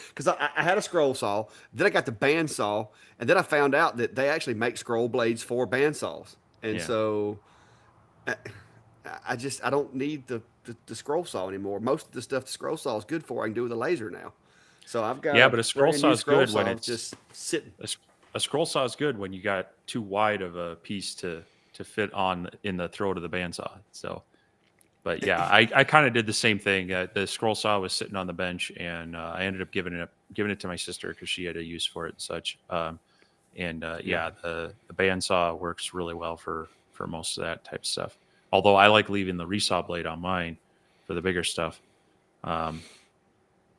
because I had a scroll saw, then I got the bandsaw, and then I found out that they actually make scroll blades for bandsaws, and Yeah. so I, I don't need the scroll saw anymore. Most of the stuff the scroll saw is good for, I can do with a laser now. So I've got Yeah, a but a scroll brand saw new is scroll good when saw it's just sitting. a, s- a scroll saw is good when you got too wide of a piece to fit on in the throat of the bandsaw. So, but yeah, I kind of did the same thing. The scroll saw was sitting on the bench, and I ended up giving it to my sister because she had a use for it and such. And Yeah. yeah, the bandsaw works really well for most of that type of stuff. Although I like leaving the resaw blade on mine for the bigger stuff. Um,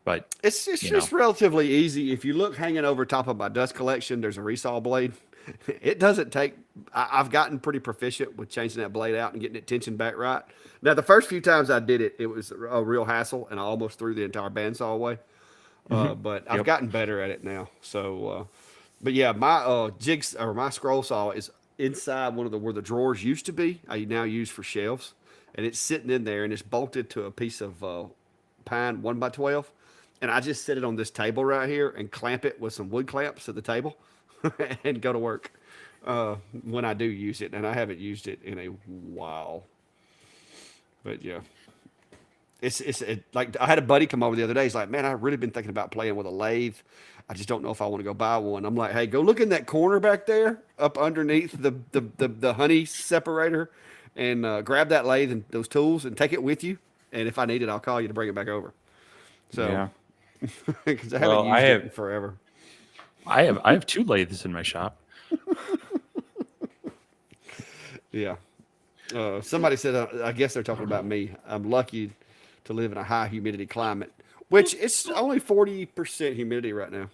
but It's you know, just relatively easy. If you look hanging over top of my dust collection, there's a resaw blade. It doesn't take. I've gotten pretty proficient with changing that blade out and getting it tensioned back right. Now, the first few times I did it, it was a real hassle, and I almost threw the entire bandsaw away. mhm. But I've Yep. gotten better at it now. So, but yeah, my jigs or my scroll saw is inside one of the where the drawers used to be. I now use for shelves, and it's sitting in there, and it's bolted to a piece of pine 1x12, and I just sit it on this table right here and clamp it with some wood clamps to the table, and go to work when I do use it. And I haven't used it in a while, but yeah. Like I had a buddy come over the other day. He's like, "Man, I've really been thinking about playing with a lathe. I just don't know if I want to go buy one." I'm like, "Hey, go look in that corner back there, up underneath the honey separator, and grab that lathe and those tools and take it with you. And if I need it, I'll call you to bring it back over." So, Yeah. because I haven't Well, used it in forever. I have 2 lathes in my shop. Yeah. Somebody said, I guess they're talking about me. I'm lucky to live in a high humidity climate, which it's only 40% humidity right now.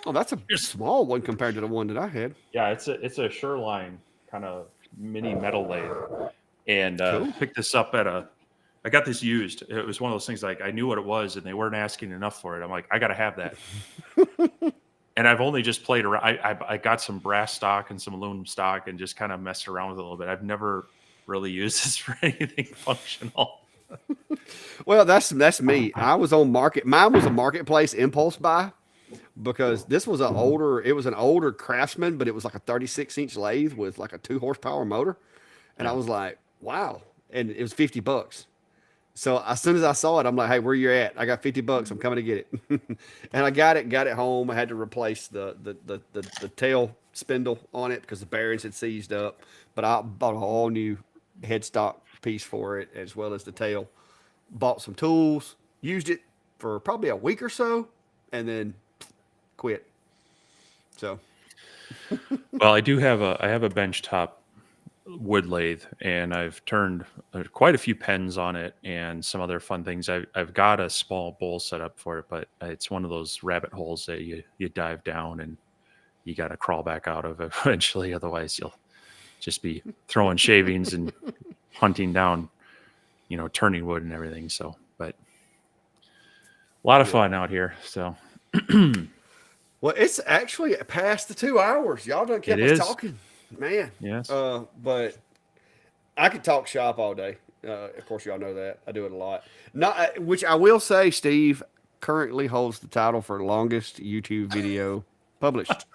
Oh, that's a Here's small one compared to the one that I had. Yeah, it's a Shoreline kind of mini metal lathe, and Cool. picked this up at a. I got this used. It was one of those things like I knew what it was, and they weren't asking enough for it. I'm like, I got to have that. And I've only just played around. I got some brass stock and some aluminum stock, and just kind of messed around with it a little bit. I've never really used this for anything functional. Well, that's me. I was on market. Mine was a marketplace impulse buy because this was an older. It was an older Craftsman, but it was like a 36-inch lathe with like a 2 horsepower motor, and I Yeah, was like, wow. And it was $50. So as soon as I saw it, I'm like, "Hey, where you at? I got $50. I'm coming to get it." And I got it home. I had to replace the tail spindle on it because the bearings had seized up. But I bought a all new headstock piece for it as well as the tail. Bought some tools, used it for probably a week or so, and then quit. So well, I have a bench top wood lathe, and I've turned quite a few pens on it and some other fun things. I've got a small bowl set up for it, but it's one of those rabbit holes that you dive down and you got to crawl back out of eventually. Otherwise, you'll just be throwing shavings and hunting down, turning wood and everything. So, but a lot of fun out here. So Well, it's actually past the 2 hours. Y'all done it kept us is. talking, man. Yes. But I could talk shop all day. Of course, y'all know that I do it a lot. Not, which I will say, Steve currently holds the title for longest YouTube video published.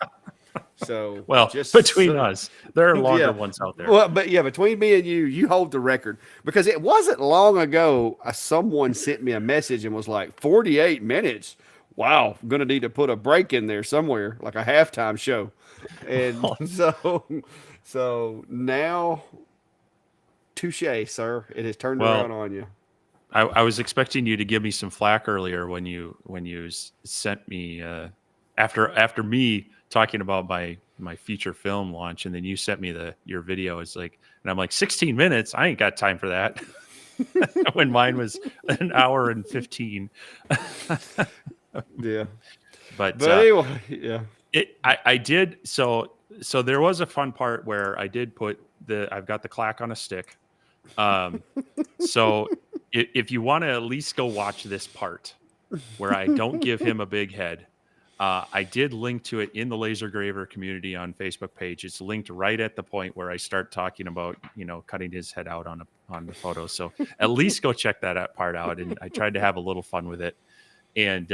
So Well, just between us, there are longer yeah. ones out there. Well, but yeah, between me and you hold the record because it wasn't long ago. Someone sent me a message and was like, 48 minutes. Wow, I'm gonna need to put a break in there somewhere, like a halftime show. And so now, touche, sir. It has turned around Well, on you. I was expecting you to give me some flack earlier when you sent me after me talking about my feature film launch, and then you sent me your video. It's like, and I'm like, 16 minutes. I ain't got time for that. When mine was an hour and 15. Yeah. But But anyway, yeah. I did so there was a fun part where I did put I've got the clack on a stick. So if you want to at least go watch this part where I don't give him a big head, I did link to it in the Laser Graver community on Facebook page. It's linked right at the point where I start talking about, cutting his head out on the photo. So at least go check that part out. And I tried to have a little fun with it. And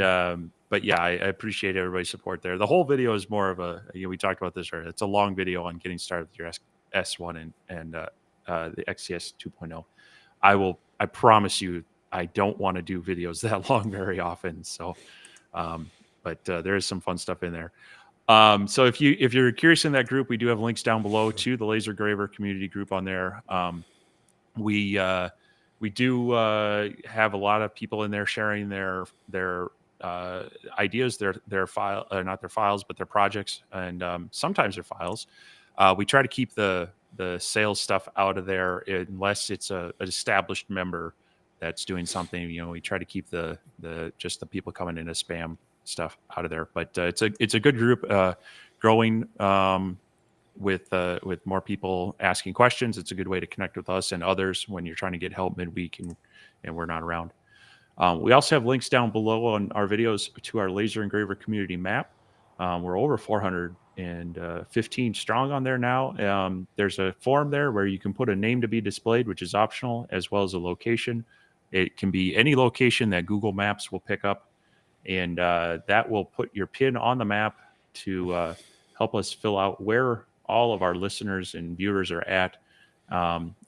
but yeah, I appreciate everybody's support there. The whole video is more of we talked about this earlier. It's a long video on getting started with your S1 and the XCS 2.0. I promise you, I don't want to do videos that long very often. So, but there is some fun stuff in there. So if you're curious in that group, we do have links down below to the Laser Graver community group on there. We do have a lot of people in there sharing their ideas, their file, not their files, but their projects, and sometimes their files. We try to keep the sales stuff out of there unless it's an established member that's doing something. We try to keep the just the people coming in as spam stuff out of there. But it's a good group, growing. With more people asking questions. It's a good way to connect with us and others when you're trying to get help midweek and we're not around. We also have links down below on our videos to our Laser Engraver community map. We're over 415 strong on there now. There's a form there where you can put a name to be displayed, which is optional, as well as a location. It can be any location that Google Maps will pick up, and that will put your pin on the map to help us fill out where all of our listeners and viewers are at.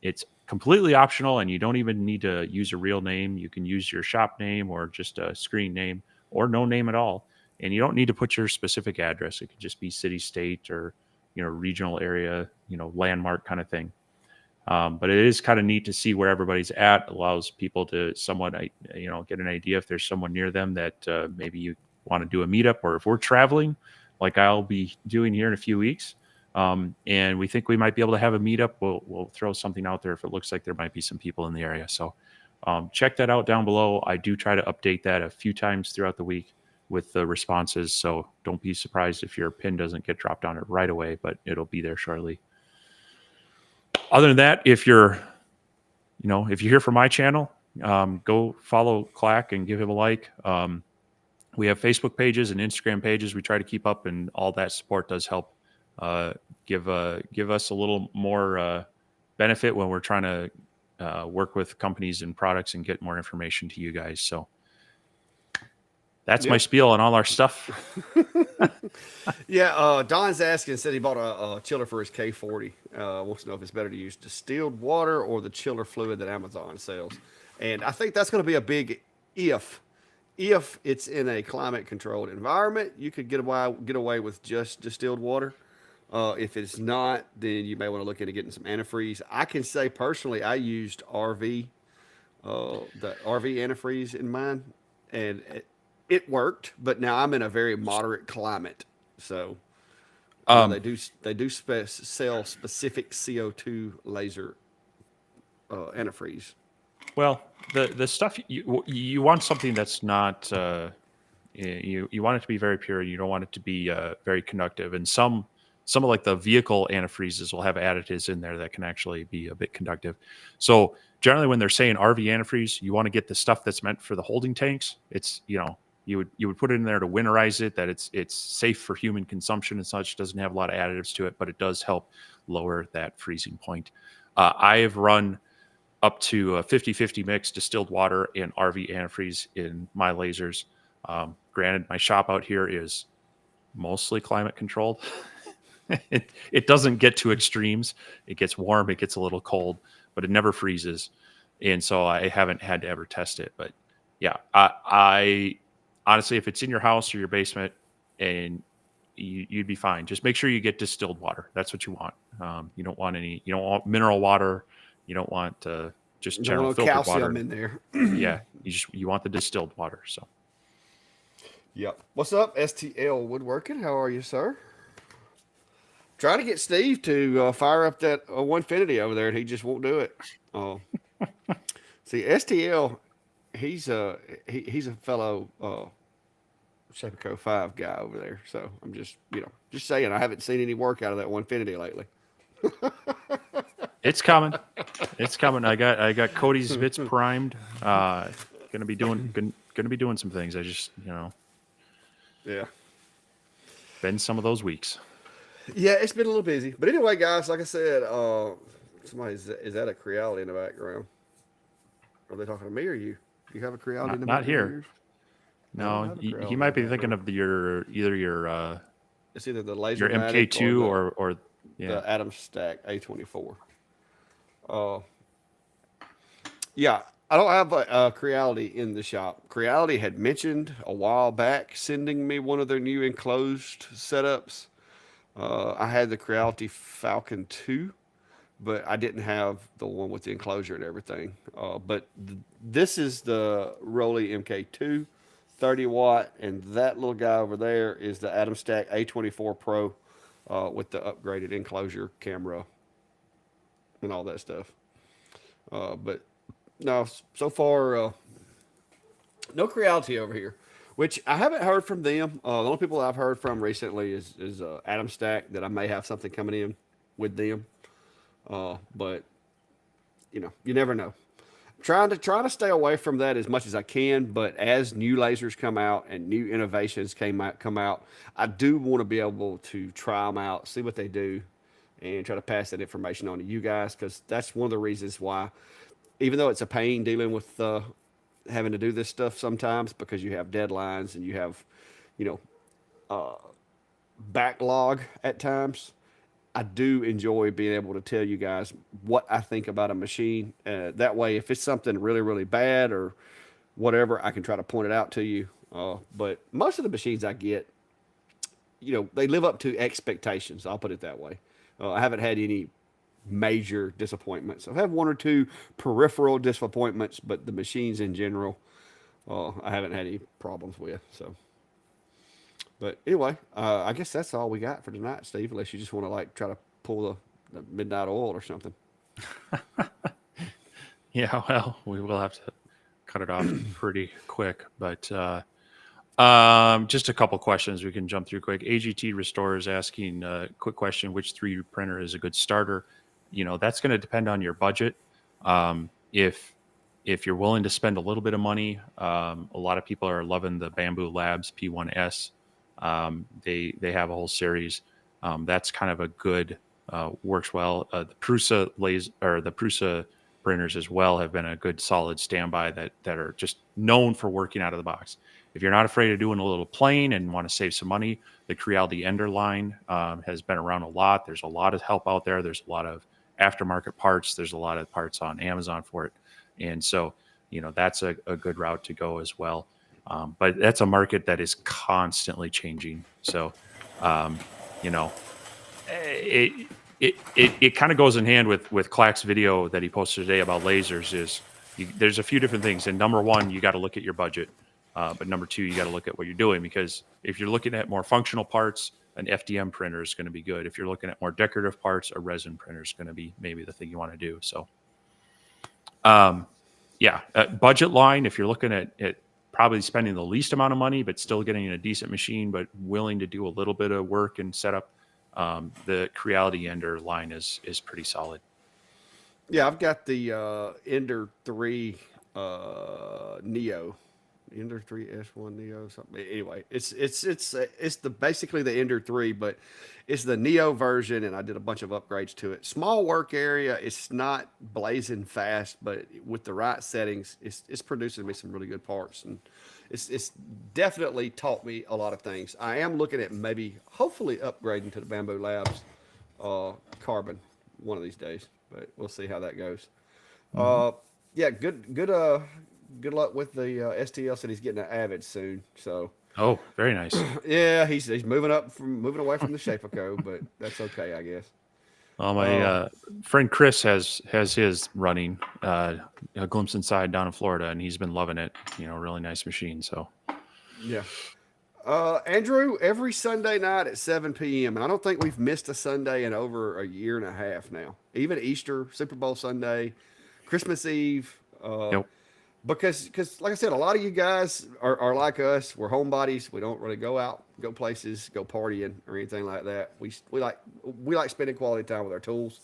It's completely optional, and you don't even need to use a real name. You can use your shop name or just a screen name or no name at all. And you don't need to put your specific address. It could just be city, state, or regional area, landmark kind of thing. But it is kind of neat to see where everybody's at. Allows people to somewhat, get an idea if there's someone near them that maybe you want to do a meetup, or if we're traveling, like I'll be doing here in a few weeks. And we think we might be able to have a meetup. We'll throw something out there if it looks like there might be some people in the area. So check that out down below. I do try to update that a few times throughout the week with the responses. So don't be surprised if your pin doesn't get dropped on it right away, but it'll be there shortly. Other than that, if you're here from my channel, go follow Clack and give him a like. We have Facebook pages and Instagram pages we try to keep up, and all that support does help give us a little more benefit when we're trying to work with companies and products and get more information to you guys. So that's my spiel on all our stuff. Yeah, Don's asking, said he bought a chiller for his K40. Wants to know if it's better to use distilled water or the chiller fluid that Amazon sells. And I think that's going to be a big if. If it's in a climate controlled environment, you could get away with just distilled water. If it's not, then you may want to look into getting some antifreeze. I can say personally, I used the RV antifreeze in mine, and it worked. But now I'm in a very moderate climate, so Um, They do sell specific CO2 laser antifreeze. well, the stuff you want something that's not you want it to be very pure. You don't want it to be very conductive. And some of like the vehicle antifreezes will have additives in there that can actually be a bit conductive. So generally, when they're saying RV antifreeze, you want to get the stuff that's meant for the holding tanks. It's you would put it in there to winterize it, that it's safe for human consumption and such. Doesn't have a lot of additives to it, but it does help lower that freezing point. I have run up to a 50-50 mix distilled water and RV antifreeze in my lasers. Granted, my shop out here is mostly climate controlled. It doesn't get to extremes. It gets warm, it gets a little cold, but it never freezes. And so I haven't had to ever test it. But yeah, I honestly, if it's in your house or your basement, and you'd be fine. Just make sure you get distilled water. That's what you want. You don't want you don't want mineral water. You don't want just Don't general want no filtered calcium water. in there. Yeah, you want the distilled water. So Yep. What's up, STL Woodworking? How are you, sir? Trying to get Steve to fire up that Onefinity over there, and he just won't do it. See, STL, he's a fellow Shapeco 5 guy over there. So I'm just just saying, I haven't seen any work out of that Onefinity lately. it's coming. It's coming. I got Cody's bits primed. Gonna be doing some things. I just Yeah. been some of those weeks. Yeah, it's been a little busy. But anyway, guys, like I said, is that a Creality in the background? Are they talking to me or you? Do you have a Creality in the Not background? here. of yours? I don't No, have a he Creality might in be the thinking background. of your It's either the laser MK2 or yeah. the Atom Stack A24. Uh, yeah, I don't have a Creality in the shop. Creality had mentioned a while back sending me one of their new enclosed setups. I had the Creality Falcon 2, but I didn't have the one with the enclosure and everything. This is the Rolley MK2, 30 watt, and that little guy over there is the Atom Stack A24 Pro with the upgraded enclosure camera and all that stuff. But no, so far, no Creality over here, which I haven't heard from them. The only people I've heard from recently is Atom Stack, that I may have something coming in with them. But you never know. Trying to stay away from that as much as I can. But as new lasers come out and new innovations come out, I do want to be able to try them out, see what they do, and try to pass that information on to you guys, because that's one of the reasons why, even though it's a pain dealing with having to do this stuff sometimes, because you have deadlines and you have, you know, backlog at times. I do enjoy being able to tell you guys what I think about a machine. That way, if it's something really, really bad or whatever, I can try to point it out to you. But most of the machines I get, they live up to expectations. I'll put it that way. I haven't had any major disappointments. I've had one or two peripheral disappointments, but the machines in general, I haven't had any problems with. So. But anyway, I guess that's all we got for tonight, Steve. Unless you just want to try to pull the midnight oil or something. Yeah, well, we will have to cut it off pretty quick, but just a couple questions we can jump through quick. AGT Restore is asking a quick question: which 3D printer is a good starter? That's going to depend on your budget. If you're willing to spend a little bit of money, a lot of people are loving the Bamboo Labs P1S. They have a whole series that's kind of a good works well. The Prusa the Prusa printers as well have been a good solid standby that are just known for working out of the box. If you're not afraid of doing a little plane and want to save some money, the Creality Ender line has been around a lot. There's a lot of help out there. There's a lot of aftermarket parts. There's a lot of parts on Amazon for it, and so that's a good route to go as well. But that's a market that is constantly changing. So, it kind of goes in hand with Clack's video that he posted today about lasers. There's a few different things. And number one, you got to look at your budget. But number two, you got to look at what you're doing, because if you're looking at more functional parts, an FDM printer is going to be good. If you're looking at more decorative parts, a resin printer is going to be maybe the thing you want to do. So, yeah, budget line. If you're looking at probably spending the least amount of money, but still getting a decent machine, but willing to do a little bit of work and setup, the Creality Ender line is pretty solid. Yeah, I've got the Ender 3 Neo. Ender 3 S1 Neo something. Anyway, it's the basically the Ender 3, but it's the Neo version, and I did a bunch of upgrades to it. Small work area. It's not blazing fast, but with the right settings, it's producing me some really good parts, and it's definitely taught me a lot of things. I am looking at maybe hopefully upgrading to the Bamboo Labs Carbon one of these days, but we'll see how that goes. Yeah, good luck with the STL. Said he's getting an Avid soon, so Oh, very nice. yeah, he's moving away from the Shapeco, but that's okay, I guess. Well, my friend Chris has his running a Glimpse Inside down in Florida, and he's been loving it. Really nice machine. So Yeah. Andrew, every Sunday night at 7 p.m. And I don't think we've missed a Sunday in over a year and a half now. Even Easter, Super Bowl Sunday, Christmas Eve. yep. Because like I said, a lot of you guys are like us. We're homebodies. We don't really go out, go places, go partying or anything like that. We like spending quality time with our tools,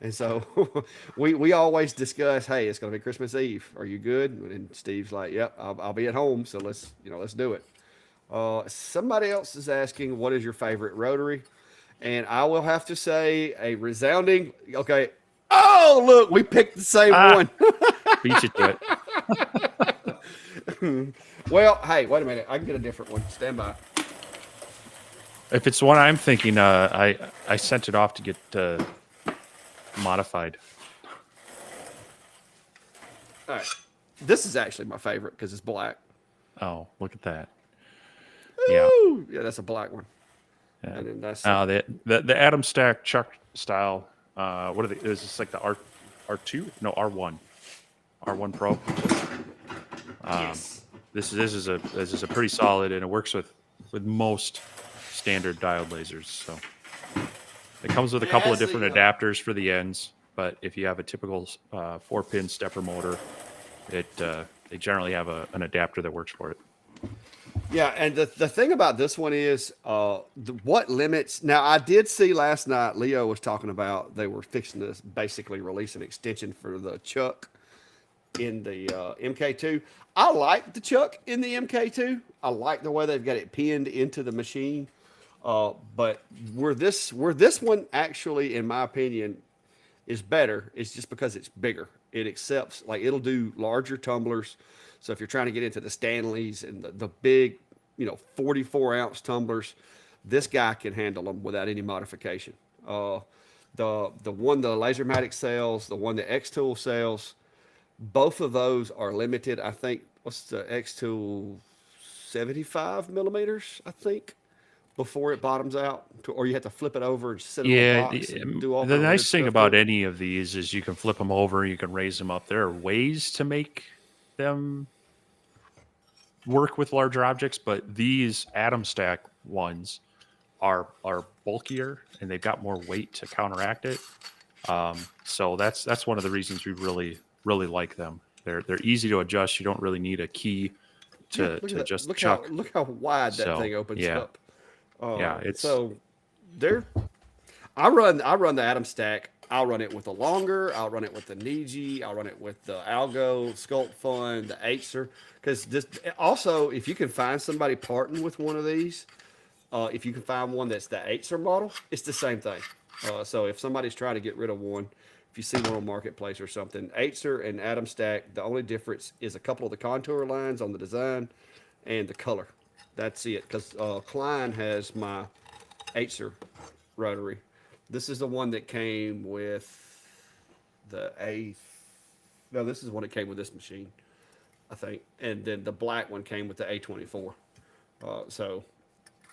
and so we always discuss. Hey, it's going to be Christmas Eve. Are you good? And Steve's like, Yep, I'll be at home. So let's do it. Somebody else is asking, what is your favorite rotary? And I will have to say a resounding okay. Oh, look, we picked the same one. Beat you to it. Well, hey, wait a minute. I can get a different one. Stand by. If it's the one I'm thinking, I sent it off to get modified. All right. This is actually my favorite because it's black. Oh, look at that. Ooh, yeah, that's a black one. Yeah. And then that's the Atom Stack Chuck style. What are they? Is this like the R2? No, R1 Pro. yes. This is a pretty solid, and it works with most standard diode lasers. So it comes with a couple of different adapters for the ends, but if you have a typical 4-pin stepper motor, they generally have an adapter that works for it. Yeah, and the thing about this one is what limits. Now, I did see last night Leo was talking about they were fixing to basically release an extension for the chuck in the MK2. I like the chuck in the MK2. I like the way they've got it pinned into the machine. But where this one actually, in my opinion, is better, it's just because it's bigger. It accepts, like, it'll do larger tumblers. So if you're trying to get into the Stanleys and the big, 44-ounce tumblers, this guy can handle them without any modification. The one the Lasermatic sells, the one the X-Tool sells, both of those are limited. I think, what's the X-Tool, 75 millimeters, I think, before it bottoms out, or you have to flip it over and sit it on the box and do all the kind of nice thing stuff about to it. any of these is you can flip them over, you can raise them up. There are ways to make them work with larger objects, but these Atom Stack ones are bulkier and they've got more weight to counteract it. So that's one of the reasons we really like them. They're easy to adjust. You don't really need a key to just chuck. Look how wide that thing opens up. It's so there. I run the Atom Stack. I'll run it with the Longer. I'll run it with the Niji. I'll run it with the Algo, Sculpt Fun, the Acer. Because also, if you can find somebody parting with one of these, if you can find one that's the Acer model, it's the same thing. So if somebody's trying to get rid of one, if you see one on Marketplace or something, Acer and Atom Stack, the only difference is a couple of the contour lines on the design and the color. That's it. Because Klein has my Acer rotary. This is the one that came with the A. No, this is the one that came with this machine, I think. And then the black one came with the A24.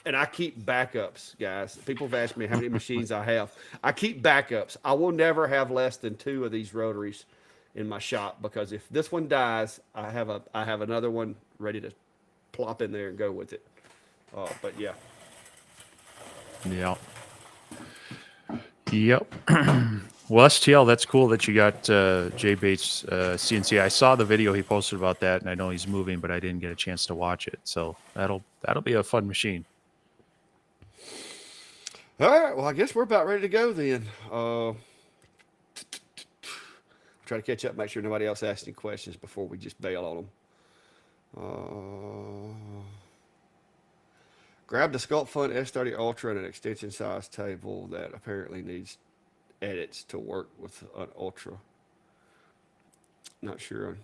And I keep backups, guys. People have asked me how many machines I have. I keep backups. I will never have less than 2 of these rotaries in my shop, because if this one dies, I have another one ready to plop in there and go with it. But yeah. Yeah. Yep. Well, STL, that's cool that you got Jay Bates CNC. I saw the video he posted about that, and I know he's moving, but I didn't get a chance to watch it. So that'll be a fun machine. All right. Well, I guess we're about ready to go then. Try to catch up, make sure nobody else asks any questions before we just bail on them. Grab the Sculpt Fun S30 Ultra and an extension size table that apparently needs edits to work with an Ultra. Not sure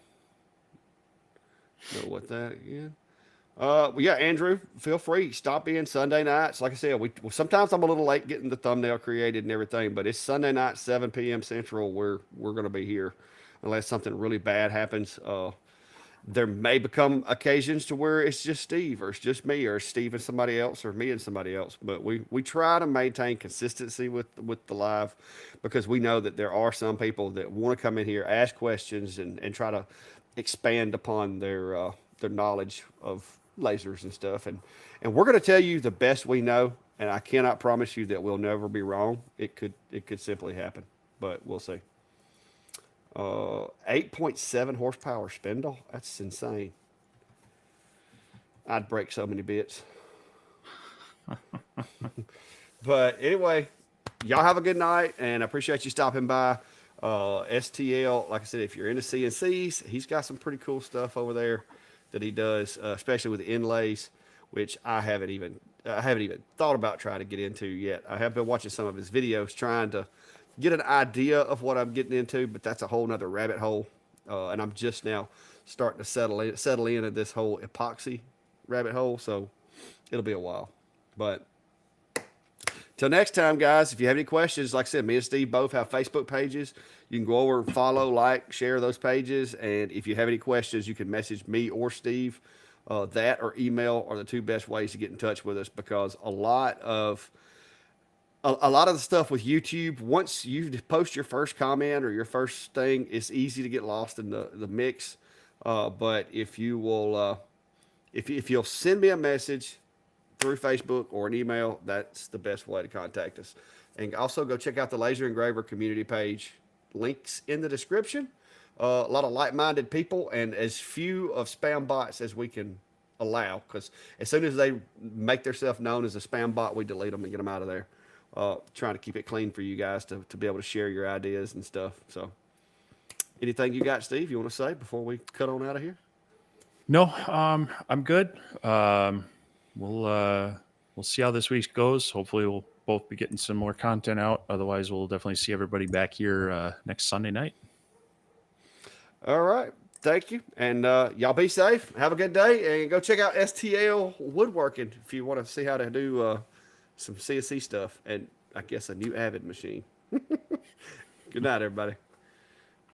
I know what that again. Yeah, Andrew, feel free. Stop in Sunday nights. Like I said, sometimes I'm a little late getting the thumbnail created and everything, but it's Sunday night, 7 p.m. Central. We're going to be here, unless something really bad happens. There may become occasions to where it's just Steve, or it's just me, or it's Steve and somebody else, or me and somebody else. But we try to maintain consistency with the live, because we know that there are some people that want to come in here, ask questions, and try to expand upon their knowledge of lasers and stuff. And we're going to tell you the best we know, and I cannot promise you that we'll never be wrong. It could simply happen, but we'll see. 8.7 horsepower spindle. That's insane. I'd break so many bits. But anyway, y'all have a good night, and I appreciate you stopping by. STL, like I said, if you're into CNCs, he's got some pretty cool stuff over there that he does, especially with the inlays, which I haven't even thought about trying to get into yet. I have been watching some of his videos trying to get an idea of what I'm getting into, but that's a whole nother rabbit hole. And I'm just now starting to settle into this whole epoxy rabbit hole, so it'll be a while. But till next time, guys, if you have any questions, like I said, me and Steve both have Facebook pages. You can go over, follow, like, share those pages. And if you have any questions, you can message me or Steve. That or email are the two best ways to get in touch with us, because a lot of the stuff with YouTube, once you post your first comment or your first thing, it's easy to get lost in the mix. But if you will, if you'll send me a message through Facebook or an email, that's the best way to contact us. And also go check out the Laser Engraver community page. Links in the description. A lot of like-minded people and as few of spam bots as we can allow, because as soon as they make themselves known as a spam bot, we delete them and get them out of there. Trying to keep it clean for you guys to be able to share your ideas and stuff. So anything you got, Steve, you want to say before we cut on out of here? No, I'm good. We'll see how this week goes. Hopefully we'll both be getting some more content out. Otherwise, we'll definitely see everybody back here next Sunday night. All right. Thank you. And y'all be safe. Have a good day. And go check out STL Woodworking if you want to see how to do some CNC stuff. And I guess a new Avid machine. Good night, everybody.